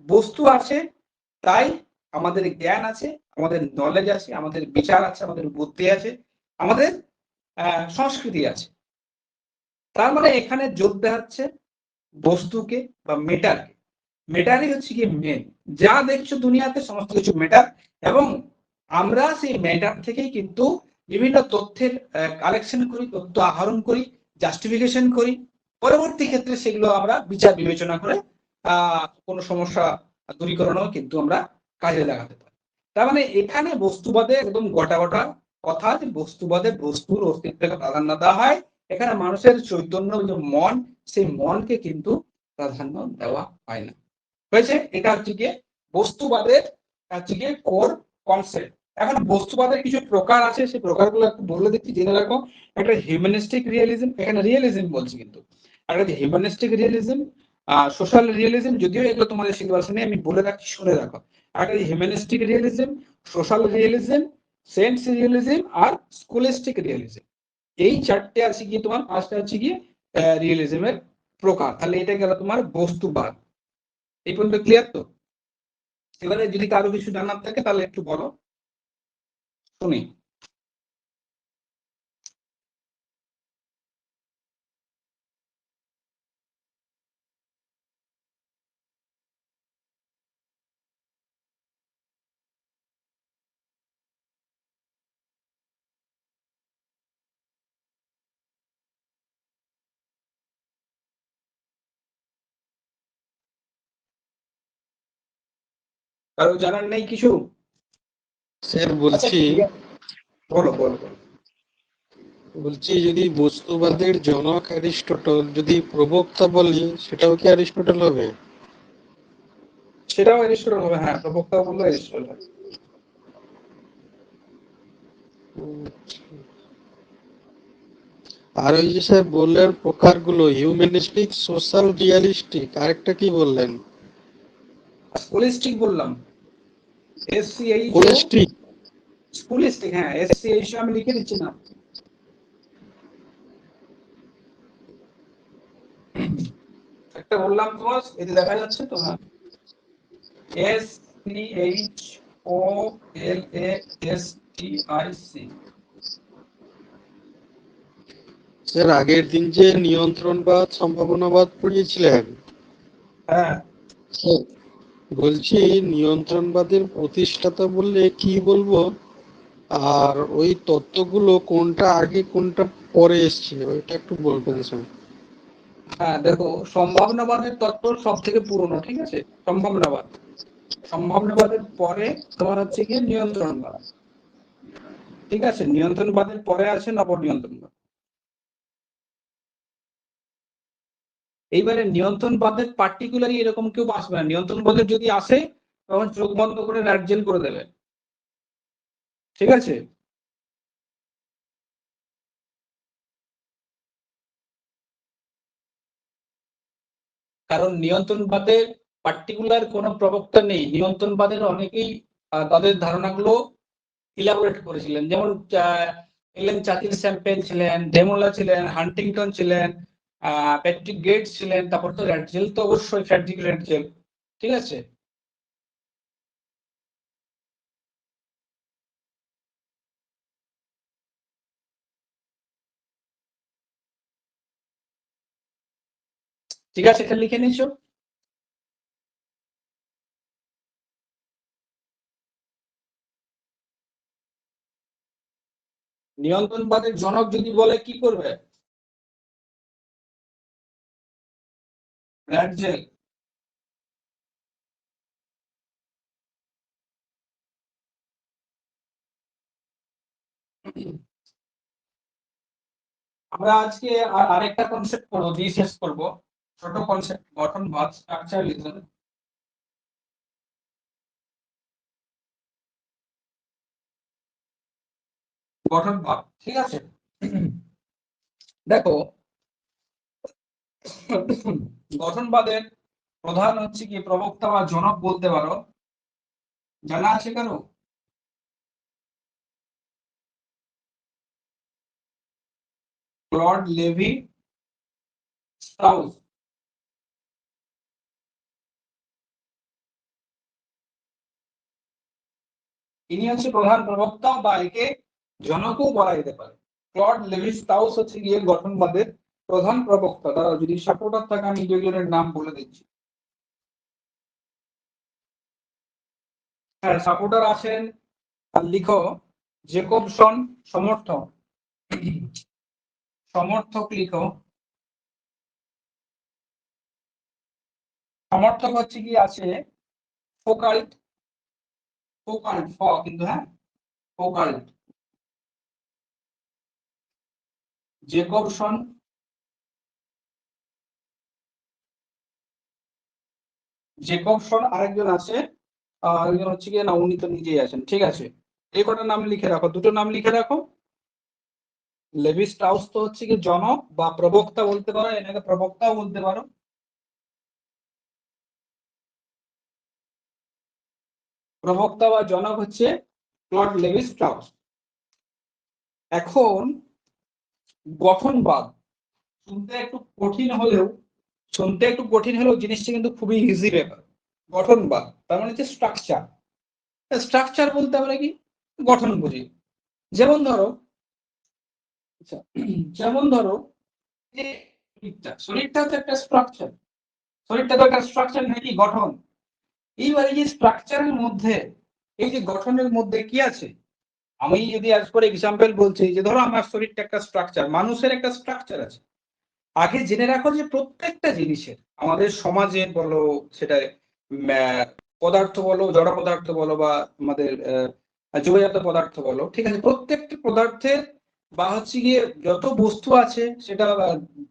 বস্তু আছে তাই আমাদের জ্ঞান আছে, আমাদের নলেজ আছে, আমাদের বিচার আছে, আমাদের বুদ্ধি আছে, আমাদের সংস্কৃতি আছে। তার মানে এখানে জোর দেওয়া হচ্ছে বস্তুকে বা মেটারকে। মেটারই হচ্ছে কি মেন, যা দেখছো দুনিয়াতে সমস্ত কিছু মেটার। এবং আমরা সেই মেটার থেকেই কিন্তু বিভিন্ন তথ্যের কালেকশন করি, তথ্য আহরণ করি, জাস্টিফিকেশন করি। পরবর্তী ক্ষেত্রে সেগুলো আমরা বিচার বিবেচনা করে কোনো সমস্যা দূরীকরণও কিন্তু আমরা কাজে লাগাতে পারি। তার মানে এখানে বস্তুবাদে একদম গোটা কথা, যে বস্তুবাদে বস্তুর অস্তিত্বকে প্রাধান্য দেওয়া হয়। এখানে মানুষের চৈতন্য, যে মন, সেই মনকে কিন্তু প্রাধান্য দেওয়া হয় না। হয়েছে, এটা হচ্ছে গিয়ে বস্তুবাদের হচ্ছে গিয়ে কোর কনসেপ্ট। এখন বস্তুবাদের কিছু প্রকার আছে, সেই প্রকারগুলো একটু বলে দিচ্ছি, জেনে রাখো। একটা হিউম্যানিস্টিক রিয়েলিজম, এখানে রিয়েলিজম বলছি কিন্তু, আর একটা হিউম্যানিস্টিক রিয়েলিজম, সোশ্যাল রিয়েলিজম, যদিও এগুলো তোমাদের সিলেবাসে নেই, আমি বলে রাখছি, শুনে রাখো। একটা humanistic realism, social realism, sense realism আর স্কুলিস্টিক রিয়েলিজম। এই চারটে আছে গিয়ে তোমার, পাঁচটা হচ্ছে গিয়ে রিয়েলিজমের প্রকার। তাহলে এটা গেল তোমার বস্তুবাদ। এই পর্যন্ত ক্লিয়ার তো? এবারে যদি কারো কিছু জানার থাকে তাহলে একটু বলো, শুনি। কারো জানার নেই কিছু? স্যার আচ্ছা, বলছি বলো বলো বলো। বলছি যদি বস্তুবাদের জনক অ্যারিস্টটল, যদি প্রবক্তা বলি সেটাও কি অ্যারিস্টটল হবে? সেটাও এরিস্টটল হবে, হ্যাঁ, প্রবক্তা বললো এরিস্টটল হবে। আর ওই যে স্যার বললেন প্রকারগুলো, হিউম্যানিস্টিক, সোশ্যাল, রিয়ালিস্টিক, আরেকটা কি বললেন? স্কুলিস্টিক বললাম, SCHO, হোলিস্টিক। স্কুলিস্টিক, হ্যাঁ, SCHO আমি লিখে দিচ্ছি না। একটা বললাম তোমার, এই যে দেখা যাচ্ছে তো, হ্যাঁ, SCHOLASTIC। স্যার আগের দিন যে নিয়ন্ত্রণবাদ সম্ভাবনাবাদ পড়িয়েছিলেন, হ্যাঁ, স্যার বলছি নিয়ন্ত্রণবাদের প্রতিষ্ঠাতা বললে কি বলবো, আর ওই তত্ত্বগুলো কোনটা আগে কোনটা পরে এসছে ওইটা একটু বলবেন স্যার? হ্যাঁ, দেখো, সম্ভাবনাবাদের তত্ত্ব সব থেকে পুরনো, ঠিক আছে, সম্ভাবনাবাদ। সম্ভাবনাবাদের পরে তোমার হচ্ছে গিয়ে নিয়ন্ত্রণবাদ। ঠিক আছে, নিয়ন্ত্রণবাদের পরে আছে নবনিয়ন্ত্রণবাদ। এইবারে নিয়ন্ত্রণবাদের পার্টিকুলারই এরকম কেউ আসবে না। নিয়ন্ত্রণবাদের যদি আসে তখন চোখ বন্ধ করে রাজ্যেল করে দেবে। ঠিক আছে, কারণ নিয়ন্ত্রণবাদের পার্টিকুলার কোনো প্রবক্তা নেই, নিয়ন্ত্রণবাদের অনেকেই তাদের ধারণাগুলো ইলাবোরেট করেছিলেন, যেমন চার্চিল স্যাম্পেল ছিলেন, ডেমোলা ছিলেন, হান্টিংটন ছিলেন, প্যাট্রিক গেটস ছিলেন, তারপর তো র্যাটজেল তো অবশ্যই ফ্রেডরিক র্যাটজেল, ঠিক আছে। ঠিক আছে, এটা লিখে নিছো। নিয়ন্ত্রণবাদের জনক যদি বলে কি করবে? র্যাটজেল। আমরা আজকে আরেকটা কনসেপ্ট পড়বো, দিয়ে শেষ করবো। ছোট কনসেপ্ট, গঠনবাদ, স্ট্রাকচারালিজম। গঠনবাদ, ঠিক আছে। দেখো, গঠনবাদের প্রধান হচ্ছে কি প্রবক্তা বা জনক বলতে পারো, জানা আছে কারো? Claude Levi Strauss. ইনি হচ্ছে প্রধান প্রবক্তা বা একে জনকও বলা যেতে পারে। ক্লড লেভি স্ট্রাউস হচ্ছে গিয়ে গঠনবাদের প্রধান প্রবক্তা। তারা যদি সাপোর্টার থাকে আমি দুইজনের নাম বলে দিচ্ছি। হ্যাঁ, সাপোর্টার আছেন, লিখো জেকবসন। সমর্থক, সমর্থক লিখো। সমর্থক হচ্ছে কি আছে ফোকাল্ট, ফোকাল্ট ফ কিন্তু, হ্যাঁ ফোকাল্ট। জেকবসন, জেকবসন আরেকজন আছে, আরেকজন হচ্ছে কি না উনি তো নিজেই আছেন, ঠিক আছে। এই কটা নাম লিখে রাখো, দুটো নাম লিখে রাখো। লেভি স্ট্রাউস তো হচ্ছে কি জনক বা প্রবক্তা বলতে পারো, এনাকে প্রবক্তাও বলতে পারো। প্রবক্তা বা জনক হচ্ছে ক্লড লেভি স্ট্রাউস। এখন গঠনবাদ শুনতে একটু কঠিন হলেও, জিনিসটা কিন্তু খুবই ইজি ব্যাপার। গঠনবাদ তার মানে হচ্ছে স্ট্রাকচার। স্ট্রাকচার বলতে আমরা কি গঠন বুঝি। যেমন ধরো, আচ্ছা, যেমন ধরো যে শরীরটা তো একটা স্ট্রাকচার, শরীরটা তো একটা স্ট্রাকচার নাকি গঠন। এইবার এই যে স্ট্রাকচারের মধ্যে, এই যে গঠনের মধ্যে কি আছে, আমি যদি আজ করে এক্সাম্পল বলছি যে ধরো আমার শরীরটা একটা স্ট্রাকচার, মানুষের একটা স্ট্রাকচার আছে। আগে জেনে রাখো যে প্রত্যেকটা জিনিসের, আমাদের সমাজে বলো, সেটা পদার্থ বলো, জড় পদার্থ বলো, বা আমাদের জৈবজাত পদার্থ বলো, ঠিক আছে, প্রত্যেকটা পদার্থের বা হচ্ছে গিয়ে যত বস্তু আছে, সেটা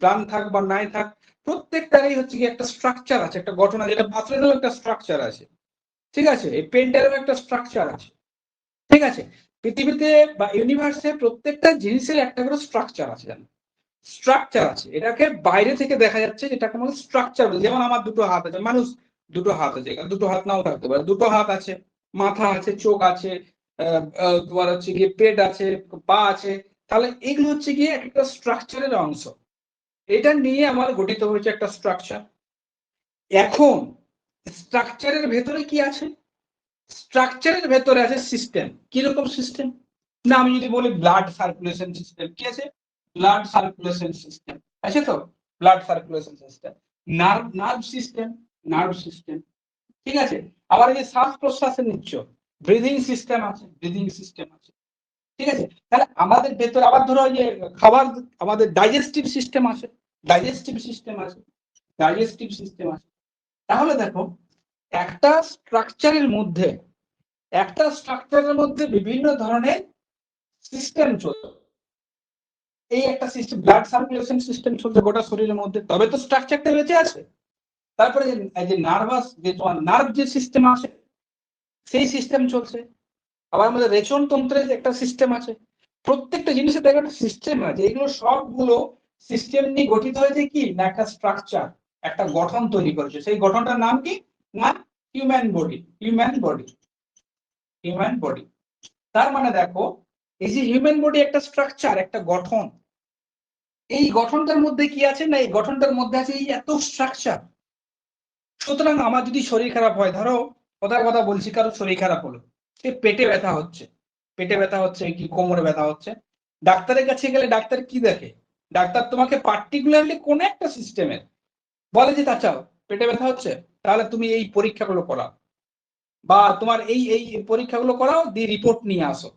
প্রাণ থাক বা নাই থাক, প্রত্যেকটারই হচ্ছে গিয়ে একটা স্ট্রাকচার আছে, একটা গঠন আছে। এটা পাথরেরও একটা স্ট্রাকচার আছে, ঠিক আছে, এই পেন্টারেরও একটা স্ট্রাকচার আছে, ঠিক আছে। পৃথিবীতে বা ইউনিভার্সে প্রত্যেকটা জিনিসের একটা করে স্ট্রাকচার আছে, জানো, স্ট্রাকচার আছে। এটাকে বাইরে থেকে দেখা যাচ্ছে, যেটাকে আমাদের স্ট্রাকচার বলে। যেমন আমার দুটো হাত আছে, মানুষ দুটো হাত আছে, দুটো হাত নাও থাকতে পারে, দুটো হাত আছে, মাথা আছে, চোখ আছে, তোমার হচ্ছে গিয়ে পেট আছে, পা আছে। তাহলে এগুলো হচ্ছে গিয়ে একটা স্ট্রাকচারের অংশ। এটা নিয়ে আমার গঠিত হয়েছে একটা স্ট্রাকচার। এখন স্ট্রাকচারের ভেতরে কি আছে? স্ট্রাকচারের ভেতরে আছে সিস্টেম। কিরকম সিস্টেম? না আমি যদি বলি ব্লাড সার্কুলেশন সিস্টেম, কি আছে? ব্লাড সার্কুলেশন সিস্টেম আছে তো, blood circulation system. Nerve system, nerve system, ঠিক আছে। আবার এই যে শ্বাস প্রশ্বাসের নিচ্ছ, ব্রিদিং সিস্টেম আছে, ব্রিদিং সিস্টেম আছে, ঠিক আছে। তাহলে আমাদের ভেতরে আবার ধরো যে খাবার, আমাদের ডাইজেস্টিভ সিস্টেম আছে, ডাইজেস্টিভ সিস্টেম আছে, ডাইজেস্টিভ সিস্টেম আছে। তাহলে দেখো, একটা স্ট্রাকচারের মধ্যে, বিভিন্ন ধরনের সিস্টেম চলছে। এই একটা সিস্টেম, ব্লাড সার্কুলেশন সিস্টেম চলছে গোটা শরীরের মধ্যে, তবে তো স্ট্রাকচারটা বেঁচে আছে। তারপরে যে নার্ভাস, যে তোমার নার্ভ যে সিস্টেম আছে, সেই সিস্টেম চলছে। আবার আমাদের রেচন তন্ত্রের একটা সিস্টেম আছে। প্রত্যেকটা জিনিসের দেখো একটা সিস্টেম আছে। এগুলো সবগুলো সিস্টেম নিয়ে গঠিত হয়েছে কি না একটা স্ট্রাকচার। একটা গঠন তৈরি করেছে। সেই গঠনটার নাম কি? না human body. Human body, human body. তার মানে দেখো, এই যে হিউম্যান বডি একটা স্ট্রাকচার, একটা গঠন, এই গঠনটার মধ্যে কি আছে না, এই গঠনটার মধ্যে আছে এই এত স্ট্রাকচার। সুতরাং আমার যদি শরীর খারাপ হয়, ধরো কথার কথা বলছি, কারো শরীর খারাপ হলো, সে পেটে ব্যথা হচ্ছে, পেটে ব্যথা হচ্ছে কি কোমরে ব্যথা হচ্ছে, ডাক্তারের কাছে গেলে ডাক্তার কি দেখে? ডাক্তার তোমাকে পার্টিকুলারলি কোন একটা সিস্টেমের বলে যে তা চাও পেটে ব্যথা হচ্ছে, তাহলে তুমি এই পরীক্ষাগুলো করাও, বা তোমার এই এই পরীক্ষাগুলো করাও, দিয়ে রিপোর্ট নিয়ে আসো।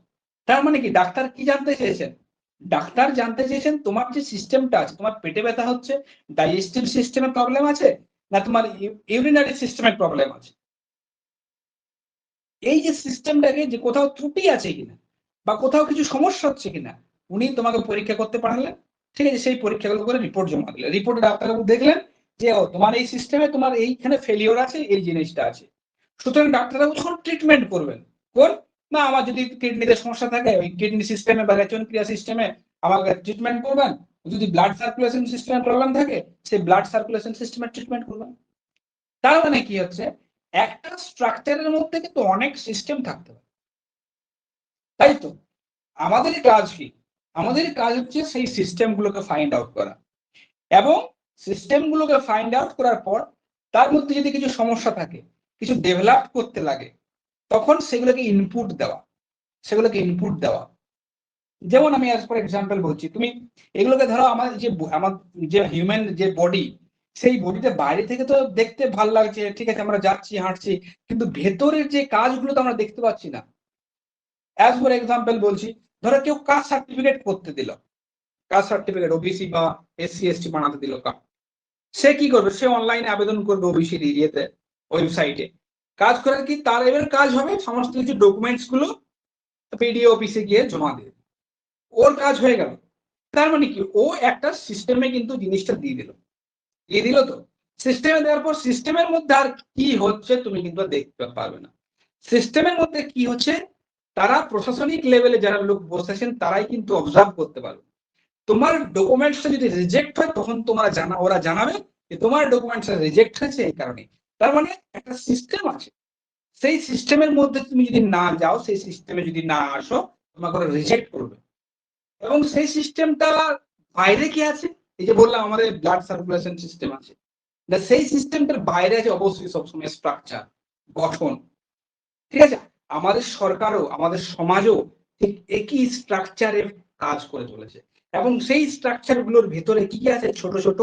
তার মানে কি ডাক্তার কি জানতে চেয়েছেন? ডাক্তার জানতে চেয়েছেন তোমার যে সিস্টেমটা আছে, তোমার পেটে ব্যথা হচ্ছে, ডাইজেস্টিভ সিস্টেমের প্রবলেম আছে, না তোমার ইউরিনারি সিস্টেমের প্রবলেম আছে। এই যে সিস্টেমটাকে, যে কোথাও ত্রুটি আছে কিনা বা কোথাও কিছু সমস্যা হচ্ছে কিনা, উনি তোমাকে পরীক্ষা করতে পারলেন। ঠিক আছে, সেই পরীক্ষাগুলো করে রিপোর্ট জমা দিলেন, রিপোর্টে ডাক্তারবাবু দেখলেন যে ও তোমার এই সিস্টেমে তোমার এইখানে ফেলিওর আছে, এই জিনিসটা আছে। সুতরাং ডাক্তারবাবু যখন ট্রিটমেন্ট করবেন, কোন না আমার যদি কিডনিতে সমস্যা থাকে, ওই কিডনি সিস্টেমে বা রেচন ক্রিয়া সিস্টেমে আমাকে ট্রিটমেন্ট করবেন। যদি ব্লাড সার্কুলেশন সিস্টেমের প্রবলেম থাকে, সেই ব্লাড সার্কুলেশন সিস্টেমের ট্রিটমেন্ট করবেন। তার মানে কি হচ্ছে, একটা স্ট্রাকচারের মধ্যে কিন্তু অনেক সিস্টেম থাকতে পারে, তাই তো? আমাদের কাজ কি? আমাদের কাজ হচ্ছে সেই সিস্টেম গুলোকে ফাইন্ড আউট করা, এবং সিস্টেম গুলোকে ফাইন্ড আউট করার পর তার মধ্যে যদি কিছু সমস্যা থাকে, কিছু ডেভেলপ করতে লাগে, তখন সেগুলোকে ইনপুট দেওয়া, সেগুলোকে ইনপুট দেওয়া। যেমন আমি অ্যাজ ফর এক্সাম্পল বলছি, তুমি এগুলোকে ধরো, আমার যে হিউম্যান যে বডি, সেই বডিতে বাইরে থেকে তো দেখতে ভালো লাগছে, ঠিক আছে, আমরা যাচ্ছি হাঁটছি, কিন্তু ভেতরের যে কাজগুলো তো আমরা দেখতে পাচ্ছি না। অ্যাজ ফর এক্সাম্পল বলছি, ধরো কেউ কাস্ট সার্টিফিকেট করতে দিল, কাস্ট সার্টিফিকেট ওবিসি বা এসসি এসটি বানাতে দিল কার্ড, সে কি করবে? সে অনলাইনে আবেদন করবে ওবিসির ইয়েতে, ওয়েবসাইটে। কাজ করার কি, তার এবার কাজ হবে সমস্ত কিছু ডকুমেন্টস গুলো পিডিও অফিসে গিয়ে জমা দেবে, ওর কাজ হয়ে গেল। তার মানে কি, ও একটা সিস্টেমে কিন্তু জিনিসটা দিয়ে দিল তো। সিস্টেমে দেওয়ার পর সিস্টেমের মধ্যে আর কি হচ্ছে তুমি কিন্তু দেখতে পারবে না। সিস্টেমের মধ্যে কি হচ্ছে, তারা প্রশাসনিক লেভেলে যারা লোক বসেছেন তারাই কিন্তু অবজার্ভ করতে পারবে। তোমার ডকুমেন্টসটা যদি রিজেক্ট হয়, তখন ওরা জানাবে যে তোমার ডকুমেন্টস রিজেক্ট হয়েছে এই কারণে। তার মানে একটা সিস্টেম আছে, সেই সিস্টেমের মধ্যে তুমি যদি না যাও, সেই সিস্টেমে যদি না আসো, তোমাকে ওরা রিজেক্ট করবে। এবং সেই সিস্টেমটা বাইরে কি আছে, এই যে বললাম আমাদের ব্লাড সার্কুলেশন সিস্টেম আছে, সেই সিস্টেমটার বাইরে আছে অবশ্যই সবসময় স্ট্রাকচার, গঠন। ঠিক আছে, আমাদের সরকারও, আমাদের সমাজও ঠিক একই স্ট্রাকচারের কাজ করে চলেছে, এবং সেই স্ট্রাকচার গুলোর ভিতরে কি কি আছে, ছোট ছোট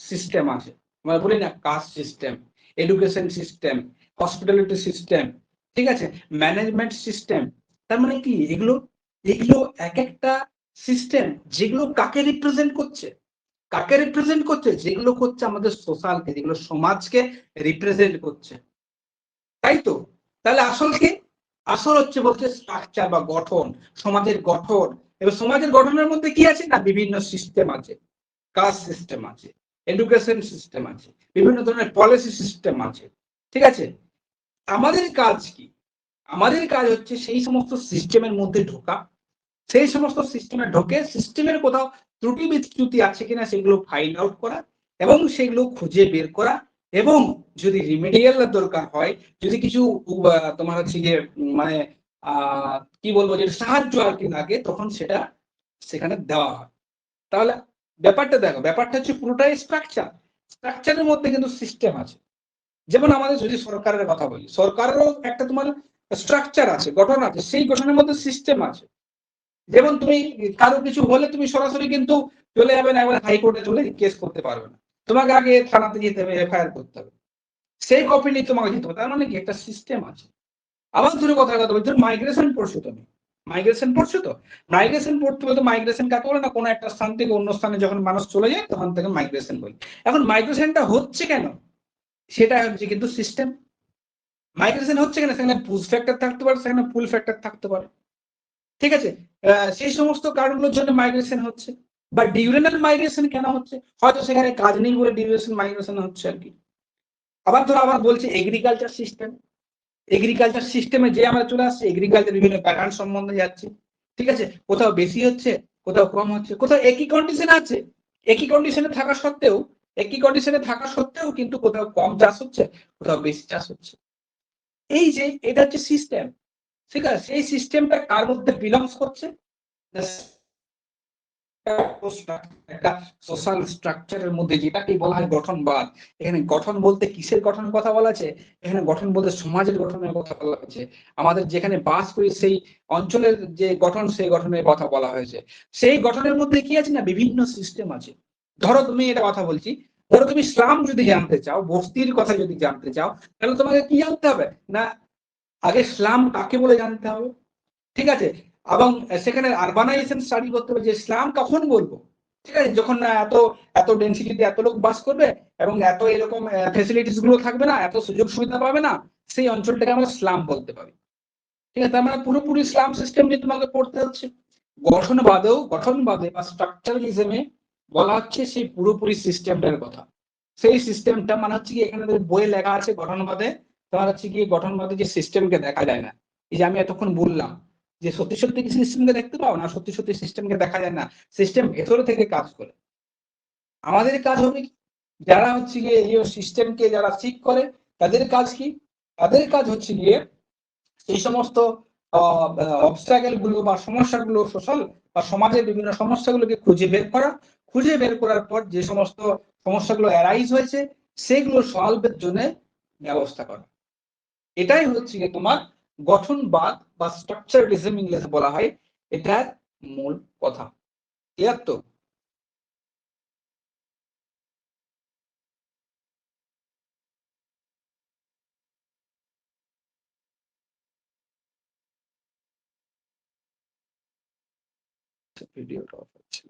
সিস্টেম আছে। আমরা বলি না caste system, education system, hospitality system, ঠিক আছে, ম্যানেজমেন্ট সিস্টেম। তার মানে কি, এগুলো এগুলো এক একটা সিস্টেম, যেগুলো কাকে রিপ্রেজেন্ট করছে, কাকে রিপ্রেজেন্ট করছে, যেগুলো করছে আমাদের সোশ্যালকে, যেগুলো সমাজকে রিপ্রেজেন্ট করছে, তাই তো? তাহলে আসল কি? আসল হচ্ছে বলতে স্ট্রাকচার বা গঠন, সমাজের গঠন। এবার সমাজের গঠনের মধ্যে কি আছে না, বিভিন্ন সিস্টেম আছে, কাস্ট সিস্টেম আছে, এডুকেশন সিস্টেম আছে, বিভিন্ন ধরনের পলিসি সিস্টেম আছে। ঠিক আছে, আমাদের কাজ কি? আমাদের কাজ হচ্ছে সেই সমস্ত সিস্টেমের মধ্যে ঢোকা, সেই সমস্ত সিস্টেমে ঢোকে সিস্টেমের কোথাও ত্রুটি বিচ্যুতি আছে কিনা সেগুলো ফাইন্ড আউট করা, এবং সেগুলো খুঁজে বের করা, এবং যদি রিমেডিয়াল দরকার হয়, যদি কিছু তোমার হচ্ছে গিয়ে মানে কি বলবো, যে সাহায্য আর কি লাগে, তখন সেটা সেখানে দেওয়া হয়। তাহলে ব্যাপারটা দেখো, ব্যাপারটা হচ্ছে পুরোটাই স্ট্রাকচার, স্ট্রাকচারের মধ্যে কিন্তু সিস্টেম আছে। যেমন আমাদের যদি সরকারের কথা বলি, সরকারেরও একটা তোমার স্ট্রাকচার আছে, গঠন আছে, সেই গঠনের মধ্যে সিস্টেম আছে। যেমন তুমি কারো কিছু হলে তুমি সরাসরি কিন্তু চলে যাবে না, এবার হাইকোর্টে চলে কেস করতে পারবে না, তোমাকে আগে থানাতে যেতে হবে, এফআইআর করতে হবে, সেই কপি নিয়ে তোমাকে যেতে হবে। তার মানে কি, একটা সিস্টেম আছে। আবার ধরে কথা বলছি, মাইগ্রেশন পড়ছো তুমি, মাইগ্রেশন পড়ছো তো, মাইগ্রেশন পড়তে বলতে মাইগ্রেশন কাকে বলে না, কোনো একটা স্থান থেকে অন্য স্থানে যখন মানুষ চলে যায় তখন থেকে মাইগ্রেশন বলি। এখন মাইগ্রেশনটা হচ্ছে কেন, সেটা হচ্ছে কিন্তু সিস্টেম। মাইগ্রেশন হচ্ছে কেন, সেখানে পুশ ফ্যাক্টর থাকতে পারে, সেখানে পুল ফ্যাক্টর থাকতে পারে। ঠিক আছে, সেই সমস্ত কারণগুলোর জন্য মাইগ্রেশন হচ্ছে। বা ডিউরেনাল মাইগ্রেশন কেন হচ্ছে, হয়তো সেখানে কাজ নেই বলে ডিউরেশন মাইগ্রেশন হচ্ছে আর কি। আবার ধরো আবার বলছে এগ্রিকালচার সিস্টেম, এগ্রিকালচার সিস্টেমে যে আমরা চলে আসছি, এগ্রিকালচার বিভিন্ন প্যাটার্ন সম্বন্ধে যাচ্ছি। ঠিক আছে, কোথাও বেশি হচ্ছে, কোথাও কম হচ্ছে, কোথাও একই কন্ডিশনে আছে, একই কন্ডিশনে থাকা সত্ত্বেও একই কন্ডিশনে থাকা সত্ত্বেও কিন্তু কোথাও কম চাষ হচ্ছে, কোথাও বেশি চাষ হচ্ছে। এই যে এটা হচ্ছে সিস্টেম, ঠিক আছে? সেই সিস্টেমটা কার মধ্যে বিলংস করছে? একটা সোশ্যাল স্ট্রাকচারের মধ্যে, যেটাকে বলা হয় গঠনবাদ। এখানে গঠন বলতে কিসের গঠনের কথা বলা আছে? এখানে গঠন বলতে সমাজের গঠনের কথা বলা হয়েছে। আমাদের যেখানে বাস করি সেই অঞ্চলের যে গঠন, সেই গঠনের কথা বলা হয়েছে। সেই গঠনের মধ্যে কি আছে না, বিভিন্ন সিস্টেম আছে। ধরো তুমি এটা কথা বলছি, ধরো তুমি ইসলাম যদি জানতে চাও, বস্তির কথা যদি জানতে চাও, তাহলে তোমাকে কি জানতে হবে না, আগে ইসলাম কাকে বলে জানতে হবে, ঠিক আছে? এবং সেখানে আরবানাইজেশন স্টাডি করতে হবে যে ইসলাম কখন বলবো, ঠিক আছে? যখন না এত এত ডেন্সিটিতে এত লোক বাস করবে এবং এত এরকম ফেসিলিটিস গুলো থাকবে না, এত সুযোগ সুবিধা পাবে না, সেই অঞ্চলটাকে আমরা ইসলাম বলতে পারি, ঠিক আছে? তার মানে পুরোপুরি ইসলাম সিস্টেম নিয়ে তোমাকে পড়তে হচ্ছে। গঠনবাদে বা স্ট্রাকচারালিজমে বলা হচ্ছে সেই পুরোপুরি সিস্টেমটার কথা। সেই সিস্টেমটা মানে হচ্ছে কি, এখানে বইয়ে লেখা আছে গঠনবাদে, তোমার হচ্ছে কি গঠনবাদে যে সিস্টেমকে দেখা যায় না। এই যে আমি এতক্ষণ বললাম যে সত্যি সত্যি কি সিস্টেমকে দেখতে পাও না, সত্যি সত্যি সিস্টেমকে দেখা যায় না, সিস্টেম ভেতরে থেকে কাজ করে। আমাদের কাজ হবে কি, যারা হচ্ছে গিয়ে এই সিস্টেমকে যারা ঠিক করে, তাদের কাজ কি? তাদের কাজ হচ্ছে গিয়ে এই সমস্ত অবস্ট্রাগল গুলো বা সমস্যাগুলো, সোশ্যাল বা সমাজের বিভিন্ন সমস্যাগুলোকে খুঁজে বের করা, খুঁজে বের করার পর যে সমস্ত সমস্যাগুলো অ্যারাইজ হয়েছে সেগুলো সলভের জন্য ব্যবস্থা করা। এটাই হচ্ছে গিয়ে তোমার গঠনবাদ বা স্ট্রাকচারালিজম ইংলিশে বলা হয়, এটার মূল কথা। ক্লিয়ার তো? ভিডিওটা অফ আছে।